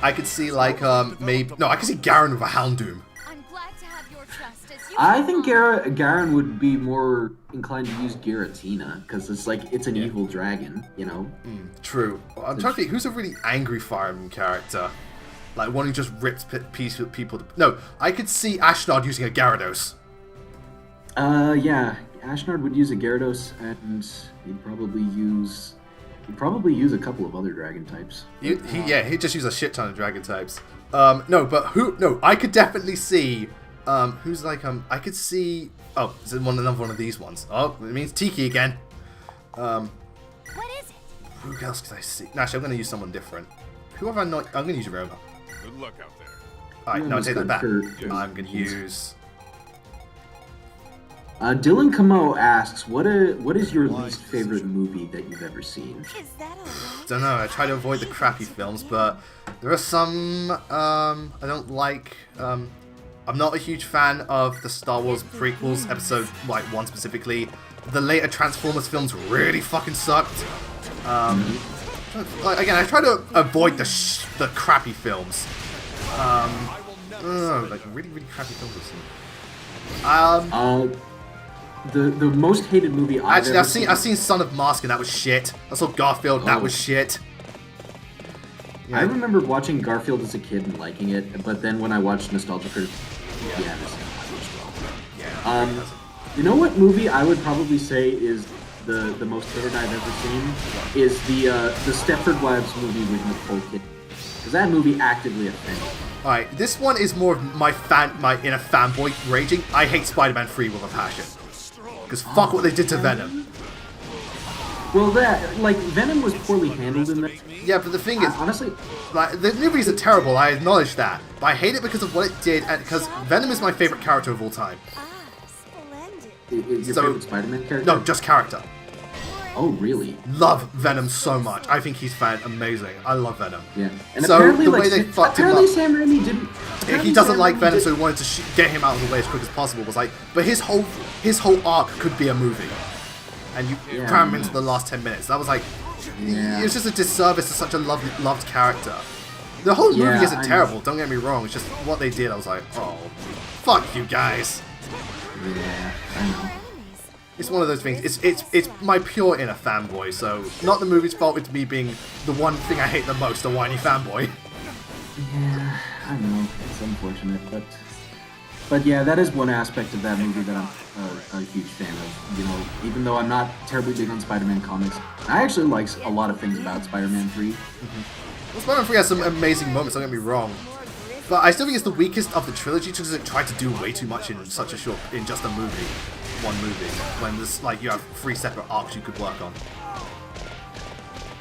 I could see like maybe no, I could see Garen with a Houndoom. I'm glad to have your trust as you I think Garen would be more inclined to use Giratina because it's like it's an evil dragon, you know. True. I'm trying to think who's a really angry Fire Emblem character, like one who just rips people. No, I could see Ashnard using a Gyarados. Yeah, Ashnard would use a Gyarados, and he'd probably use a couple of other dragon types. He'd just use a shit ton of dragon types. No, but who? No, I could definitely see. Who's like I could see. Oh, is it another one of these ones? Oh, it means Tiki again. What is it? Who else could I see? Actually, I'm gonna use someone different. Who have I not? I'm gonna use Roma. Good luck out there. Alright, no, take that back. I'm gonna Yes. use. Dylan Camo asks, "What is your least favorite movie that you've ever seen?" Is that alright? Don't know. I try to avoid the crappy films, but there are some I don't like. I'm not a huge fan of the Star Wars prequels, Episode 1 specifically. The later Transformers films really fucking sucked. Again, I try to avoid the crappy films. Like really crappy films I've seen. The most hated movie I've ever seen. I've seen Son of Mask and that was shit. I saw Garfield, that was shit. Yeah. I remember watching Garfield as a kid and liking it, but then when I watched Nostalgia Critic, this you know what movie I would probably say is the most hated I've ever seen is the Stepford Wives movie with Nicole Kidman, because that movie actively offended me. Alright, this one is more of my inner fanboy raging. I hate Spider-Man 3 with a passion. Because fuck what they did to Venom. Well, Venom was poorly handled in that. Yeah, but the thing is, honestly, like, the movies are terrible, I acknowledge that. But I hate it because of what it did, and because Venom is my favorite character of all time. Splendid. is your favorite Spider-Man character? No, just character. Oh, really? Love Venom so much. I think he's amazing. I love Venom. Yeah. And so apparently, the way they fucked him up, Sam Raimi didn't. He doesn't like Venom, so he wanted to get him out of the way as quick as possible. Was like, but his whole arc could be a movie, and you cram him into the last 10 minutes. That was like, it was just a disservice to such a loved character. The whole movie isn't terrible. Don't get me wrong. It's just what they did. I was like, oh, fuck you guys. Yeah, I know. It's one of those things. It's my pure inner fanboy. So not the movie's fault. It's me being the one thing I hate the most, a whiny fanboy. Yeah, I know. It's unfortunate, but yeah, that is one aspect of that movie that I'm a huge fan of. You know, even though I'm not terribly big on Spider-Man comics, I actually like a lot of things about Spider-Man 3. Well, Spider-Man 3 has some amazing moments. Don't get me wrong. But I still think it's the weakest of the trilogy because it tried to do way too much in just a movie. One movie, when there's like you have 3 separate arcs you could work on.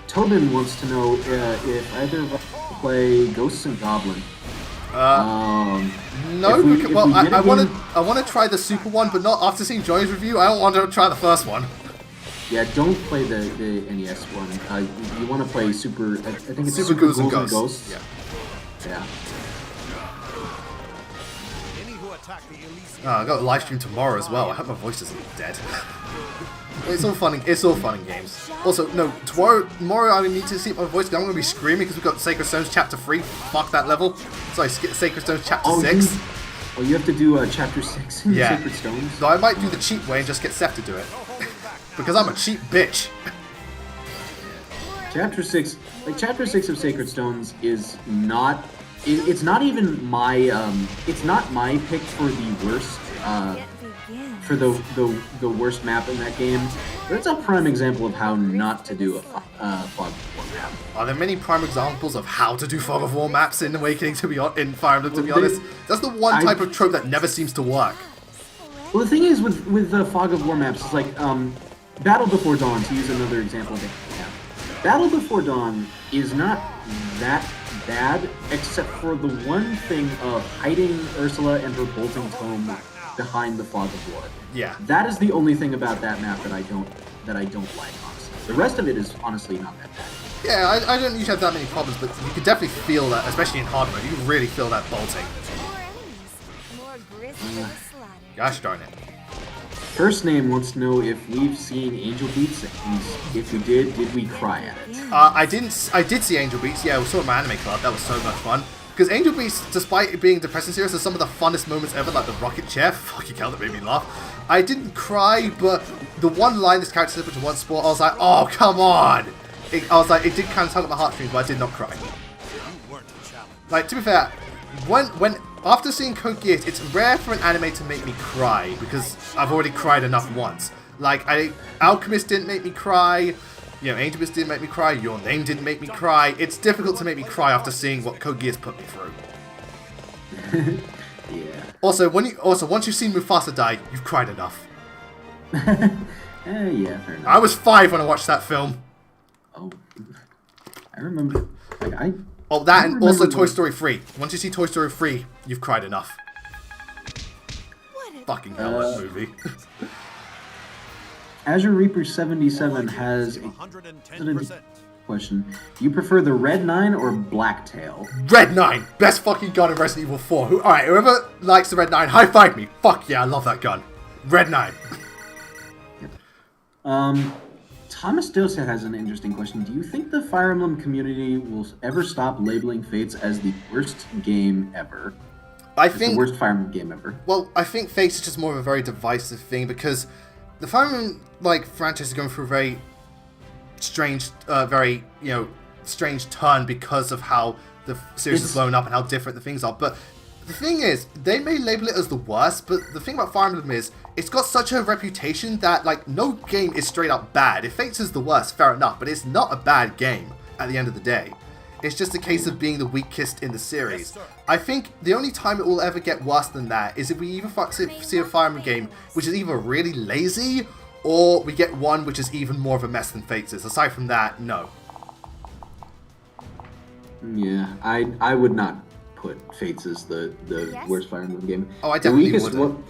Tobin wants to know if either of us play Ghosts and Goblin. No, I want to try the Super one, but not after seeing Joy's review. I don't want to try the first one. Yeah, don't play the NES one. You want to play Super. I think it's Super Ghouls Ghouls and and Ghosts. Yeah. I got a live stream tomorrow as well. I hope my voice isn't dead. It's all fun. It's all fun and games. Also, no, tomorrow I need to see my voice. I'm going to be screaming because we've got Sacred Stones Chapter 3. Fuck that level. Sorry, Sacred Stones Chapter 6. You have to do Chapter 6 in Sacred Stones. No, I might do the cheap way and just get Seth to do it because I'm a cheap bitch. Chapter 6 of Sacred Stones is not. It's not even my. It's not my pick for the worst. For the worst map in that game, but it's a prime example of how not to do a Fog of War map. Are there many prime examples of how to do Fog of War maps in Awakening? In Fire Emblem, to be honest, that's the one type of trope that never seems to work. Well, the thing is with the Fog of War maps, it's like Battle Before Dawn. To use another example of it, Battle Before Dawn is not that bad, except for the one thing of hiding Ursula and her bolting tome behind the Fog of War. Yeah. That is the only thing about that map that I don't like, honestly. The rest of it is honestly not that bad. Yeah, I don't usually have that many problems, but you can definitely feel that, especially in hard mode. You can really feel that bolting. Gosh darn it. First Name wants to know if we've seen Angel Beats, and if we did we cry at it? I did see Angel Beats. Yeah, we saw it in my anime club. That was so much fun. Because Angel Beats, despite it being depressing series, is some of the funnest moments ever, like the rocket chair. Fucking hell, that made me laugh. I didn't cry, but the one line this character said, which was one sport, I was like, oh, come on! I was like, it did kind of tug at my heartstrings, but I did not cry. Like, to be fair, when after seeing Code Geass, it's rare for an anime to make me cry, because I've already cried enough once. Like, Alchemist didn't make me cry, you know, Angel Beats didn't make me cry, Your Name didn't make me cry. It's difficult to make me cry after seeing what Code Geass put me through. Yeah. Also, once you've seen Mufasa die, you've cried enough. Yeah, fair enough. I was 5 when I watched that film. Oh, I remember. Like, Oh, that and also Toy Story 3. Once you see Toy Story 3, you've cried enough. Fucking hell, that movie. Azure Reaper 77 has a question. Do you prefer the Red 9 or Black Tail? Red 9! Best fucking gun in Resident Evil 4. Alright, whoever likes the Red 9, high five me. Fuck yeah, I love that gun. Red 9. Thomas Dosa has an interesting question. Do you think the Fire Emblem community will ever stop labeling Fates as the worst game ever? I think the worst Fire Emblem game ever. Well, I think Fates is just more of a very divisive thing because the Fire Emblem franchise is going through a very strange, strange turn because of how the series has blown up and how different the things are. But the thing is, they may label it as the worst, but the thing about Fire Emblem is, it's got such a reputation that, like, no game is straight up bad. If Fates is the worst, fair enough, but it's not a bad game at the end of the day. It's just a case of being the weakest in the series. I think the only time it will ever get worse than that is if we either see a Fire Emblem game which is either really lazy, or we get one which is even more of a mess than Fates is. Aside from that, no. Yeah, I would not put Fates as the worst Fire Emblem game. Oh, I definitely wouldn't.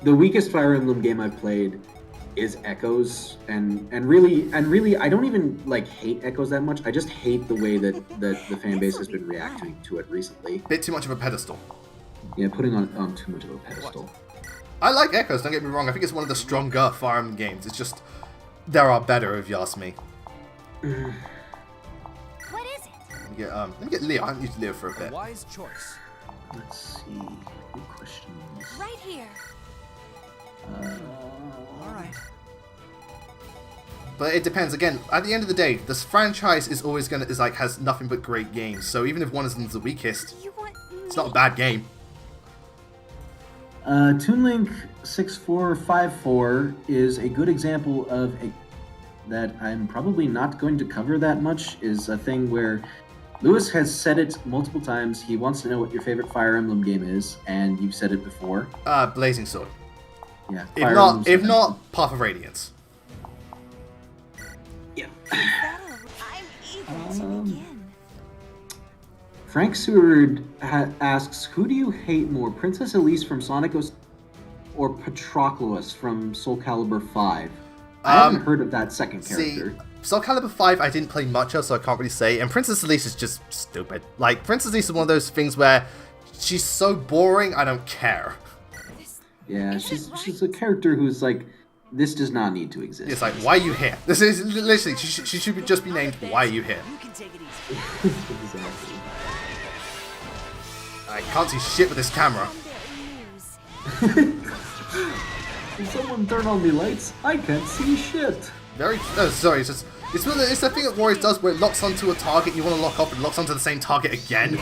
The weakest Fire Emblem game I've played is Echoes, and really I don't even hate Echoes that much. I just hate the way that the fan base has been reacting to it recently. Bit too much of a pedestal. Yeah, putting on too much of a pedestal. What? I like Echoes, don't get me wrong. I think it's one of the stronger Fire Emblem games. It's just there are better, if you ask me. What is it? Let me get Leo. I haven't used Leo for a bit. Wise choice. Let's see. Good questions. Right here. All right. But it depends. Again, at the end of the day, this franchise is always has nothing but great games. So even if one is the weakest, it's not a bad game. TuneLink 6454 is a good example of that I'm probably not going to cover that much. Is a thing where Lewis has said it multiple times. He wants to know what your favorite Fire Emblem game is, and you've said it before. Blazing Sword. Yeah. If not, Path of Radiance. Yeah. I'm eager to begin. Frank Seward asks, who do you hate more, Princess Elise from Sonic or Patroclus from Soul Calibur 5? I haven't heard of that second character. See, Soul Calibur 5 I didn't play much of, so I can't really say. And Princess Elise is just stupid. Like, Princess Elise is one of those things where she's so boring, I don't care. Yeah, she's a character who's like, this does not need to exist. It's like, why are you here? This is literally, she should just be named, why are you here? You can take it easy. Exactly. I can't see shit with this camera. Can someone turn on the lights? I can't see shit. Sorry, it's the thing that Warriors does where it locks onto a target, you want to lock off, and locks onto the same target again.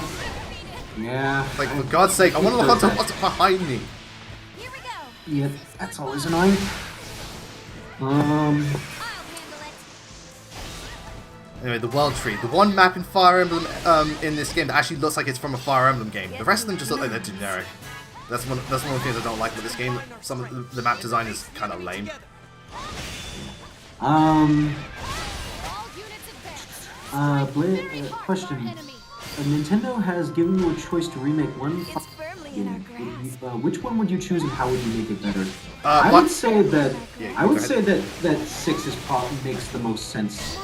Yeah. Like, for God's sake, I want to lock onto what's behind me. Here we go. Yeah, that's always annoying. I'll handle it. Anyway, the World Tree. The one map in Fire Emblem in this game that actually looks like it's from a Fire Emblem game. The rest of them just look like they're generic. That's one of the things I don't like with this game. Some of the map design is kind of lame. All units advance. Question. Nintendo has given you a choice to remake one It's firmly in our grasp. which one would you choose and how would you make it better? I would say that Yeah, I would go say ahead. that 6 is makes the most sense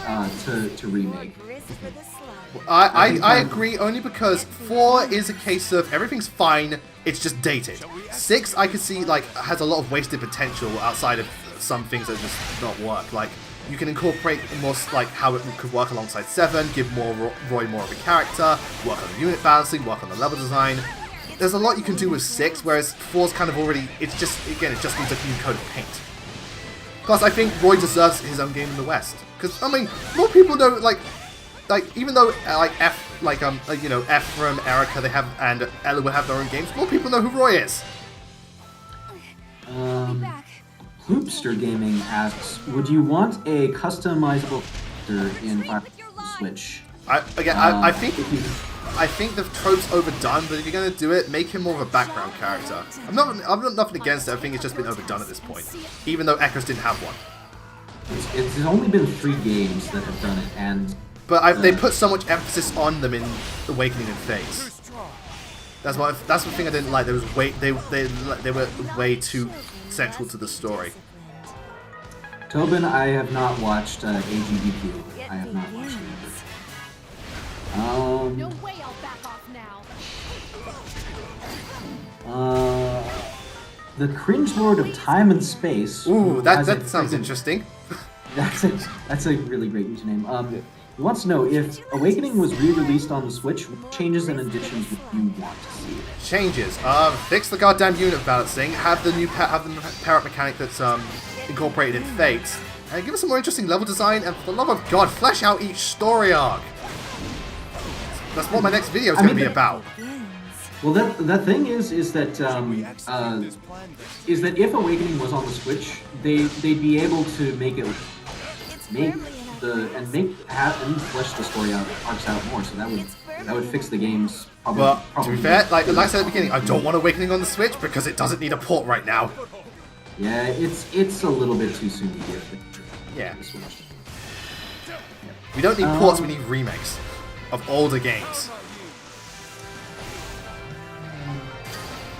to remake. Grist for the slug. I agree, only because 4 is a case of everything's fine, it's just dated. 6, I could see, like, has a lot of wasted potential outside of some things that just not work. Like, you can incorporate more, like, how it could work alongside 7, give Roy more of a character, work on the unit balancing, work on the level design. There's a lot you can do with 6, whereas 4's kind of already, it's just, again, it just needs a new coat of paint. Plus, I think Roy deserves his own game in the West. Because, I mean, more people know, like, even though, you know, Ephraim, Erica, they have, and Ella will have their own games, more people know who Roy is. Hoopster Gaming asks, would you want a customizable character in Fire Emblem Switch? I think the trope's overdone, but if you're gonna do it, make him more of a background character. I'm not nothing against it. I think it's just been overdone at this point, even though Echoes didn't have one. It's only been 3 games that have done it, and they put so much emphasis on them in Awakening and Fates. That's the thing I didn't like. There was they were way too central to the story. Tobin, I have not watched AGDQ. I have not watched it. No way I'll back off now. The Cringe Lord of Time and Space. Ooh, that sounds interesting. That's a really great username. He wants to know if Awakening was re-released on the Switch, what changes and additions would you want to see? Changes. Fix the goddamn unit balancing. Have the parrot mechanic that's incorporated in Fates, and give us some more interesting level design. And for the love of God, flesh out each story arc. That's what my next video is going to be about. Well, the thing is that if Awakening was on the Switch, they'd be able to make it flesh the story arcs out more. So that would fix the games. But to be fair, like I said at the beginning, I don't want Awakening on the Switch because it doesn't need a port right now. Yeah, it's a little bit too soon to give it. Yeah. We don't need ports. We need remakes of older games.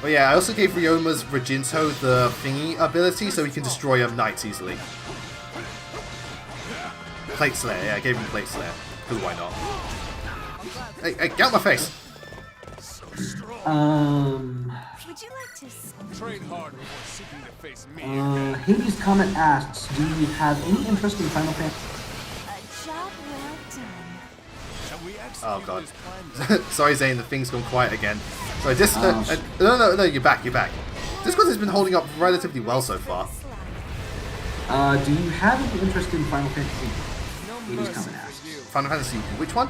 But yeah, I also gave Ryoma's Reginto the thingy ability so he can destroy knights easily. Plate Slayer, yeah, I gave him Plate Slayer. Because why not? Hey, get out my face! Would you like to Trade hard before seeking to face me. Hades Comet asks, do you have any interest in Final Fantasy? a job well done? Shall we Oh god. Sorry Zane, the thing's gone quiet again. Sorry, no, you're back. Discord has been holding up relatively well so far. Do you have any interest in Final Fantasy? Hades Comet asks. Final Fantasy, which one?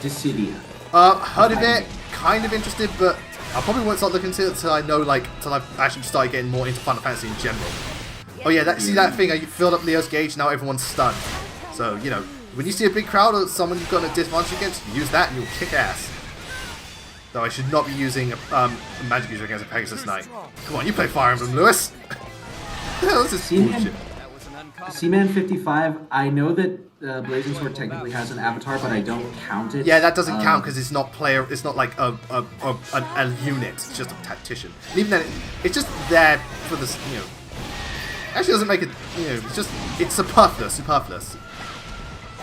Dissidia. Heard of it, kind of interested, but I probably won't start looking into it until I know, till I've actually started getting more into Final Fantasy in general. Oh yeah, see that thing, I filled up Leo's gauge, now everyone's stunned. So, you know, when you see a big crowd or someone you've got a disadvantage against, use that and you'll kick ass. Though I should not be using a magic user against a Pegasus Knight. Come on, you play Fire Emblem, Lewis! This is bullshit. Seaman 55, I know that Blazing Sword technically has an avatar, but I don't count it. Yeah, that doesn't count because it's not it's not like a unit, it's just a tactician. And even then, it's just there for this, you know. Actually doesn't make it, you know, it's superfluous. I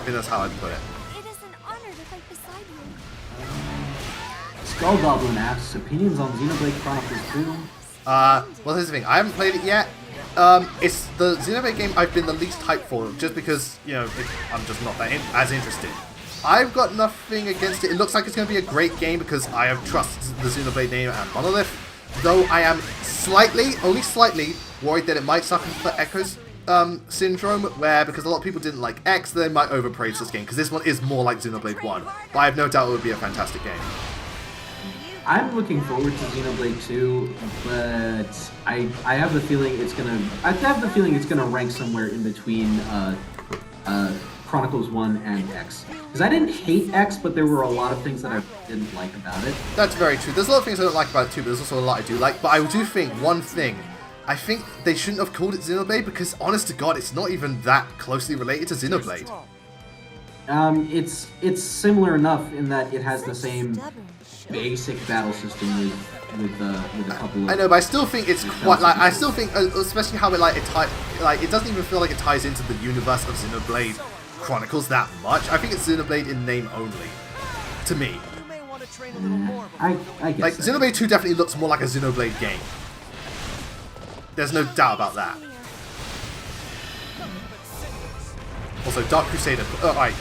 think that's how I'd put it. It is an honor to fight beside you. Skull Goblin asks, opinions on Xenoblade Chronicles 2? Well, here's the thing, I haven't played it yet. It's the Xenoblade game I've been the least hyped for, just because, you know, I'm just not as interested. I've got nothing against it. It looks like it's going to be a great game because I have trusted the Xenoblade name and Monolith, though I am only slightly, worried that it might suffer from Echoes syndrome, where because a lot of people didn't like X, they might overpraise this game, because this one is more like Xenoblade 1, but I have no doubt it would be a fantastic game. I'm looking forward to Xenoblade 2, but I have the feeling it's gonna rank somewhere in between Chronicles 1 and X. Because I didn't hate X, but there were a lot of things that I didn't like about it. That's very true. There's a lot of things I don't like about it too, but there's also a lot I do like. But I do think one thing. I think they shouldn't have called it Xenoblade because, honest to God, it's not even that closely related to Xenoblade. It's similar enough in that it has the same basic battle system with a couple of... I know, but I still think it's quite like I still think, especially how it it doesn't even feel like it ties into the universe of Xenoblade Chronicles that much. I think it's Xenoblade in name only. To me. I guess. Like, so. Xenoblade 2 definitely looks more like a Xenoblade game. There's no doubt about that. Also, Dark Crusader. Alright.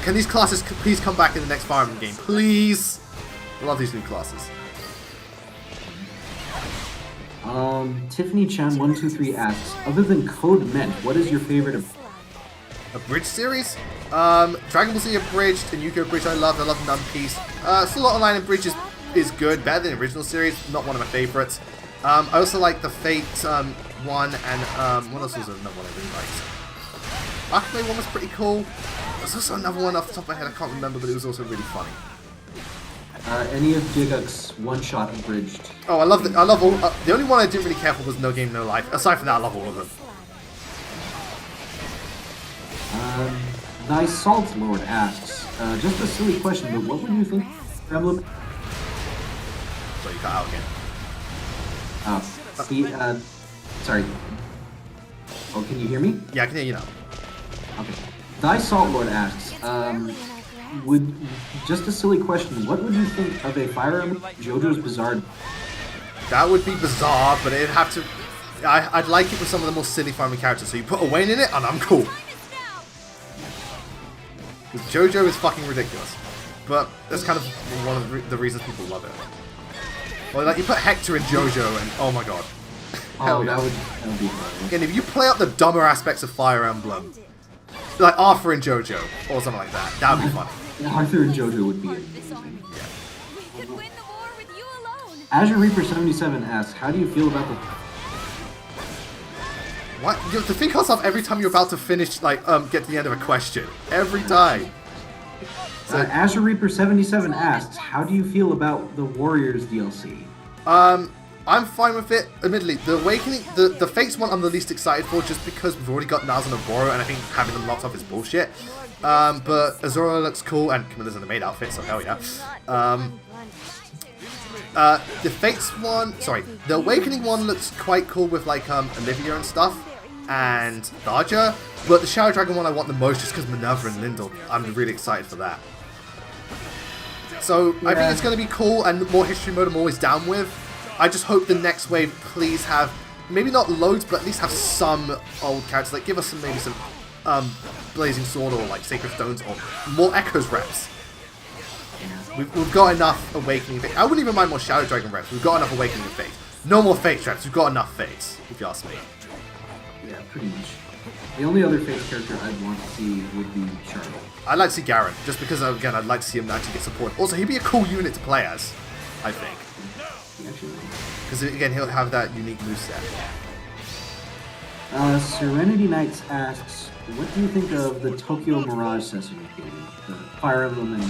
Can these classes please come back in the next Fire Emblem game? Please! I love these new classes. Tiffany Chan 123 asks, other than Code Meant, what is your favorite Abridged series? Dragon Ball Z Abridged and Yu-Gi-Oh! Abridged I love None Piece. Still Lot Online Abridged is good, better than the original series, not one of my favorites. I also like the Fate one, and what else was another one I really liked? Arcade one was pretty cool. There's also another one off the top of my head I can't remember, but it was also really funny. any of Giguk's one-shot abridged? Oh, I love all. The only one I didn't really care for was No Game No Life. Aside from that, I love all of them. Thy Salt Lord asks, just a silly question, but what would you think of Fire Emblem? So you cut out again. Sorry. Oh, can you hear me? Yeah, I can hear you now. Okay. Thy Salt Lord asks, just a silly question, what would you think of a Fire Emblem JoJo's Bizarre? That would be bizarre, but it'd have to... I'd like it with some of the more silly Fire Emblem characters. So you put a Wayne in it, and I'm cool. Because JoJo is fucking ridiculous. But that's kind of one of the reasons people love it. Well, like, you put Hector in JoJo, and oh my god. Oh, that would be fun. Again, if you play up the dumber aspects of Fire Emblem, like Arthur and JoJo, or something like that, that would be fun. Arthur and JoJo would be amazing. Yeah. Azure Reaper 77 asks, how do you feel about the... What? You have to think yourself every time you're about to finish, like, get to the end of a question. Every time. So, Azure Reaper 77 asks, how do you feel about the Warriors DLC? I'm fine with it. Admittedly, the Awakening, the Fates one I'm the least excited for just because we've already got Naz and Oboro, and I think having them locked off is bullshit. But Azura looks cool, and Camilla's in the maid outfit, so hell yeah. The Fates one, sorry, the Awakening one looks quite cool with like Olivia and stuff, and Tharja, but the Shadow Dragon one I want the most just because Minerva and Lindel. I'm really excited for that. So I think it's going to be cool, and more history mode I'm always down with. I just hope the next wave please have, maybe not loads, but at least have some old characters. Like give us some maybe some Blazing Sword or like Sacred Stones or more Echoes reps. We've got enough Awakening Fates. I wouldn't even mind more Shadow Dragon reps. We've got enough Awakening Fates. No more Fates reps. We've got enough Fates, if you ask me. Yeah, pretty much. The only other Fates character I'd want to see would be Charlotte. I'd like to see Garen, just because, again, I'd like to see him actually get support. Also, he'd be a cool unit to play as, I think. Because, again, he'll have that unique moveset. Serenity Knights asks, what do you think of the Tokyo Mirage Session game? Fire Emblem and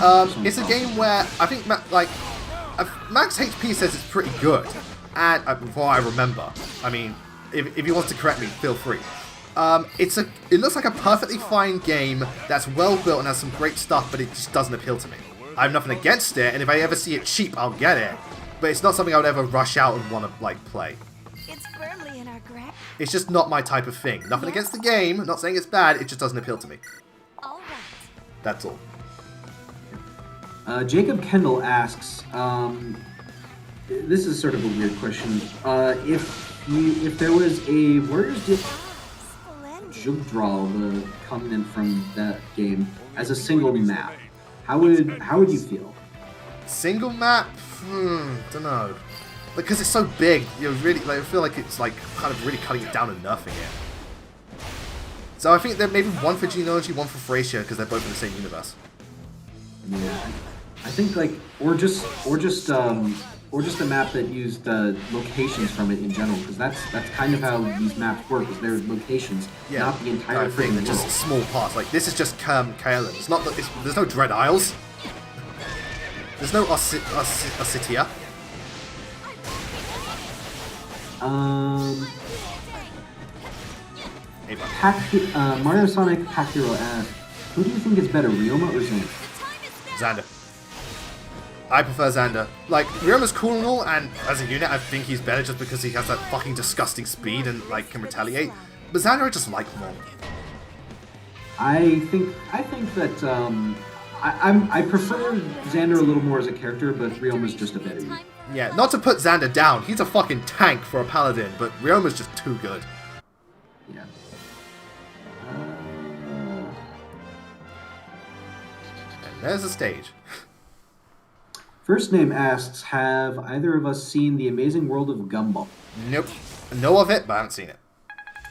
it's a game where I think Max HP says it's pretty good, and before I remember, I mean, if he wants to correct me, feel free. It looks like a perfectly fine game that's well built and has some great stuff, but it just doesn't appeal to me. I have nothing against it, and if I ever see it cheap, I'll get it. But it's not something I would ever rush out and want to like play. It's firmly in our grasp. It's just not my type of thing. Nothing against the game. I'm not saying it's bad. It just doesn't appeal to me. All right. That's all. Jacob Kendall asks, this is sort of a weird question. If there was a Warriors Jugdral, the covenant from that game, as a single map, how would you feel? Single map? Don't know. Because it's so big, you really I feel like it's like kind of really cutting it down and nerfing it. So I think there may be one for Genealogy, one for Thracia, because they're both in the same universe. Yeah, I think like or just a map that used locations from it in general, because that's kind of how these maps work. Is they're locations, not the entire thing. They're just small parts. Like this is just Kaelin. It's not. There's no Dread Isles. There's no Ossetia. Mario Sonic Pack Hero asks, who do you think is better, Ryoma or Xander? Xander. I prefer Xander. Like, Ryoma's cool and all, and as a unit, I think he's better just because he has that fucking disgusting speed and, like, can retaliate. But Xander I just like more. I think that I prefer Xander a little more as a character, but Ryoma's just a better. Yeah, not to put Xander down, he's a fucking tank for a paladin, but Ryoma's just too good. Yeah. And there's the stage. First Name asks, have either of us seen The Amazing World of Gumball? Nope. Know of it, but I haven't seen it.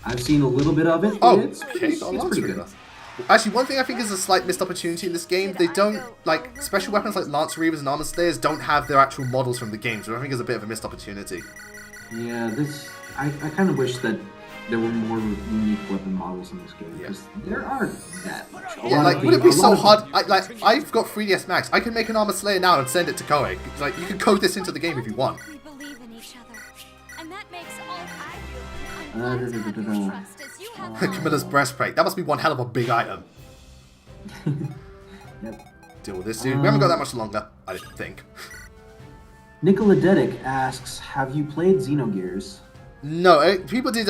I've seen a little bit of it. Oh, it's okay, got a pretty Lance good. Reaver. Actually, one thing I think is a slight missed opportunity in this game, they don't, like, special weapons like Lance Reavers and Armor Slayers don't have their actual models from the game, so I think it's a bit of a missed opportunity. Yeah, I kind of wish that there were more unique weapon models in this game, because there aren't that much. Yeah, like, would it be so hard? I've got 3DS Max. I can make an Armor Slayer now and send it to Koei. Like, you can code this into the game if you want. We believe in each other, and that makes all trust as you have. Camilla's breastplate. That must be one hell of a big item. Yep. Deal with this, dude. We haven't got that much longer, I didn't think. Nicola Dedic asks, have you played Xenogears? No, people did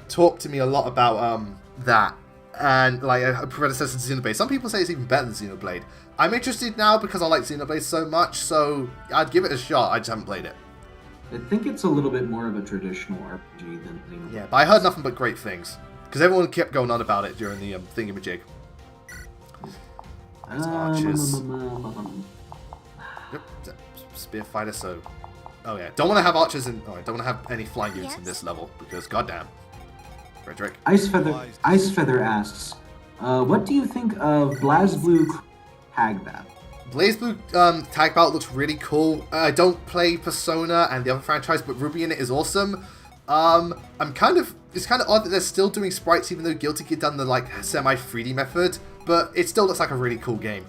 talk to me a lot about that, and like a predecessor to Xenoblade. Some people say it's even better than Xenoblade. I'm interested now because I like Xenoblade so much, so I'd give it a shot. I just haven't played it. I think it's a little bit more of a traditional RPG than Xenoblade. Yeah, but I heard nothing but great things because everyone kept going on about it during the thingamajig. There's archers. Yep, spear fighter. So, oh yeah, don't want to have archers in. Oh, I don't want to have any flying units in this level because goddamn. Frederick. Icefeather asks, what do you think of BlazBlue Tag Battle? BlazBlue Tag Battle looks really cool. I don't play Persona and the other franchise, but Ruby in it is awesome. It's kind of odd that they're still doing sprites even though Guilty Gear done the like semi 3D method, but it still looks like a really cool game.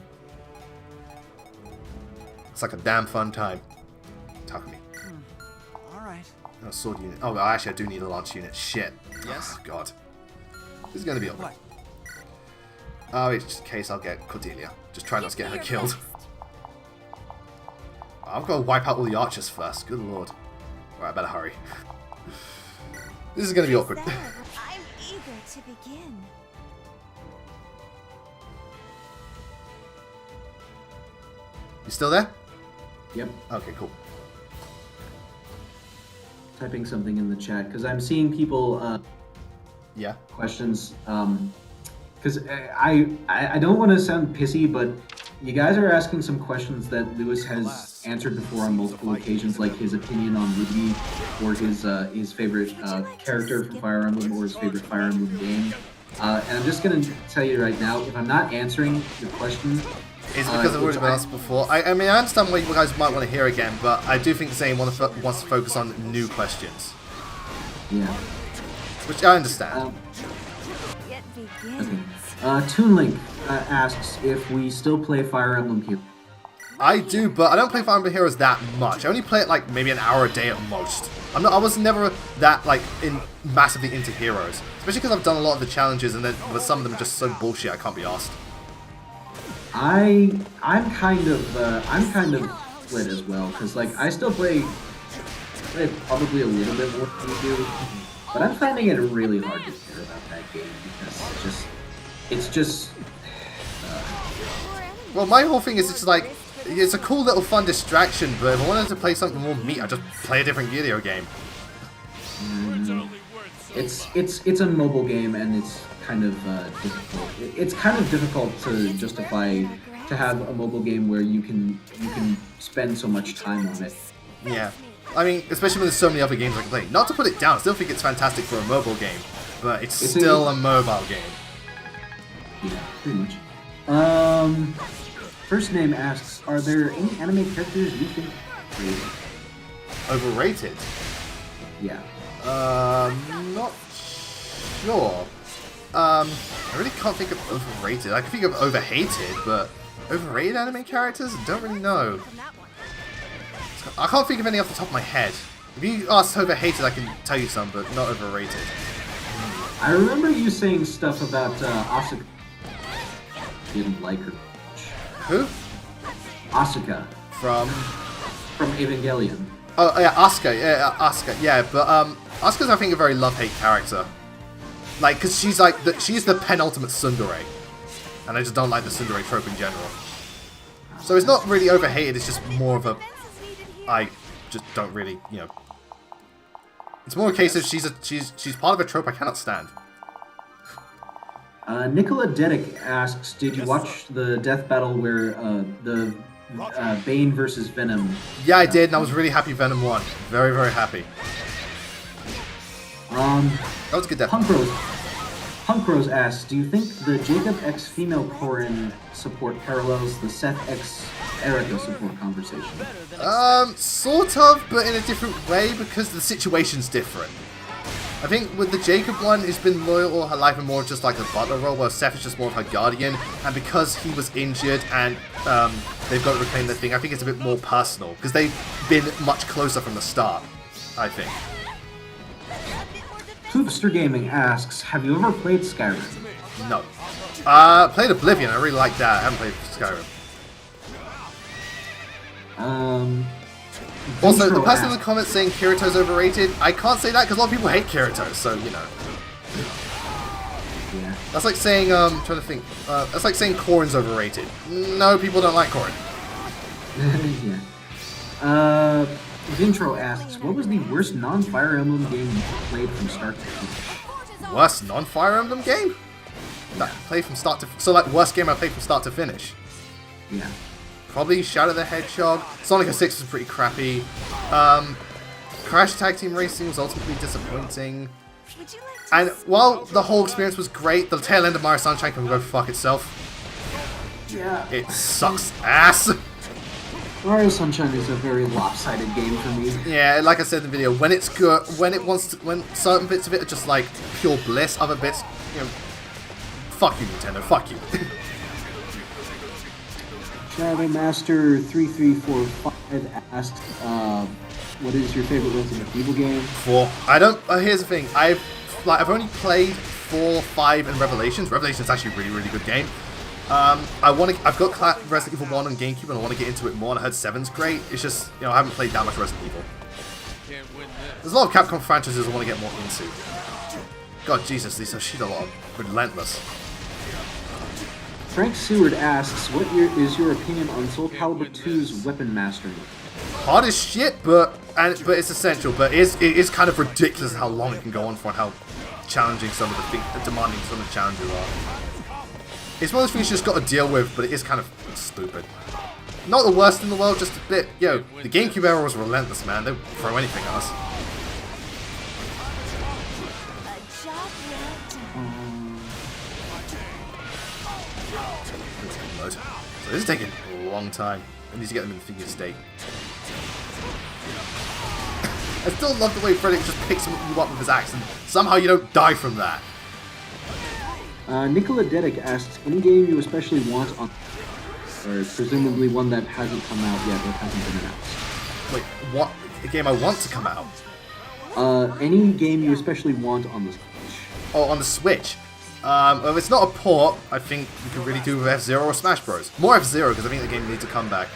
It's like a damn fun time. Talk to me. Alright. Oh, sword unit. Oh, actually I do need a lance unit. Shit. Yes? Oh, God. This is gonna be awkward. What? Oh, it's just in case I'll get Cordelia. Just try not to get her killed. I've got to wipe out all the archers first. Good lord. Alright, I better hurry. This is going to be awkward. I'm eager to begin. You still there? Yep. Okay, cool. Typing something in the chat, because I'm seeing people Yeah. questions. Because I don't want to sound pissy, but you guys are asking some questions that Lewis has answered before on multiple occasions, like his opinion on Ruby, or his favorite character from Fire Emblem, or his favorite Fire Emblem game. And I'm just going to tell you right now, if I'm not answering your question, It's because I've already been asked before. I mean, I understand what you guys might want to hear again, but I do think Zane wants to focus on new questions. Yeah. Which I understand. It begins. Okay. Toonlink asks if we still play Fire Emblem Heroes. I do, but I don't play Fire Emblem Heroes that much. I only play it like maybe an hour a day at most. I was never that like massively into Heroes, especially because I've done a lot of the challenges, and then but some of them are just so bullshit I can't be asked. I'm kind of split as well, because like I still play probably a little bit more than you do, but I'm finding it really hard to care about that game because it's just. Well, my whole thing is it's like it's a cool little fun distraction, but if I wanted to play something more meat, I just play a different video game. It's a mobile game, and it's kind of difficult. It's kind of difficult to justify to have a mobile game where you can spend so much time on it. Yeah. I mean, especially when there's so many other games I can play. Not to put it down, I still think it's fantastic for a mobile game, but it's still a mobile game. Yeah, pretty much. First Name asks, are there any anime characters you think are Overrated? Yeah. Not sure. I really can't think of overrated. I can think of overhated, but overrated anime characters? I don't really know. I can't think of any off the top of my head. If you ask overhated, I can tell you some, but not overrated. I remember you saying stuff about Asuka. Didn't like her much. Who? Asuka. From Evangelion. Oh yeah, Asuka. Yeah, Asuka. Yeah, but Asuka's I think a very love-hate character. Like, cause she's like she's the penultimate tsundere. and I just don't like the tsundere trope in general. So it's not really overhated, it's just more of a... I just don't really, you know... It's more a case of she's part of a trope I cannot stand. Nicola Dedick asks, did you watch the death battle where the Bane versus Venom? Yeah, I did, and I was really happy Venom won. Very, very happy. That was a good death. Punk Rose asks, do you think the Jacob X female Corin support parallels the Seth X Erica support conversation? Sort of, but in a different way because the situation's different. I think with the Jacob one, he's been loyal all her life and more just like a butler role, while Seth is just more of her guardian. And because he was injured and they've got to reclaim the thing, I think it's a bit more personal because they've been much closer from the start, I think. Hoopster Gaming asks, have you ever played Skyrim? No. Played Oblivion, I really like that. I haven't played Skyrim. Also, the person in the comments saying Kirito's overrated, I can't say that because a lot of people hate Kirito, so, you know. Yeah. That's like saying, trying to think, that's like saying Corrin's overrated. No, people don't like Corrin. Yeah. Vintro asks, what was the worst non-Fire Emblem game you played from start to finish? Worst non-Fire Emblem game? That played from start to... So, like, worst game I played from start to finish? Yeah. Probably Shadow the Hedgehog. Sonic 06 was pretty crappy. Crash Tag Team Racing was ultimately disappointing. And while the whole experience was great, the tail end of Mario Sunshine can go fuck itself. Yeah. It sucks ass. Mario Sunshine is a very lopsided game for me. Yeah, like I said in the video, when it's good, when certain bits of it are just like pure bliss, other bits, you know, fuck you Nintendo, fuck you. Shadow Master 3345 asks, what is your favorite Resident Evil game? 4. I don't. Here's the thing. I've only played 4, 5, and Revelations. Revelations is actually a really, really good game. I've got Resident Evil 1 on GameCube and I want to get into it more. And I heard 7's great. It's just, you know, I haven't played that much Resident Evil. There's a lot of Capcom franchises I want to get more into. God, Jesus, these are shit a lot. Relentless. Frank Seward asks, what is your opinion on Soul Calibur 2's weapon mastering? Hard as shit, but it's essential. But it is kind of ridiculous how long it can go on for and how challenging some of the things, demanding some of the challenges are. It's one of those things you just got to deal with, but it is kind of stupid. Not the worst in the world, just a bit. Yo, the GameCube era was relentless, man. They'd throw anything at us. So this is taking a long time. I need to get them in the figure state. I still love the way Frederick just picks you up with his axe and somehow you don't die from that. Nicola Dedick asks, any game you especially want on... Or presumably one that hasn't come out yet or hasn't been announced. Wait, what? A game I want to come out? Any game you especially want on the Switch. Oh, on the Switch? If it's not a port, I think you can really do with F-Zero or Smash Bros. More F-Zero, because I think the game needs to come back.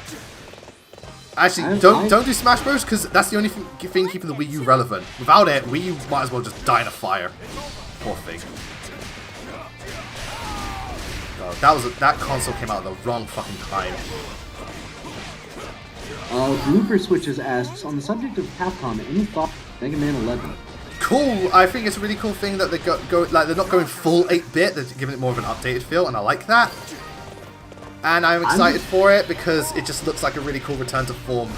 Actually, don't do Smash Bros, because that's the only thing keeping the Wii U relevant. Without it, Wii U might as well just die in a fire. Poor thing. God, that console came out at the wrong fucking time. Blooper Switches asks, on the subject of Capcom, any thought Mega Man 11? Cool. I think it's a really cool thing that they're not going full 8-bit. They're giving it more of an updated feel, and I like that. And I'm excited for it because it just looks like a really cool return to form.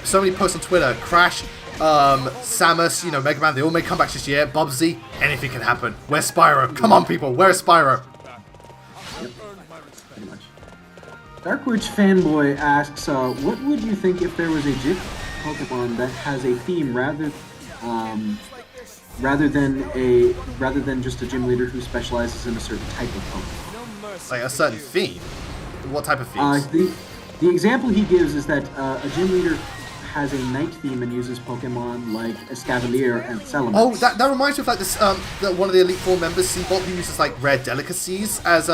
So many posts on Twitter. Crash, Samus, you know, Mega Man. They all may come back this year. Bubsy, anything can happen. Where's Spyro? Come on, people. Where's Spyro? Yep. Pretty much. Darkwitch Fanboy asks, what would you think if there was a GIF Pokemon that has a theme rather than just a gym leader who specializes in a certain type of Pokemon? Like a certain theme? What type of themes? The example he gives is that a gym leader has a night theme and uses Pokemon like Escavalier and Salamence. Oh, that reminds me of like this one of the Elite Four members, Seabolt, who uses like rare delicacies as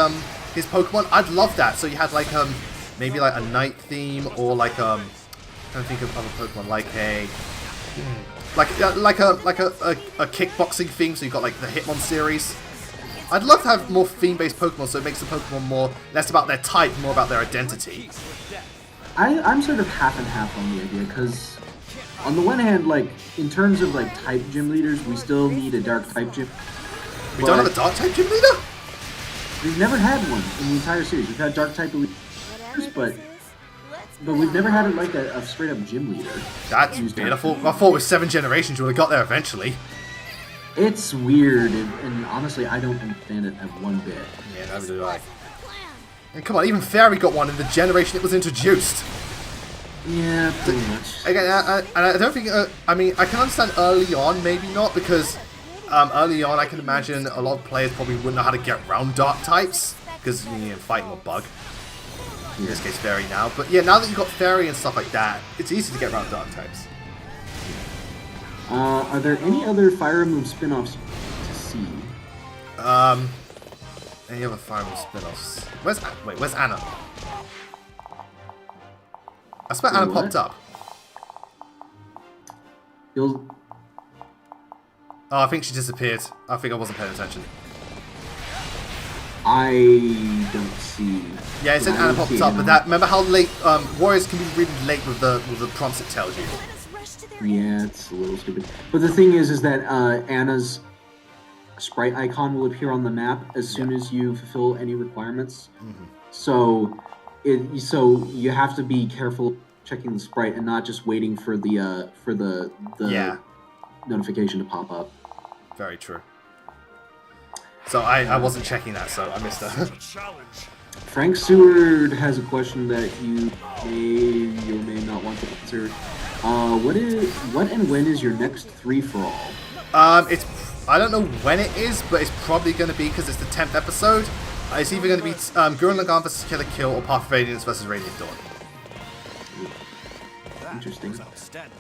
his Pokemon. I'd love that. So you had like maybe like a night theme or like I'm trying to think of other Pokemon like a kickboxing theme. So you got like the Hitmon series. I'd love to have more theme-based Pokemon, so it makes the Pokemon more less about their type, more about their identity. I'm sort of half and half on the idea, because on the one hand, like, in terms of like type gym leaders, we still need a dark type gym. We don't have a dark type gym leader? We've never had one in the entire series. We've had dark type leaders, but we've never had like a straight up gym leader. That's beautiful. I thought with 7 generations you would have got there eventually. It's weird, and honestly, I don't understand it at one bit. Yeah, neither do I. And come on, even Fairy got one in the generation it was introduced. Yeah, pretty much. Again, and I don't think, I mean, I can understand early on, maybe not, because early on I can imagine a lot of players probably wouldn't know how to get around dark types, because you're fighting a bug. In this case, Fairy now. But yeah, now that you've got Fairy and stuff like that, it's easy to get around dark types. Are there any other Fire Emblem spin-offs to see? Any other Fire Emblem spin-offs? Where's Anna? I swear Anna popped up. Oh, I think she disappeared. I think I wasn't paying attention. I don't see. Yeah, it said Anna popped up, but that, remember how late Warriors can be really late with the prompts it tells you. Yeah, it's a little stupid. But the thing is that Anna's sprite icon will appear on the map as soon as you fulfill any requirements. Mm-hmm. So you have to be careful checking the sprite and not just waiting for the notification to pop up. Very true. So I wasn't checking that, so I missed that. Frank Seward has a question that you may or may not want to answer. What and when is your next 3-for-all? I don't know when it is, but it's probably going to be, because it's the 10th episode. It's either going to be Gurren Lagann vs. Killer Kill or Path of Radiance vs. Radiant Dawn. Interesting.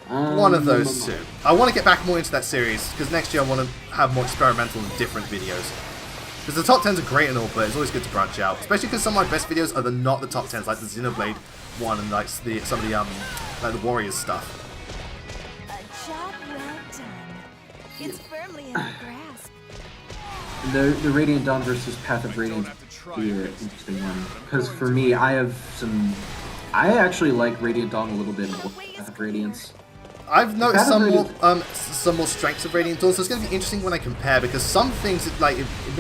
One of those two. I want to get back more into that series, because next year I want to have more experimental and different videos. Because the top 10s are great and all, but it's always good to branch out. Especially because some of my best videos are not the top 10s, like the Xenoblade one and like some of the like the Warriors stuff. A job well done. It's firmly in our grasp. The Radiant Dawn versus Path of Radiance would be an interesting one. Because for me, I actually like Radiant Dawn a little bit more than Path of Radiance. I've noticed some more strengths of Radiant Dawn, so it's going to be interesting when I compare, because some things, it may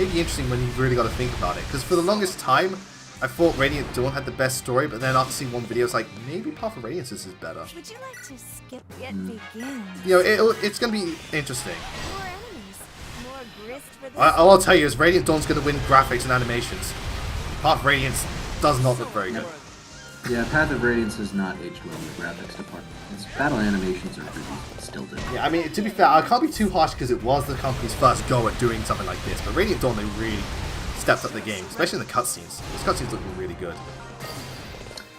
be interesting when you've really got to think about it. Because for the longest time, I thought Radiant Dawn had the best story, but then after seeing one video, it's like, maybe Path of Radiance is better. Would you like to skip it begins? You know, it's going to be interesting. More enemies, more grist for the All I'll tell you is Radiant Dawn's going to win graphics and animations. Path of Radiance does not look very good. Yeah, Path of Radiance has not aged well in the graphics department. Its battle animations are pretty stilted. Yeah, I mean, to be fair, I can't be too harsh because it was the company's first go at doing something like this. But Radiant Dawn, they really stepped up the game, especially in the cutscenes. Those cutscenes look really good.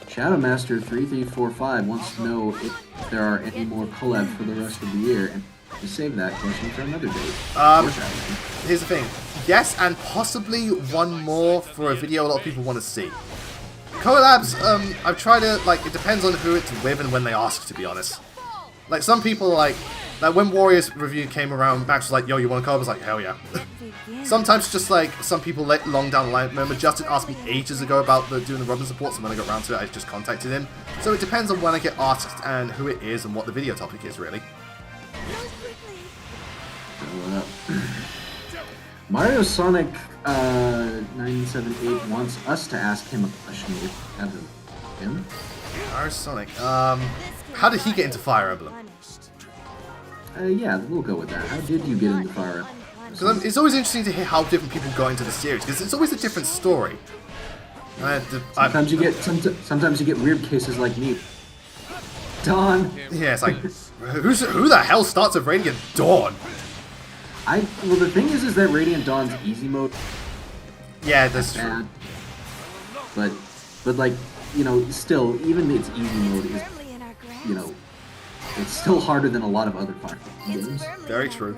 Shadowmaster3345 wants to know if there are any more collabs for the rest of the year, and to save that question for another day. Here's the thing. Yes, and possibly one more for a video a lot of people want to see. Collabs, I've tried to, like, it depends on who it's with and when they ask, to be honest. Like, some people, like when Warriors review came around, Max was like, yo, you want a collab? I was like, hell yeah. Sometimes just, like, some people long down the line. Remember, Justin asked me ages ago about doing the Robin support, so when I got around to it, I just contacted him. So it depends on when I get asked and who it is and what the video topic is, really. Mario Sonic 978 wants us to ask him a question. Him? Mario Sonic. How did he get into Fire Emblem? Yeah, we'll go with that. How did you get into Fire Emblem? Because it's always interesting to hear how different people got into the series, because it's always a different story. Sometimes you get weird cases like me. Dawn. Yeah, it's like, who the hell starts with Radiant Dawn? Well, the thing is that Radiant Dawn's easy mode. Yeah, that's true. But like, you know, still, even its easy mode is, you know, it's still harder than a lot of other Fire Emblem games. Very true.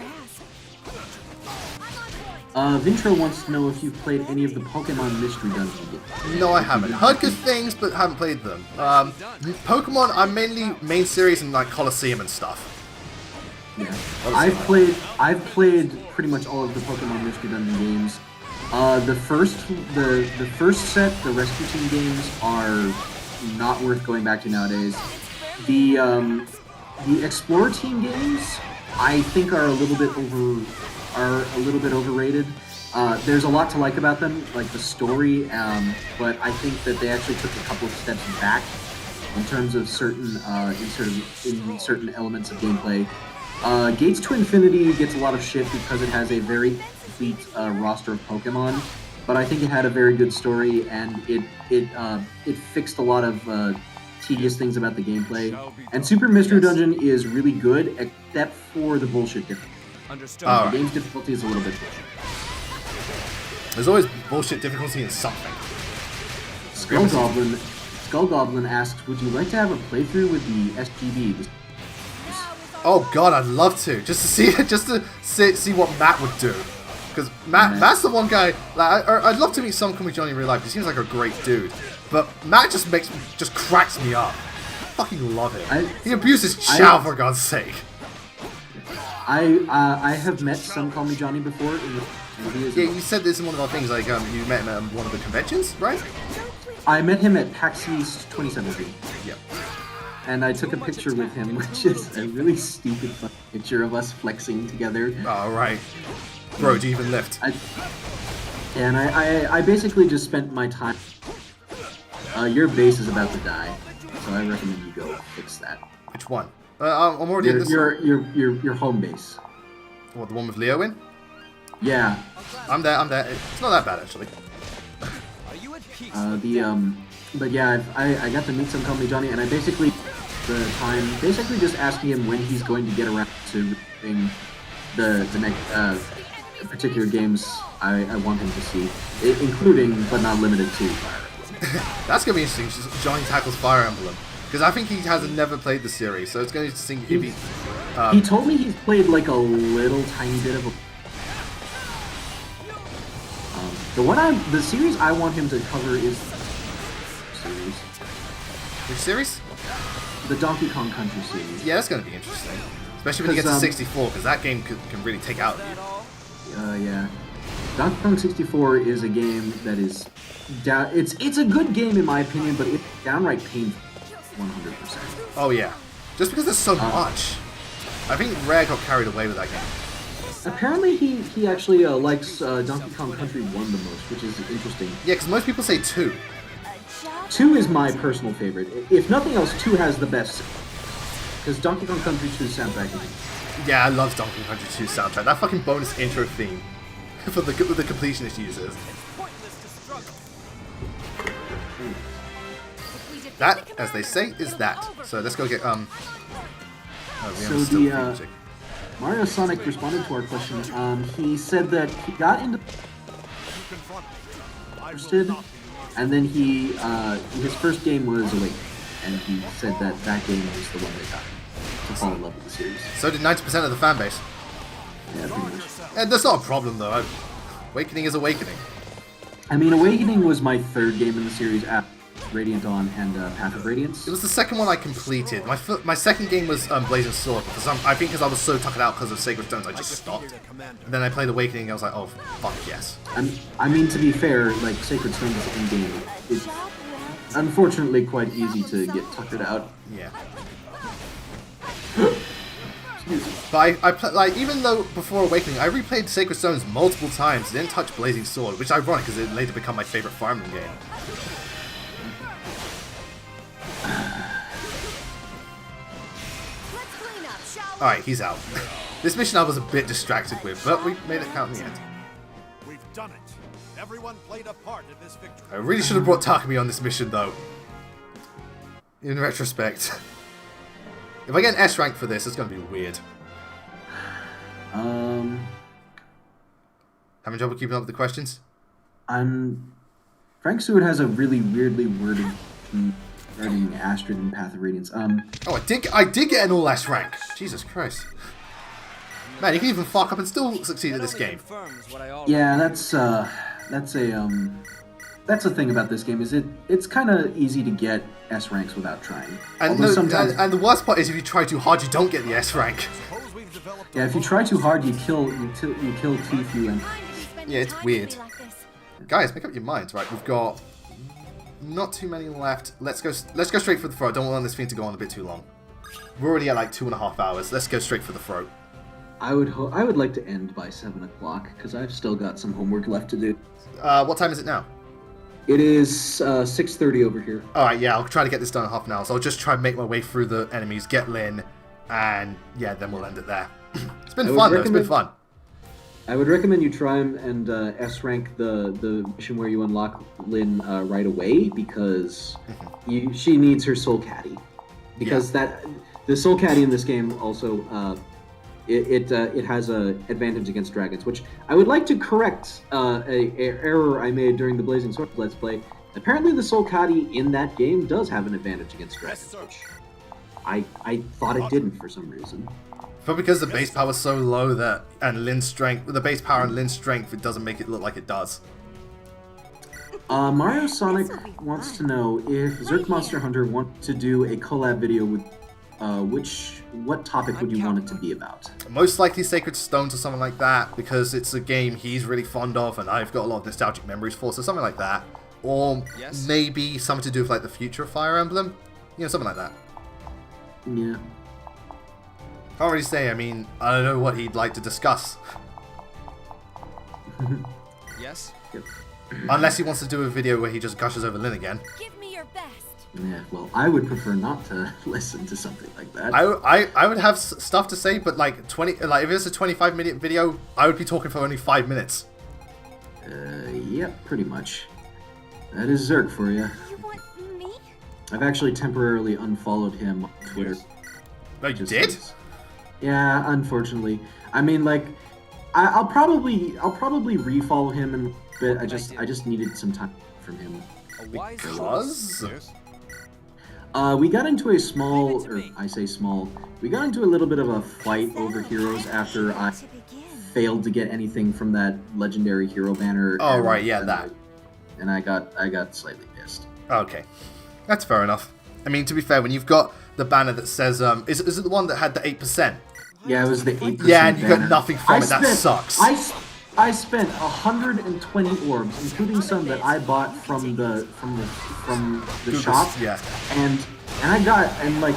Vintro wants to know if you've played any of the Pokemon Mystery Dungeon games. No, I haven't. Heard good things, but haven't played them. Pokemon, I'm mainly main series and like Colosseum and stuff. Yeah, I've played pretty much all of the Pokemon Mystery Dungeon games. The first set, the Rescue Team games, are not worth going back to nowadays. The Explorer Team games, I think, are a little bit overrated. There's a lot to like about them, like the story, but I think that they actually took a couple of steps back in terms of certain certain elements of gameplay. Gates to Infinity gets a lot of shit because it has a very complete roster of Pokemon, but I think it had a very good story, and it fixed a lot of tedious things about the gameplay. And Super Mystery Dungeon is really good, except for the bullshit difficulty. Understood. The game's difficulty is a little bit bullshit. There's always bullshit difficulty in something. Skull Goblin asks, would you like to have a playthrough with the SGB? Oh god, I'd love to, just to see what Matt would do, because Matt's the one guy. Like, I'd love to meet some Call Me Johnny in real life. He seems like a great dude, but Matt just cracks me up. I fucking love him. He abuses Chow for God's sake. I have met some Call Me Johnny before in the movie as well. Yeah, you said this in one of our things. Like you met him at one of the conventions, right? I met him at PAX East 2017. Yep. And I took a picture with him, which is a really stupid picture of us flexing together. Oh, right. Bro, do you even lift? I basically just spent my time... your base is about to die, so I recommend you go fix that. Which one? I'm already in this... Your home base. What, the one with Leo in? Yeah. I'm there. It's not that bad, actually. But yeah, I got to meet some Call Me Johnny, and I basically just asking him when he's going to get around to reviewing the next particular games I want him to see, including but not limited to Fire Emblem. That's gonna be interesting. Johnny tackles Fire Emblem, because I think he has never played the series, so it's gonna be interesting if he. He told me he's played like a little tiny bit of a. The series I want him to cover is series. Which series? The Donkey Kong Country series. Yeah, that's going to be interesting. Especially when you get to 64, because that game can really take out you. Yeah. Donkey Kong 64 is a game that is... It's a good game in my opinion, but it's downright painful. 100%. Oh yeah. Just because there's so much. I think Rare got carried away with that game. Apparently he actually likes Donkey Kong Country 1 the most, which is interesting. Yeah, because most people say 2. 2 is my personal favorite. If nothing else, 2 has the best. Because Donkey Kong Country 2's soundtrack is... Yeah, I love Donkey Kong Country 2 soundtrack. That fucking bonus intro theme for the completionist users. That, as they say, is that. So let's go get Mario Sonic responded to our question. He said that he got into interested, and then his first game was Awake, and he said that game was the one that got him to fall in love with the series. So did 90% of the fan base. Yeah, pretty much. And that's not a problem though. Awakening is Awakening. I mean, Awakening was my third game in the series after Radiant Dawn and Path of Radiance. It was the second one I completed. My second game was Blazing Sword, because I think because I was so tuckered out because of Sacred Stones, I just stopped. And then I played Awakening and I was like, oh, fuck yes. I mean, to be fair, like, Sacred Stones is in-game. It's unfortunately quite easy to get tuckered out. Yeah. But like, even though before Awakening, I replayed Sacred Stones multiple times and didn't touch Blazing Sword, which is ironic because it later became my favorite Fire Emblem game. Alright, he's out. This mission I was a bit distracted with, but we made it count in the end. We've done it. Everyone played a part in this victory. I really should have brought Takumi on this mission though. In retrospect. If I get an S rank for this, it's gonna be weird. Having trouble keeping up with the questions? Frank Stewart has a really weirdly worded regarding Astrid and Path of Radiance. Oh, I did get an all S rank. Jesus Christ. Man, you can even fuck up and still succeed at this game. Yeah, that's a thing about this game, is it's kind of easy to get S ranks without trying. And the worst part is if you try too hard, you don't get the S rank. Yeah, if you try too hard, you kill too few enemies. Yeah, it's weird. guys, make up your minds, right? We've got not too many left. Let's go straight for the throat. I don't want this thing to go on a bit too long. We're already at like 2.5 hours. Let's go straight for the throat. I would like to end by 7 o'clock because I've still got some homework left to do. What time is it now? It is 6:30 over here. Alright, yeah, I'll try to get this done in half an hour. So I'll just try and make my way through the enemies, get Lynn, and yeah, then we'll end it there. It's been fun, though. It's been fun. I would recommend you try and S-rank the mission where you unlock Lynn right away because she needs her soul caddy. Because the soul caddy in this game also it has a advantage against dragons, which I would like to correct a error I made during the Blazing Sword Let's Play. Apparently, the soul caddy in that game does have an advantage against dragons, which I thought it didn't for some reason. But because the base power is so low and Lynn's strength, with the base power and Lynn's strength, it doesn't make it look like it does. Mario Sonic wants to know if Zerk Monster Hunter wants to do a collab video with what topic would you want it to be about? Most likely Sacred Stones or something like that, because it's a game he's really fond of and I've got a lot of nostalgic memories for, so something like that. Or maybe something to do with like the future of Fire Emblem. You know, something like that. Yeah. Can't really say, I mean, I don't know what he'd like to discuss. Yes? Yep. Unless he wants to do a video where he just gushes over Lynn again. Give me your best. Yeah, well, I would prefer not to listen to something like that. I would have stuff to say, but like if it's a 25-minute video, I would be talking for only 5 minutes. Yeah, pretty much. That is Zerk for you. You want me? I've actually temporarily unfollowed him on Twitter. No, you did? Yeah, unfortunately. I mean, like, I'll probably refollow him in a bit. I just needed some time from him. Because? We got into a small, or I say small, we got into a little bit of a fight over heroes after I failed to get anything from that legendary hero banner. Oh, right, yeah, that. And I got slightly pissed. Okay. That's fair enough. I mean, to be fair, when you've got the banner that says, is it the one that had the 8%? Yeah, it was the 8% Yeah, and you banner. got nothing from it. That sucks. I spent 120 orbs, including some that I bought from the shop. Yeah. And like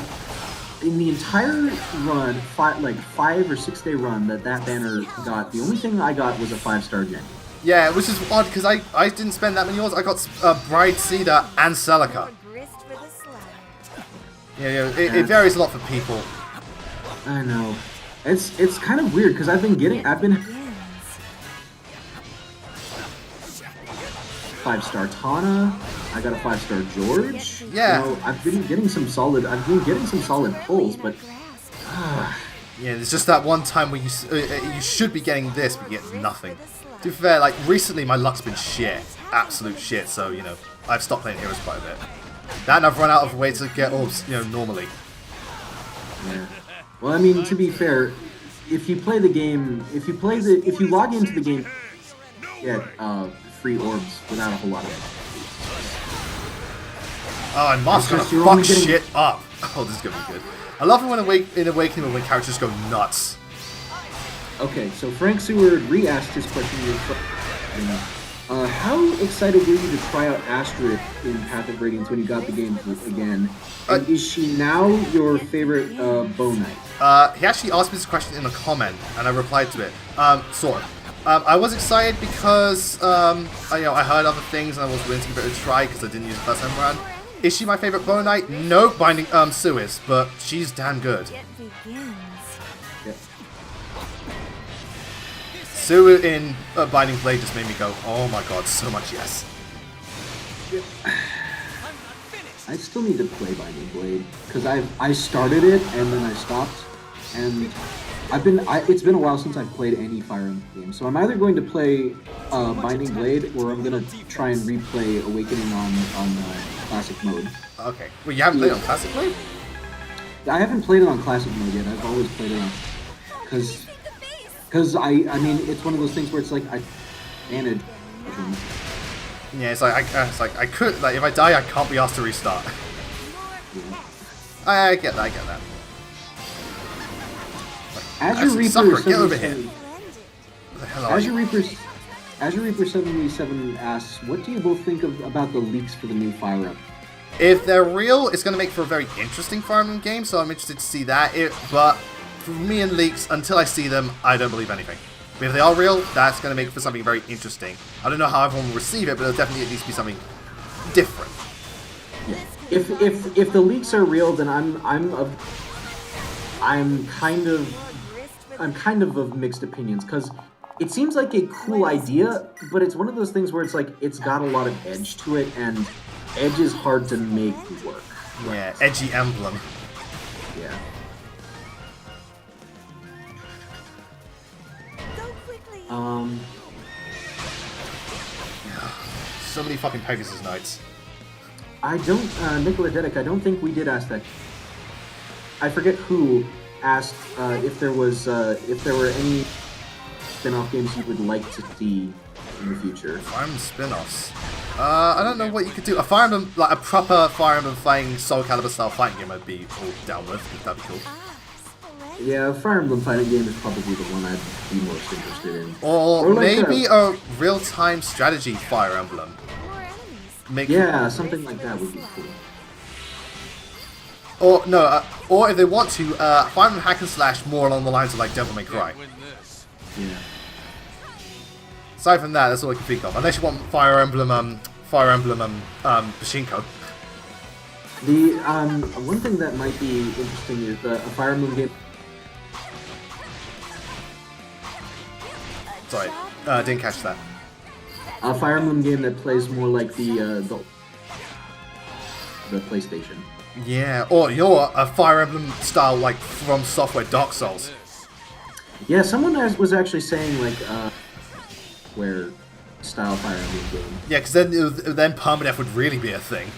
in the entire run, 5 or 6 day run that banner got, the only thing I got was a 5-star gem. Yeah, which is odd because I didn't spend that many orbs. I got Bride Cedar and Celica. Yeah, it varies a lot for people. I know. It's kind of weird because I've been 5-star Tana. I got a 5-star George. Yeah. You know, I've been getting some solid pulls, but yeah, it's just that one time where you should be getting this, but you get nothing. To be fair, like recently my luck's been shit, absolute shit. So you know, I've stopped playing heroes quite a bit. That and I've run out of ways to get orbs, you know, normally. Yeah. Well, I mean, to be fair, if you play the game, if you log into the game, you get free orbs without a whole lot of it. Oh, and Moss gonna fuck shit up. Oh, this is gonna be good. I love it when in Awakening when characters go nuts. Okay, so Frank Seward re-asked his question. How excited were you to try out Astrid in Path of Radiance when you got the game again? And is she now your favorite Bow Knight? He actually asked me this question in a comment, and I replied to it. Sort of. I was excited because I heard other things, and I was willing to give it a try because I didn't use it first time around. Is she my favorite Bow Knight? No, Binding Sue is, but she's damn good. Yep. Sue in Binding Blade just made me go, oh my god, so much yes. I still need to play Binding Blade because I started it and then I stopped, and it's been a while since I've played any Fire Emblem game. So I'm either going to play Binding Blade or I'm gonna try and replay Awakening on classic mode. Okay. Well, you haven't played on classic mode? I haven't played it on classic mode yet. I've always played it on because I mean it's one of those things where it's like I manage. Yeah, it's like I could if I die I can't be asked to restart. Yeah. I get that. Azure Reaper sucker, get over here. Azure Reaper Azure Reaper 77 asks, what do you both think about the leaks for the new Fire Emblem? If they're real, it's going to make for a very interesting Fire Emblem game, so I'm interested to see that. But for me and leaks, until I see them, I don't believe anything. But if they are real, that's going to make for something very interesting. I don't know how everyone will receive it, but it'll definitely at least be something different. Yeah. If the leaks are real, then I'm kind of mixed opinions, because it seems like a cool idea, but it's one of those things where it's like it's got a lot of edge to it, and edge is hard to make work. Yeah, edgy emblem. Yeah. So many fucking Pegasus Knights. I don't, Nicola Dedic, I don't think we did ask that. I forget who asked if there were any spin-off games you would like to see in the future. Fire Emblem spin-offs. I don't know what you could do. A Fire Emblem, like a proper Fire Emblem fighting Soul Calibur style fighting game, I'd be all down with. That'd be cool. Yeah, Fire Emblem fighting game is probably the one I'd be most interested in. Or like maybe a real-time strategy Fire Emblem. Yeah, something like that would be cool. Or no, or if they want to, Fire Emblem hack and slash more along the lines of like Devil May Cry. Yeah. Aside from that, that's all I can think of. Unless you want Fire Emblem Pachinko. The one thing that might be interesting is a Fire Emblem game. Sorry, didn't catch that. A Fire Emblem game that plays more like the PlayStation. Yeah, or you know what, a Fire Emblem style like From Software Dark Souls. Yeah, someone was actually saying like where style Fire Emblem game. Yeah, because then permadeath would really be a thing.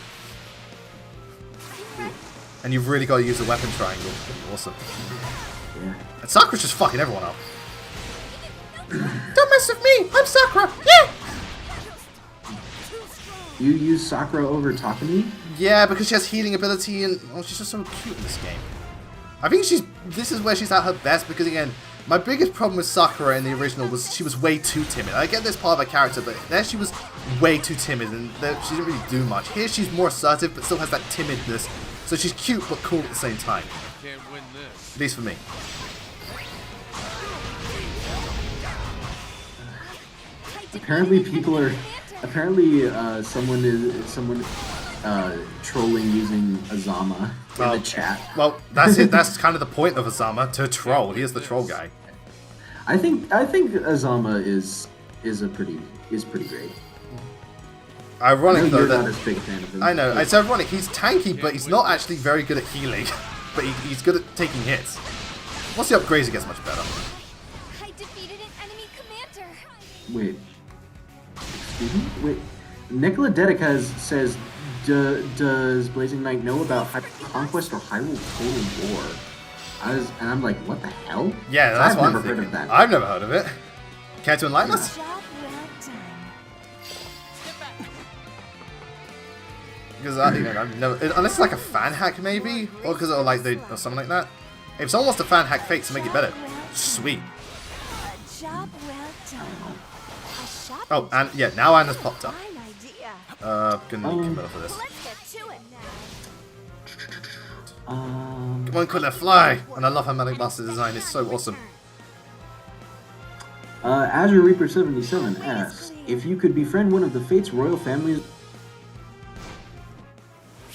And you've really got to use a weapon triangle. That'd be awesome. Yeah. And Sakura's just fucking everyone up. Don't mess with me! I'm Sakura! Yeah! You use Sakura over Takumi? Yeah, because she has healing ability and she's just so cute in this game. I think this is where she's at her best because again, my biggest problem with Sakura in the original was she was way too timid. I get this part of her character, but there she was way too timid and she didn't really do much. Here she's more assertive but still has that timidness. So she's cute but cool at the same time. Can't win this. At least for me. Apparently someone trolling using Azama in the chat. Well, that's it. That's kind of the point of Azama, to troll. He is the troll guy. I think Azama is pretty great. Ironic though not as big a fan of him. I know, it's ironic. He's tanky, but he's not actually very good at healing. But he's good at taking hits. Once he upgrades, he gets much better. I defeated an enemy commander. Wait. Excuse me? Wait. Nicola Dedic says, does Blazing Knight know about Hyrule Conquest or Hyrule Total War? And I'm like, what the hell? Yeah, that's what I'm I've never thinking. heard of that. I've never heard of it. Care to enlighten us? Job well done. Because I've never, unless it's like a fan hack maybe, or because or something like that. If someone wants to fan hack Fate to make it better, sweet. A job well done. A shop Oh, and yeah, now Anna's popped up. fine idea. Gonna need Camilla for this. Let's get to it now. Come on, Camilla, fly! And I love her Manic Master design, it's so awesome. Azure Reaper 77 asks, if you could befriend one of the Fate's royal families.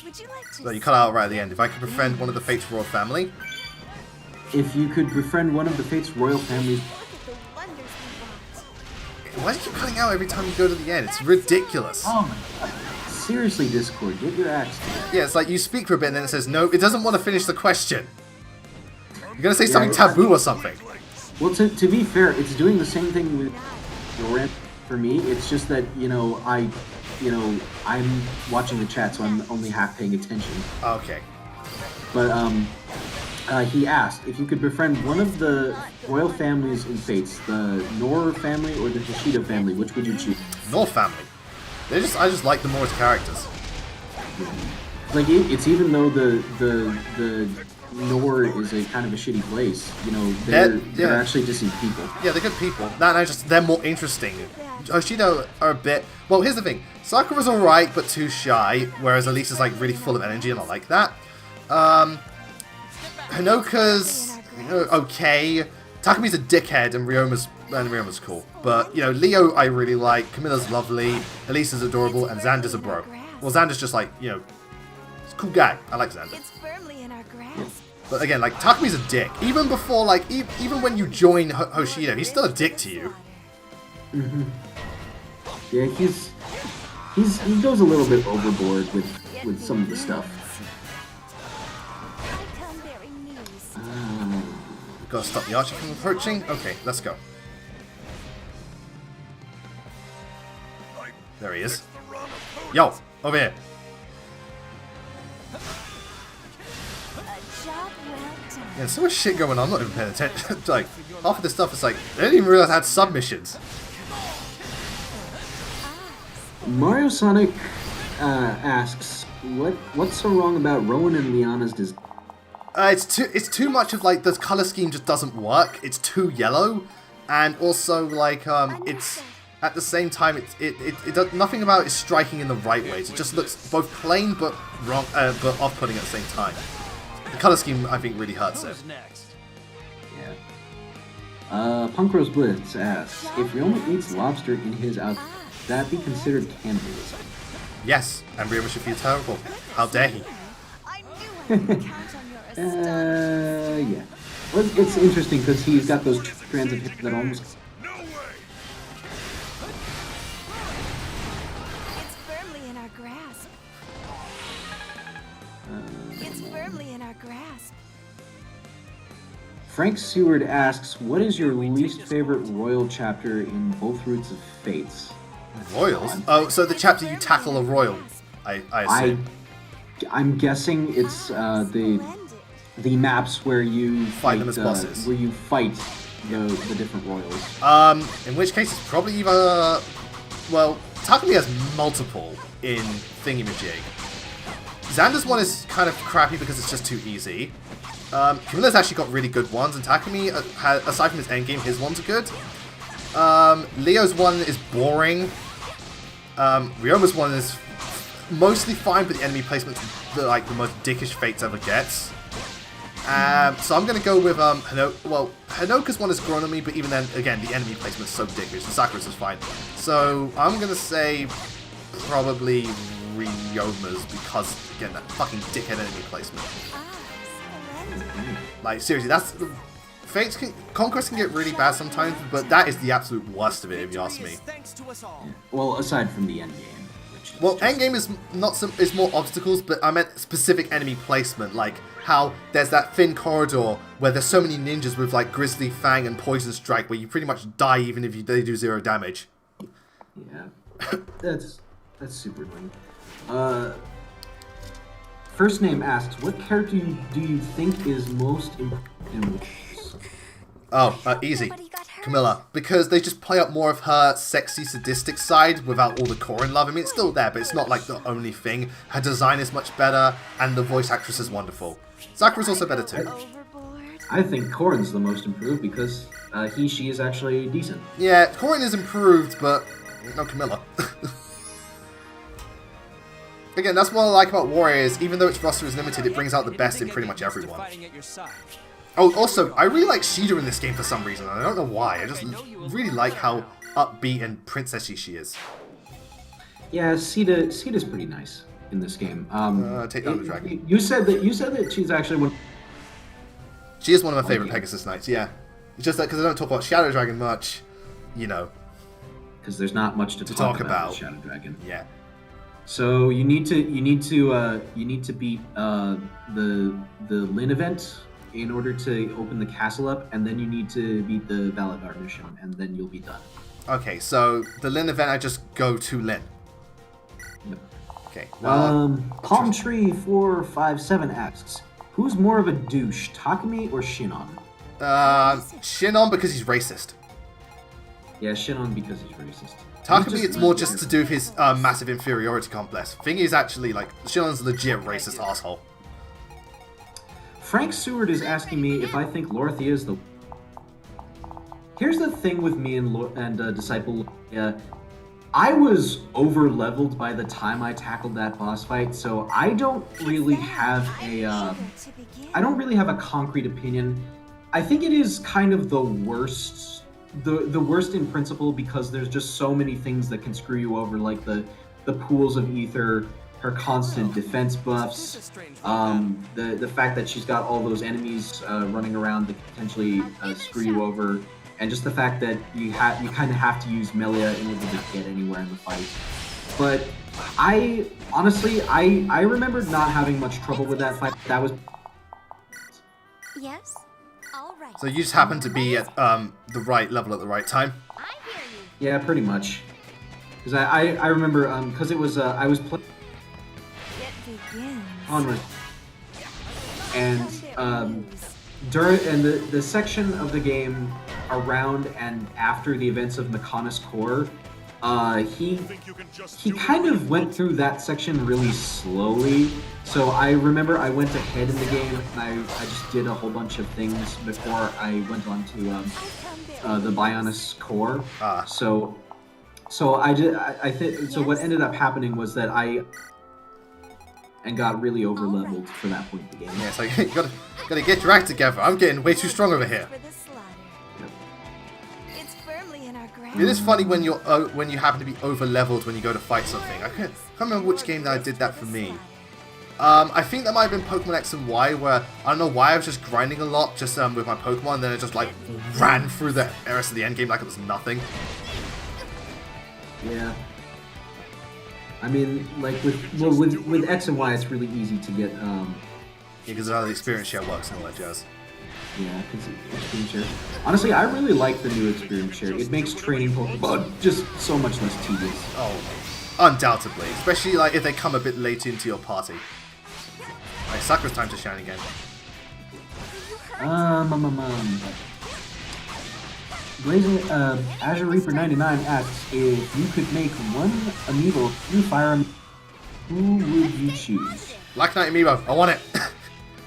Would you like to So you cut out right at the end. If I could befriend one of the Fate's royal family, If you could befriend one of the Fate's royal families. look at the wonders we brought? why do you keep cutting out every time you go to the end? It's ridiculous. Oh my god. Seriously, Discord, get your axe together. Yeah, it's like you speak for a bit and then it says, no, it doesn't want to finish the question. You're gonna say something taboo or something. Well, to be fair, it's doing the same thing with Rant for me. It's just that, I'm watching the chat, so I'm only half paying attention. Okay. But, he asked, if you could befriend one of the royal families in Fates, the Nor family or the Hashida family, which would you choose? North family. I just like them more as characters. Like, it's even though the Nor is a kind of a shitty place, they're actually decent people. Yeah, they're good people. They're more interesting Hoshino are a bit... Well, here's the thing. Sakura's alright, but too shy, whereas Elisa's like really full of energy, and I like that. Hinoka's okay. Takami's a dickhead, and Ryoma's cool. But, you know, Leo I really like, Camilla's lovely, Elisa's adorable, and Xander's a bro. Well, Xander's just like, you know, he's a cool guy. I like Xander. It's firmly in our grasp. But again, like, Takami's a dick. Even before, like, even when you join Hoshino, he's still a dick to you. Mm-hmm. Yeah, he goes a little bit overboard with some of the stuff. Gotta stop the archer from approaching. Okay, let's go. There he is. Yo, over here. Yeah, so much shit going on. I'm not even paying attention. Like, half of this stuff is like, I didn't even realize I had submissions. Mario Sonic asks, what's so wrong about Rowan and Liana's design? It's too much of like the color scheme just doesn't work. It's too yellow, and also like it's at the same time it does nothing about it is striking in the right ways. It just looks both plain but wrong, but off-putting at the same time. The color scheme I think really hurts it. Yeah. Punk Rose Blitz asks, if Ryoma eats lobster in his outfit, would that be considered cannibalism? Yes, and Ryoma should feel terrible. How dare he? Yeah. Well, it's interesting because he's got those strands of hair that almost... It's firmly in our grasp. It's firmly in our grasp. Frank Seward asks, what is your least favorite royal chapter in both Roots of Fates? Royals? Oh, so the chapter you tackle a royal, I assume. I'm guessing it's the maps where you fight them as bosses. Where you fight the different royals. In which case it's probably either... Well, Takumi has multiple in Thingamajig. Xander's one is kind of crappy because it's just too easy. Camilla's actually got really good ones, and Takumi, aside from his endgame, his ones are good. Leo's one is boring. Ryoma's one is mostly fine, but the enemy placement's the most dickish Fates ever gets. So I'm gonna go with Hinoka's one has grown on me, but even then, again, the enemy placement's so dickish, and Sakura's is fine. So I'm gonna say probably Ryoma's because again that fucking dickhead enemy placement. Like seriously, that's Fates Conquest can get really bad sometimes, but that is the absolute worst of it if you ask me. Yeah. Well, aside from the endgame. Well, endgame is is more obstacles, but I meant specific enemy placement, like how there's that thin corridor where there's so many ninjas with like Grizzly Fang and Poison Strike, where you pretty much die even if they do 0 damage. Yeah, that's super lame. First Name asks, what character do you think is most important in Witches? Oh, easy. Camilla, because they just play up more of her sexy, sadistic side without all the Corrin love. I mean, it's still there, but it's not like the only thing. Her design is much better, and the voice actress is wonderful. Sakura's also better too. I think Corrin's the most improved because she is actually decent. Yeah, Corrin is improved, but no Camilla. Again, that's what I like about Warriors. Even though its roster is limited, it brings out the best in pretty much everyone. Oh, also, I really like Shida in this game for some reason. I don't know why. I just really like how upbeat and princessy she is. Yeah, Sida's pretty nice in this game. Take down the dragon. You said that she's actually one. She is one of my favorite Pegasus Knights. Yeah, it's just that because I don't talk about Shadow Dragon much, you know. Because there's not much to talk about with Shadow Dragon. Yeah. So you need to beat the Lin event in order to open the castle up, and then you need to beat the Valagar mission, and then you'll be done. Okay, so the Lin event, I just go to Lin. Yep. Okay. Palm Tree 457 asks, who's more of a douche, Takumi or Shinon? Shinon because he's racist. Yeah, Shinon because he's racist. Takumi, it's more just to do with his massive inferiority complex. Thing is actually, like, Shinon's a legit racist asshole. Frank Seward is asking me if I think Lorthia is the... here's the thing with me and Disciple. I was over leveled by the time I tackled that boss fight, so I don't really have a concrete opinion. I think it is kind of the worst in principle because there's just so many things that can screw you over, like the pools of ether, her constant defense buffs, the fact that she's got all those enemies running around that potentially screw you over. And just the fact that you kind of have to use Melia in order to get anywhere in the fight. But I remembered not having much trouble with that fight. That was... Yes? All right. So you just happened to be at the right level at the right time? I hear you. Yeah, pretty much. Because I remember, because it was, I was playing... It begins. Onward. And, during the section of the game around and after the events of Mechonis Core, he kind of went through that section really slowly. So I remember I went ahead in the game and I just did a whole bunch of things before I went on to the Bionis Core. So what ended up happening was that I got really over leveled for that point in the game. Yeah, so you gotta get your act together. I'm getting way too strong over here. It's firmly in our grasp. It is funny when you happen to be over leveled when you go to fight something. I can't remember which game that did that for me. I think that might have been Pokemon X and Y, where I don't know why I was just grinding a lot just with my Pokemon, and then it just like ran through the rest of the end game like it was nothing. Yeah. I mean, like with X and Y, it's really easy to get. Yeah, because how the experience share works and all that jazz. Yeah, experience share. Honestly, I really like the new experience share. It makes training Pokemon just so much less tedious. Oh, undoubtedly, especially like if they come a bit late into your party. Like Sakura's time to shine again. Azure Reaper 99 asks if you could make one amiibo through Fire Emblem, who would you choose? Black Knight amiibo, I want it.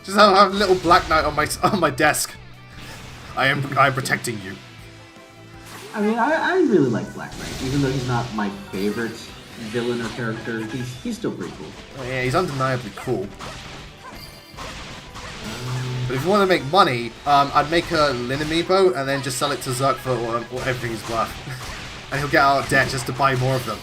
Just have a little Black Knight on my desk. I am protecting you. I mean, I really like Black Knight, even though he's not my favorite villain or character. He's still pretty cool. Oh, yeah, he's undeniably cool. But if you want to make money, I'd make a Lin amiibo and then just sell it to Zerk for whatever he's worth. And he'll get out of debt just to buy more of them.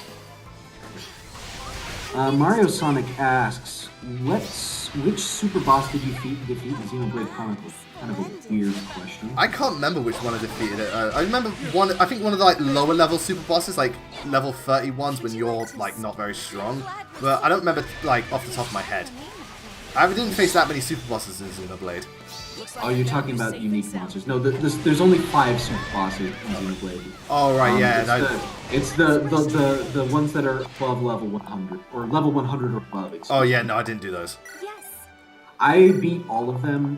Mario Sonic asks, which super boss did you defeat in Xenoblade Chronicles? Kind of a weird question. I can't remember which one I defeated. I remember one. I think one of the like lower level super bosses, like level 30 ones when you're like not very strong. But I don't remember like off the top of my head. I didn't face that many super bosses in Xenoblade. Oh, you're talking about unique monsters. No, there's only 5 super bosses in Xenoblade. Oh, right, yeah. It's the ones that are above level 100, or level 100 or above. Oh, yeah, no, I didn't do those. Yes. I beat all of them.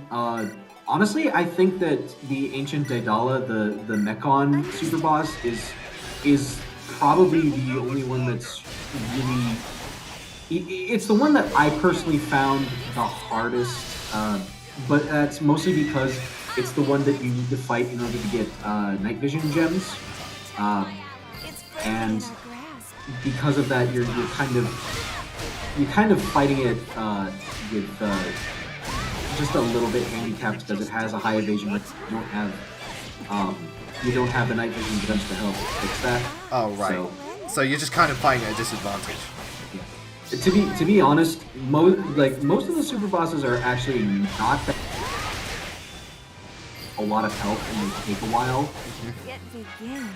Honestly, I think that the Ancient Daedala, the Mechon super boss, is probably the only one that's really... It's the one that I personally found the hardest, but that's mostly because it's the one that you need to fight in order to get night vision gems, and because of that, you're kind of fighting it with just a little bit handicapped because it has a high evasion rate. You don't have the night vision gems to help fix that. Oh right. So you're just kind of fighting at a disadvantage. To be honest, most of the super bosses are actually not that a lot of health and they take a while. It begins.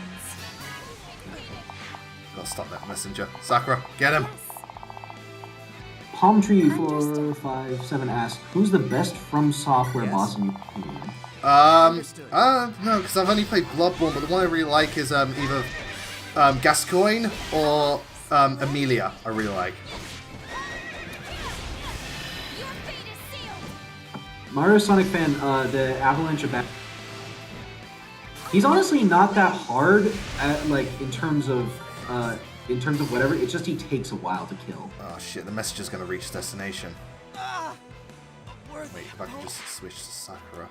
Gotta stop that messenger. Sakura, get him! Palm Tree 457 asks, who's the best From Software boss in your opinion? No, because I've only played Bloodborne, but the one I really like is either Gascoigne or Amelia. I really like. Mario Sonic fan, the Avalanche of he's honestly not that hard at, like, in terms of whatever. It's just he takes a while to kill. Oh shit! The messenger's gonna reach destination. Wait, if I can just switch to Sakura.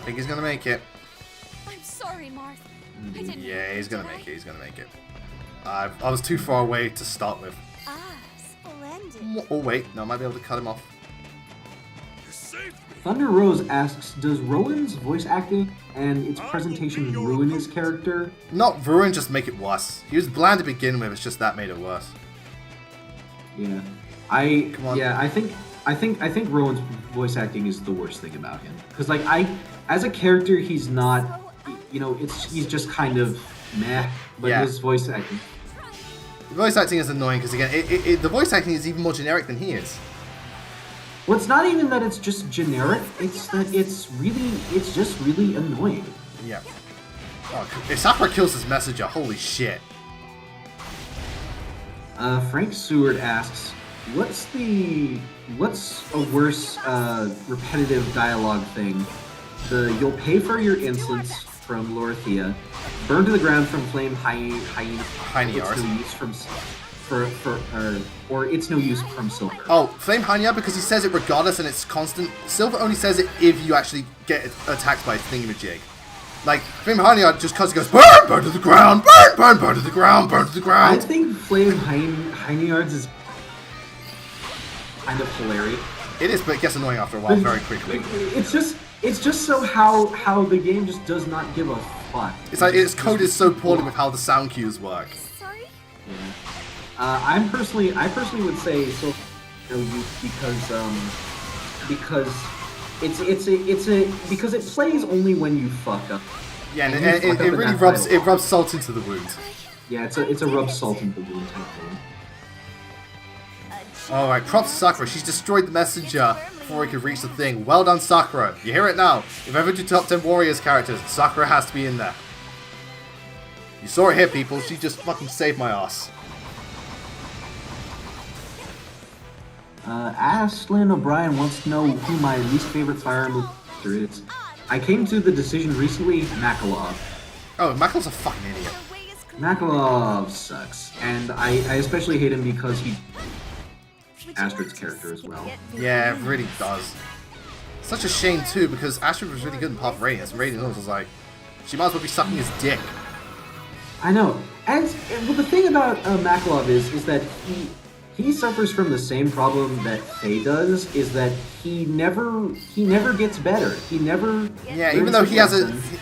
think he's gonna make it. I'm sorry, Marth. I didn't Yeah, he's gonna did I? make it. He's gonna make it. I was too far away to start with. Ah, splendid. Oh wait, no, I might be able to cut him off. Thunder Rose asks, does Rowan's voice acting and its presentation ruin his character? Not ruin, just make it worse. He was bland to begin with. It's just that made it worse. Yeah, Come on. I think Rowan's voice acting is the worst thing about him. Because like as a character, he's not, you know, he's just kind of meh. But Yeah. his voice acting, The voice acting is annoying because again, the voice acting is even more generic than he is. well, it's not even that it's just generic. It's that it's just really annoying. Yeah. Oh, if Sakura kills his messenger, holy shit. Frank Seward asks, what's a worse repetitive dialogue thing? The "you'll pay for your insolence" from Lorthia, "burn to the ground" from Flame Hyena, Hyena. "it's no use" from or "it's no use" from Silver. Oh, Flame Hanya because he says it regardless and it's constant. Silver only says it if you actually get attacked by a thingamajig. Like, Flame Hanya just because he goes, burn, burn to the ground, burn, burn, burn to the ground, burn to the I ground. think Flame Hyeniards is kind of hilarious. It is, but it gets annoying after a while very quickly. It's just so how the game just does not give a fuck. It's like its code is so poorly with how the sound cues work. Sorry? Yeah. I personally would say so, you know, because because it plays only when you fuck up. Yeah, and And you it fuck up in really that rubs salt into the wound. Yeah, it's a rub salt into the wound type thing. Alright, props to Sakura. She's destroyed the messenger before he could reach the thing. Well done, Sakura. You hear it now. If ever do top 10 Warriors characters, Sakura has to be in there. You saw it here, people. She just fucking saved my ass. Ashlyn O'Brien wants to know who my least favorite Fire Emblem character is. I came to the decision recently, Makalov. Oh, Michael's a fucking idiot. Makalov sucks, and I especially hate him because he Astrid's character as well. Yeah, it really does. Such a shame, too, because Astrid was really good in Path of Radiance, and Radiance was like, she might as well be sucking his dick. I know, and well, the thing about Makalov is that he suffers from the same problem that Faye does, is that he never gets better. He never. Yeah, even though he has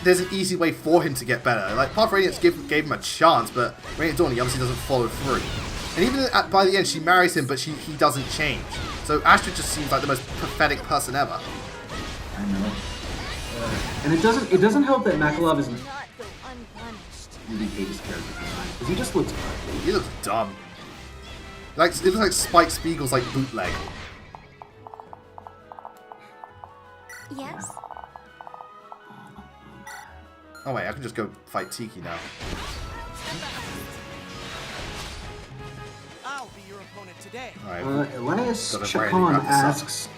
there's an easy way for him to get better. Like, Path of Radiance gave him a chance, but Radiant Dawn, he obviously doesn't follow through. And even by the end, she marries him, but he doesn't change. So Astrid just seems like the most pathetic person ever. I know. And it doesn't help that Makalov is Not go unpunished. really hate his character design, because he just looks ugly. He looks dumb. Like, it looks like Spike Spiegel's like bootleg. Yes? Oh wait, I can just go fight Tiki now. I'll be your opponent today. Alright. Elias Got a variety Chacon wrap asks,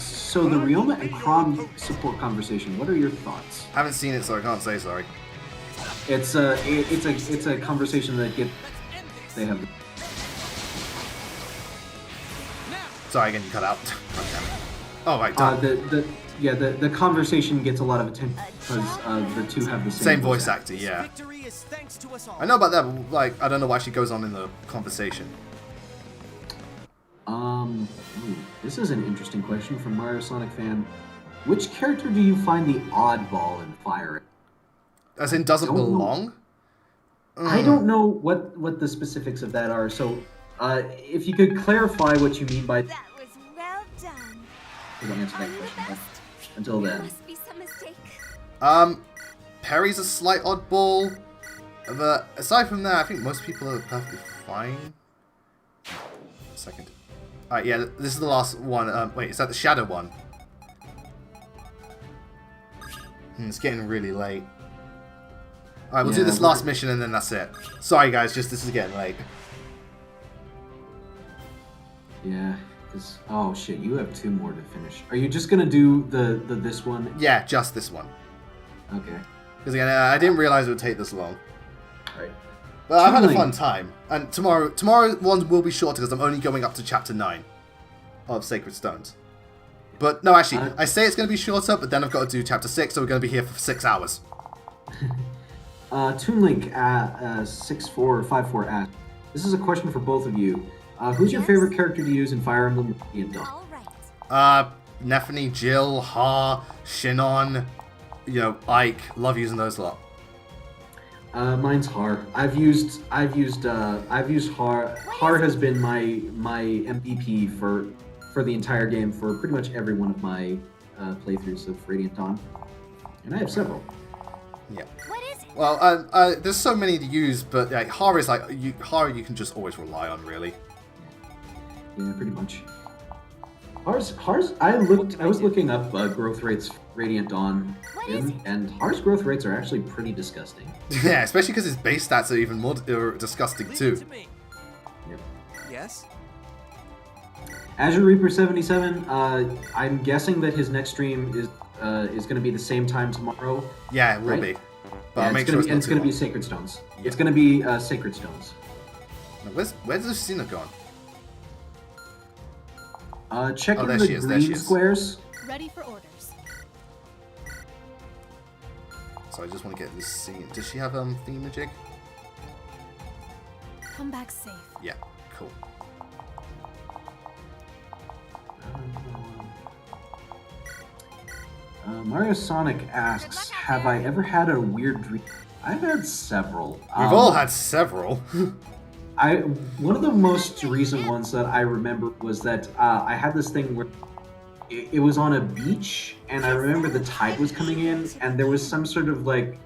so the Ryoma and Chrom support conversation, what are your thoughts? Haven't seen it, so I can't say sorry. It's a conversation that they have. Sorry again, you cut out. Okay. Oh right, done. The conversation gets a lot of attention because the two have the Same voice actor, This yeah. victory is thanks to us all. I know about that, but like, I don't know why she goes on in the conversation. This is an interesting question from Mario Sonic fan. Which character do you find the oddball in Fire? As in, doesn't Don't know. belong? I don't know what the specifics of that are, so if you could clarify what you mean by That was well done. I'll answer Are that you the question. best? But until There then, must be some mistake. Perry's a slight oddball. But aside from that, I think most people are perfectly fine. Second. Alright, yeah, this is the last one. Wait, is that the Shadow one? It's getting really late. Alright, we'll do Yeah, this last mission and then that's it. Sorry guys, just this is getting late. yeah, because oh shit, you have two more to finish. Are you just gonna do the this one? Yeah, just this one. Okay, Because again, I didn't realize it would take this long. all right. But I've had a Truly. fun time. And tomorrow ones will be shorter because I'm only going up to chapter 9 of Sacred Stones. But no, actually, I say it's going to be shorter, but then I've got to do chapter 6, so we're going to be here for 6 hours. Toonlink at 6454 asks, this is a question for both of you. Who's your favorite character to use in Fire Emblem Dawn? All right. Nephany, Jill, Ha, Shinon, you know, Ike. Love using those a lot. Mine's Har. I've used Har. Har has been my MVP for the entire game for pretty much every one of my playthroughs of Radiant Dawn, and I have several. Yeah. What is it? Well, there's so many to use, but like Har is like Har you can just always rely on, really. Yeah, pretty much. Har's. I was looking up growth rates for Radiant Dawn, and Har's growth rates are actually pretty disgusting. Yeah, especially because his base stats are even more disgusting too. Yep. Yes? Azure Reaper 77. I'm guessing that his next stream is going to be the same time tomorrow. Yeah, it will be. But Yeah, I'll make sure it's going to be Sacred Stones. Yeah. It's going to be Sacred Stones. Now, where's Lucina gone? Checking there the she is, there green she is. squares. Ready for orders. So I just want to get Lucina. Does she have thingamajig? Come back safe. Yeah, cool. Mario Sonic asks, have I ever had a weird dream? I've had several. We've all had several. One of the most recent ones that I remember was that I had this thing where it was on a beach, and I remember the tide was coming in, and there was some sort of like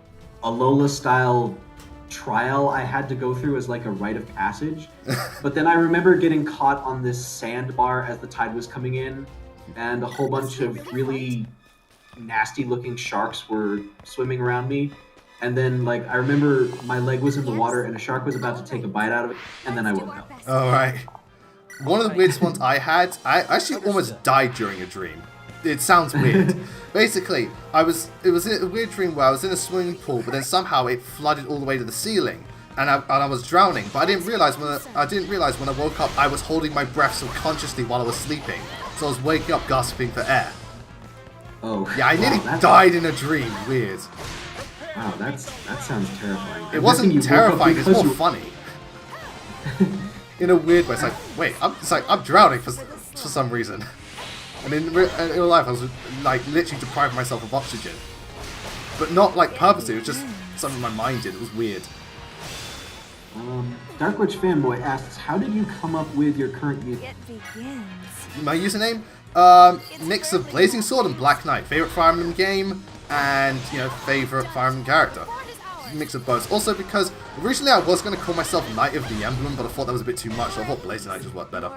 Alola style trial I had to go through as like a rite of passage. But then I remember getting caught on this sandbar as the tide was coming in, and a whole bunch of really nasty looking sharks were swimming around me. And then, like, I remember my leg was in the water and a shark was about to take a bite out of it, and then I woke up. Alright. One of the weirdest ones I had, I actually almost died during a dream. It sounds weird. Basically, it was a weird dream where I was in a swimming pool, but then somehow it flooded all the way to the ceiling, and I was drowning. But I didn't realize when I woke up I was holding my breath subconsciously while I was sleeping. So I was waking up gasping for air. Oh. Yeah, I nearly died in a dream. Weird. Wow, that sounds terrifying. It wasn't terrifying, it's more funny. In a weird way, it's like, wait, I'm drowning for some reason. And in real life, I was like literally depriving myself of oxygen. But not like purposely, it was just something my mind did, it was weird. Dark Witch Fanboy asks, how did you come up with your current username? It begins. My username? Mix of Blazing Sword and Black Knight. Favorite Fire Emblem game, and, you know, favorite Fire Emblem character. Mix of both. Also because originally I was going to call myself Knight of the Emblem, but I thought that was a bit too much, so I thought Blazing Knight just worked better.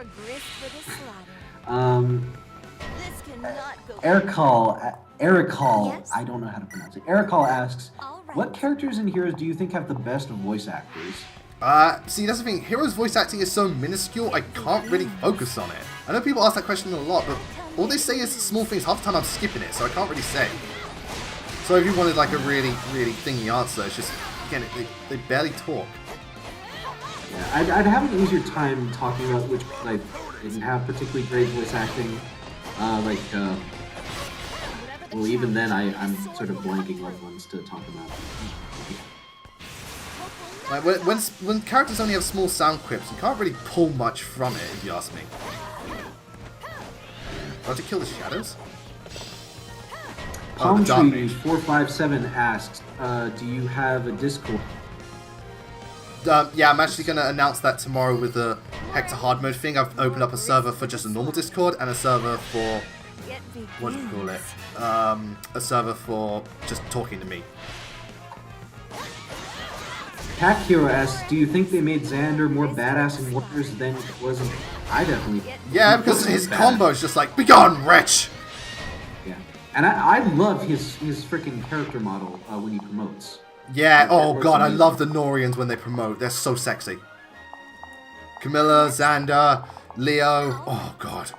Ericall, Yes? I don't know how to pronounce it. Ericall asks, what characters and heroes do you think have the best voice actors? See, that's the thing. Heroes' voice acting is so minuscule, I can't really focus on it. I know people ask that question a lot, but all they say is small things. Half the time I'm skipping it, so I can't really say. So if you wanted like a really, really thingy answer, it's just, again, they barely talk. Yeah, I'd have an easier time talking about which like didn't have particularly great voice acting. Well, even then, I'm sort of blanking what ones to talk about. Like when characters only have small sound clips, you can't really pull much from it, if you ask me. Got to kill the shadows? Palm Dark Tree Mage. 457 asks, do you have a Discord? Yeah, I'm actually going to announce that tomorrow with the Hector Hard Mode thing. I've opened up a server for just a normal Discord and a server for, what do you call it? A server for just talking to me. Pack Hero asks, do you think they made Xander more badass in Warriors than it was in... I definitely... Yeah, because his combo is just like, begone, wretch! Yeah, and I love his freaking character model when he promotes. Yeah, oh god, I love the Norians when they promote. They're so sexy. Camilla, Xander, Leo. Oh god.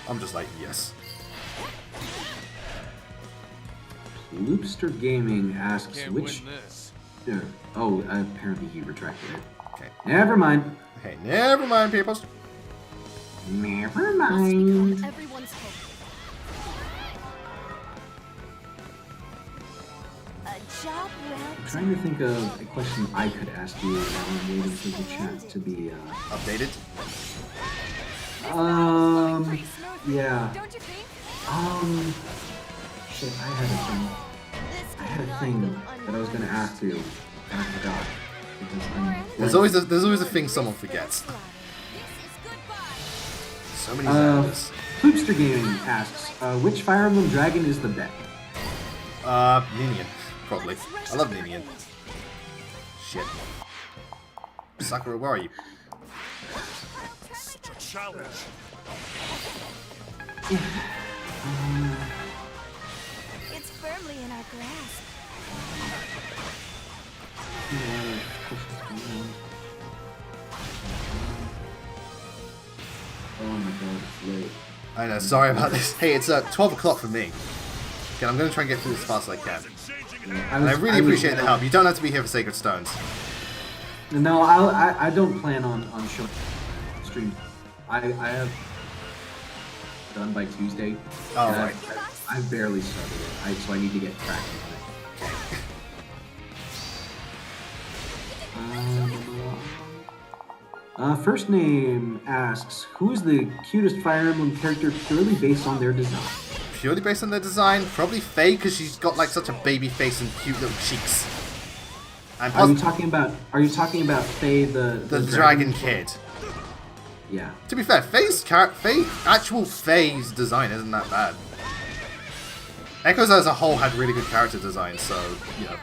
I'm just like, yes. Loopster Gaming asks, which... Oh, apparently he retracted it. Okay. Never mind. Okay, never mind, peoples. Never mind. Everyone's hope. Job well I'm trying to think of a question I could ask you while I'm waiting for the chat to be Updated. Yeah. Don't you think? Shit, I had a thing that I was gonna ask you, and I forgot. Because There's always a thing someone forgets. So many Xanders. Hoopster Gaming asks, which Fire Emblem dragon is the best? Ninian, probably. I love Ninian. Shit. Sakura, where are you? Such a challenge. It's firmly in our grasp. Oh my god, it's late. I know, sorry about this. Hey, it's 12 o'clock for me. Okay, I'm going to try and get through as fast as I can. And I really appreciate the help. You don't have to be here for Sacred Stones. No, I don't plan on showing stream. I have done by Tuesday. Oh, right. I barely started it, so I need to get practice on it. First Name asks, who is the cutest Fire Emblem character purely based on their design? Purely based on their design? Probably Faye, because she's got like such a baby face and cute little cheeks. And Are you talking about Faye the dragon kid? Yeah. To be fair, actual Faye's design isn't that bad. Echoes as a whole had really good character design, so yeah.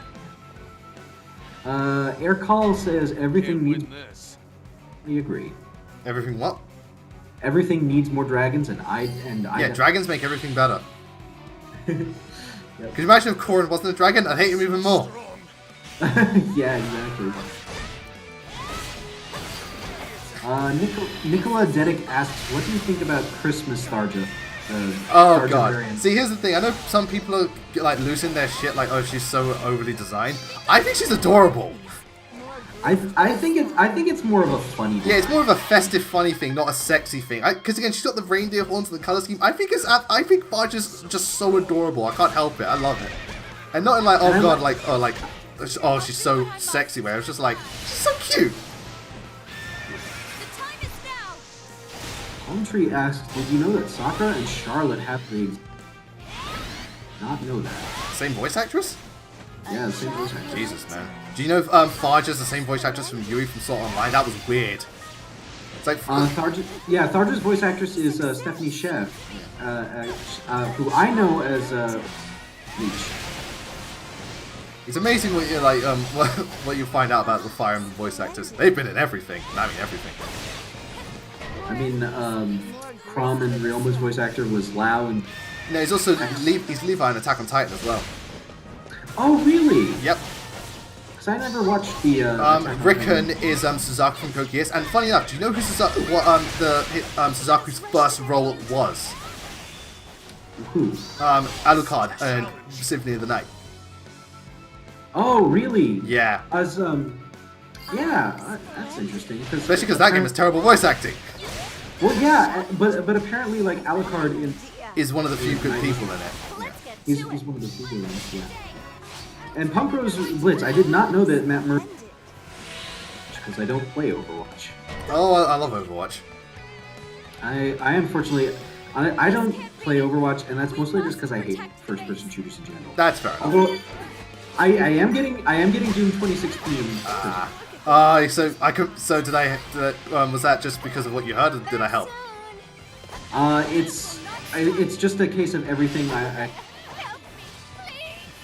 Air Call says everything needs. We agree. Everything what? Everything needs more dragons, and I. Yeah, dragons make everything better. Yep. Could you imagine if Corrin wasn't a dragon? I'd hate him even more. Yeah, exactly. Nicola Dedick asks, what do you think about Christmas Tharja? Oh Tharja god. variant? See, here's the thing. I know some people are like losing their shit, like, oh, she's so overly designed. I think she's adorable. I think it's more of a funny. Yeah, it's more of a festive, funny thing, not a sexy thing. Because again, she's got the reindeer horns and the color scheme. I think Tharja's just so adorable. I can't help it. I love it, and not in like, oh god, oh, she's so sexy way. I was just like, she's so cute. Palm Tree asks, did you know that Sakura and Charlotte have the not know that? Same voice actress? Yeah, the same voice actress. Jesus, man. Do you know if Tharja's the same voice actress from Yui from Sword Art Online? That was weird. It's like Tharja's voice actress is Stephanie Shev, who I know as Leech. It's amazing what you like, what you find out about the Fire Emblem voice actors. They've been in everything. I mean, everything. I mean, Chrom and Ryoma's voice actor was Lao, and no, he's also he's Levi in Attack on Titan as well. Oh, really? Yep. Because I never watched the. Rickon is Suzaku from Code Geass, and funny enough, do you know who Suzaku's first role was? Who? Alucard in Symphony of the Night. Oh, really? Yeah. As yeah, that's interesting. Especially because that game is terrible voice acting. Well, yeah, but apparently, like, Alucard is one of the few good people in it. Yeah. He's one of the people in it, yeah. And Pump Rose Blitz, I did not know that Matt Murray, because I don't play Overwatch. Oh, I love Overwatch. I unfortunately, I don't play Overwatch, and that's mostly just because I hate first-person shooters in general. That's fair. Although, I am getting Doom 2016. So did I? Was that just because of what you heard, or did I help? It's just a case of everything I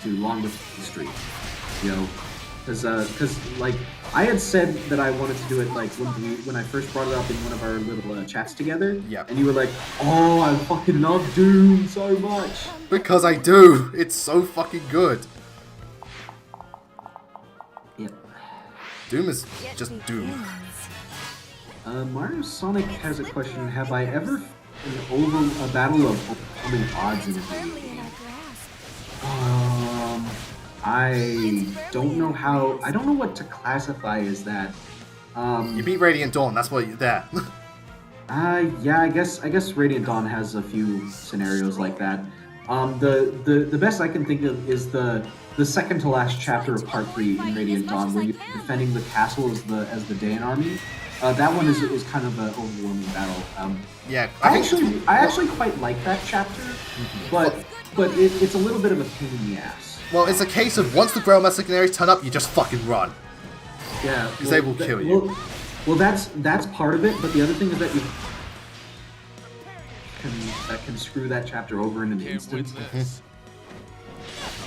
do long with the street, you know, because like I had said that I wanted to do it like when I first brought it up in one of our little chats together. Yeah. And you were like, oh, I fucking love Doom so much. Because I do. It's so fucking good. Yep. Doom is just Doom. Mario Sonic has a question. Have I ever been a battle of overcoming odds in a game? I don't know how. I don't know what to classify as that. You beat Radiant Dawn. That's what you're there. Yeah, I guess Radiant Dawn has a few scenarios like that. The best I can think of is the second to last chapter of Part 3 in Radiant Dawn, where you're defending the castle as the Daean army. That one is kind of an overwhelming battle. Yeah, I actually quite like that chapter, but it's a little bit of a pain in the ass. Well, it's a case of once the Grail mercenaries turn up, you just fucking run. Yeah, because they will kill you. Well, that's part of it, but the other thing is that you can screw that chapter over in an instant.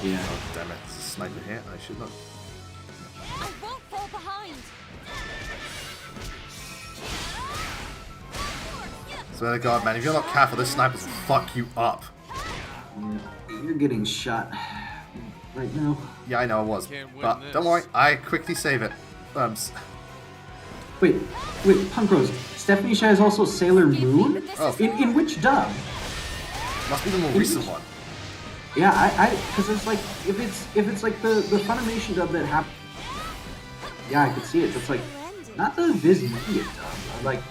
Yeah. Oh, damn it. There's a sniper here. I should not. I won't fall behind. Swear to God, man, if you're not careful, this sniper will fuck you up. Yeah, you're getting shot right now. Yeah, I know I was. But don't worry, I quickly save it. Wait, Punk Rose. Stephanie Shai is also Sailor Moon? Oh. In which dub? Must be the more recent one. Yeah, because it's like, if it's like the Funimation dub that happened. Yeah, I could see it. It's like, not the Viz Media dub. Like,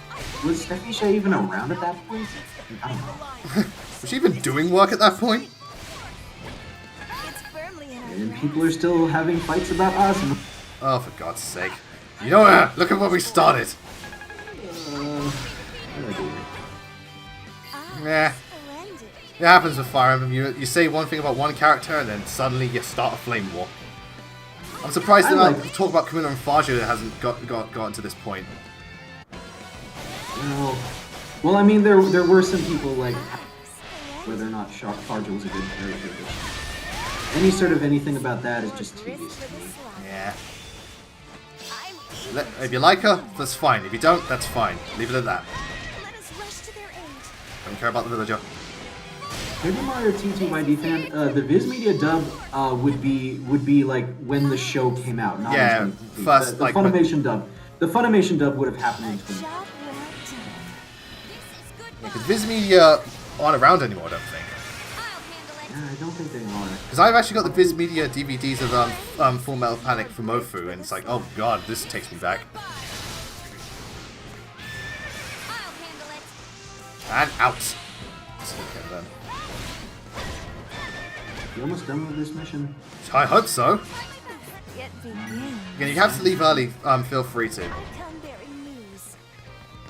was Stephanie Shai even around at that point? I don't know. Was she even doing work at that point? And people are still having fights about Ozma. Oh, for God's sake. You know what? Look at where we started. Yeah. It happens with Fire Emblem. You say one thing about one character and then suddenly you start a flame war. I'm surprised that talk about Camilla and Faja hasn't gotten to this point. Well, I mean, there were some people like whether or not Faja was a good character. Any sort of anything about that is just tedious to me. Yeah. If you like her, that's fine. If you don't, that's fine. Leave it at that. Don't care about the villager. Paper Mario T2YD fan, the Viz Media dub would be like when the show came out, not yeah, first the like Funimation dub. The Funimation dub would have happened in 20. Yeah, because Viz Media aren't around anymore, I don't think. Yeah, I don't think they are. Because I've actually got the Viz Media DVDs of Full Metal Panic for Mofu, and it's like, oh god, this takes me back. And out. Okay, then. You almost done with this mission? I hope so. Again, you have to leave early. Feel free to.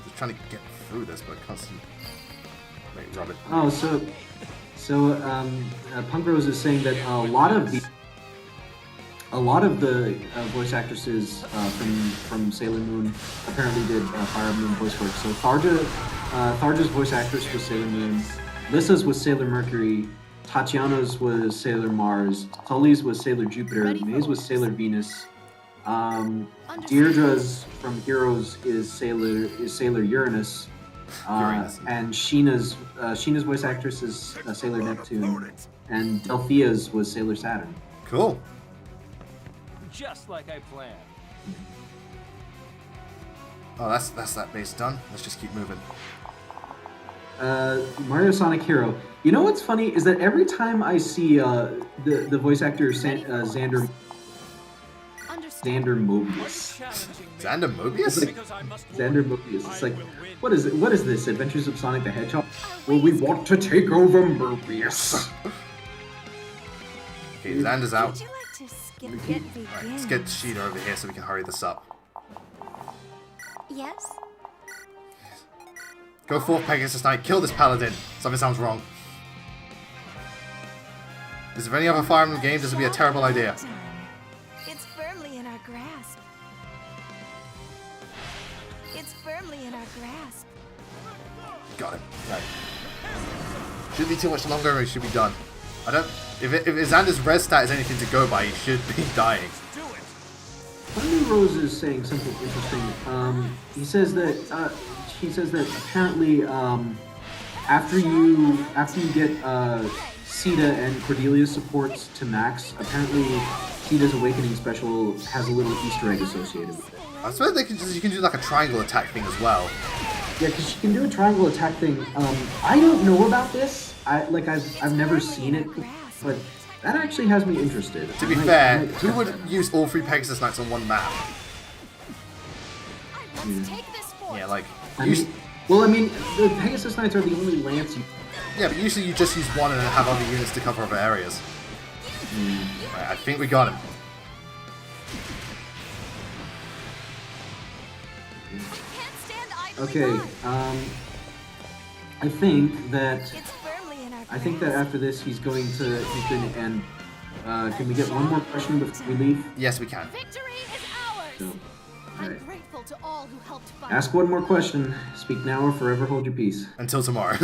Just trying to get through this, but I can't see. Wait, Robert. Oh, so Punk Rose is saying that a lot of the voice actresses from Sailor Moon apparently did Fire Emblem voice work. So Tharja's voice actress was Sailor Moon, Lissa's was Sailor Mercury, Tatiana's was Sailor Mars, Tully's was Sailor Jupiter, May's was Sailor Venus, Deirdre's from Heroes is Sailor Uranus. And Sheena's voice actress is Sailor Neptune, and Delphia's was Sailor Saturn. Cool. Just like I planned. Oh, that's that base done. Let's just keep moving. Mario Sonic Hero. You know what's funny is that every time I see the voice actor Xander Mobius. Xander Mobius? Xander Mobius. It's like, what is it? What is this? Adventures of Sonic the Hedgehog? Well, we want to take over Mobius. Okay, Xander's out. Right, let's get Sheeta over here so we can hurry this up. Yes? Go forth, Pegasus Knight. Kill this paladin. Something sounds wrong. Is there any other Fire Emblem game? This would be a terrible idea. It's firmly in our grasp. It's firmly in our grasp. Got him. Right. Shouldn't be too much longer or he should be done. I don't... If Xander's res stat is anything to go by, he should be dying. Thunder Rose is saying something interesting. He says that apparently after you get Sita and Cordelia's supports to max, apparently Sita's Awakening Special has a little Easter egg associated with it. I suppose you can do like a triangle attack thing as well. Yeah, because you can do a triangle attack thing. I don't know about this. I've never seen it, but that actually has me interested. To be fair, who would use all three Pegasus Knights on one map? Take this force. Yeah, like... I mean, the Pegasus Knights are the only lance you Yeah, but usually you just use one and then have other units to cover other areas. Right, I think we got him. Okay, I think that It's firmly in our after this he's going to end. Can we get one more question before we leave? Yes, we can. Victory is ours. So, I'm alright. grateful to all who helped fight. Ask one more question. Speak now or forever hold your peace. Until tomorrow.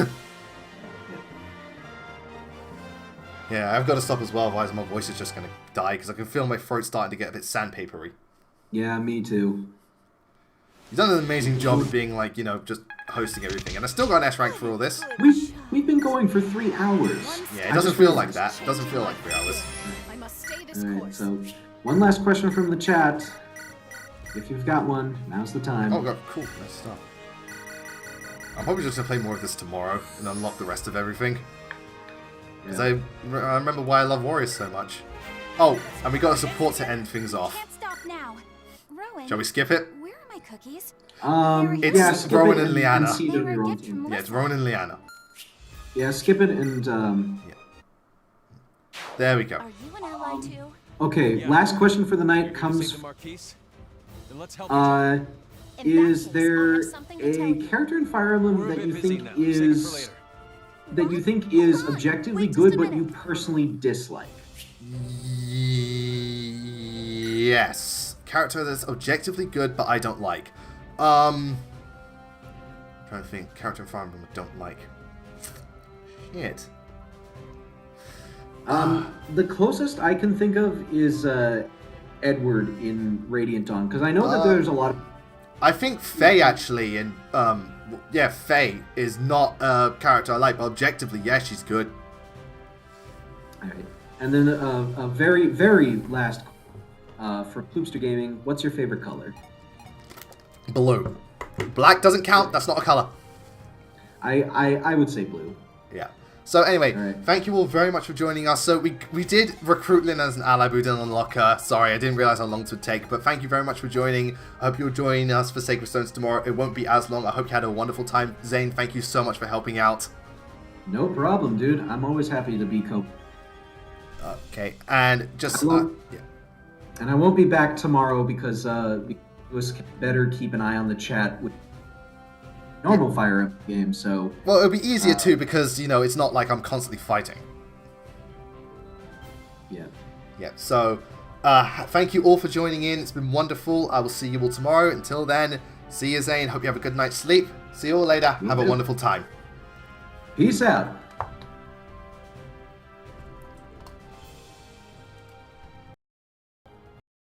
Yeah, I've got to stop as well, otherwise my voice is just going to die, because I can feel my throat starting to get a bit sandpapery. Yeah, me too. You've done an amazing job of being, like, you know, just hosting everything. And I still got an S rank for all this. We've been going for 3 hours. Yeah, it doesn't feel like that. It doesn't feel like 3 hours. I must stay this Alright, course. so one last question from the chat. If you've got one, now's the time. Oh, God, cool. Nice stuff. I'm probably just going to play more of this tomorrow and unlock the rest of everything. Because I remember why I love Warriors so much. Oh, and we got a support to end things off. Can't stop now. Rowan, Shall we skip it? where are my cookies? It's yeah, skip Rowan it and Liana. see it on your own team. Yeah, it's Rowan and Liana. Yeah, skip it and There we go. Are you an ally too? okay, last question for the night comes Then let's help each other. In that is case, there I have something to tell a you. character in Fire Emblem We're a that bit you busy think now. Save it for is later. objectively Wait good just a but you minute. personally dislike? Yes. Character that's objectively good, but I don't like. Trying to think. Character in Fire Emblem I don't like. Shit. The closest I can think of is Edward in Radiant Dawn, because I know that there's a lot of I think Faye actually, and yeah, Faye is not a character I like, but objectively, yeah, she's good. Alright. And then a very, very last from Ploopster Gaming, what's your favorite color? Blue. Black doesn't count. That's not a color. I would say blue. Yeah. So anyway, Alright. thank you all very much for joining us. So we did recruit Lynn as an ally, but we didn't unlock her. Sorry, I didn't realize how long it would take. But thank you very much for joining. I hope you'll join us for Sacred Stones tomorrow. It won't be as long. I hope you had a wonderful time. Zane, thank you so much for helping out. No problem, dude. I'm always happy to be co. Okay, and just I won't- yeah. And I won't be back tomorrow because it was better keep an eye on the chat with normal Fire Emblem game. So Well, it'll be easier too because you know it's not like I'm constantly fighting. yeah. Yeah. So thank you all for joining in. It's been wonderful. I will see you all tomorrow. Until then, see you, Zane. Hope you have a good night's sleep. See you all later. Have a too. wonderful time. Peace out.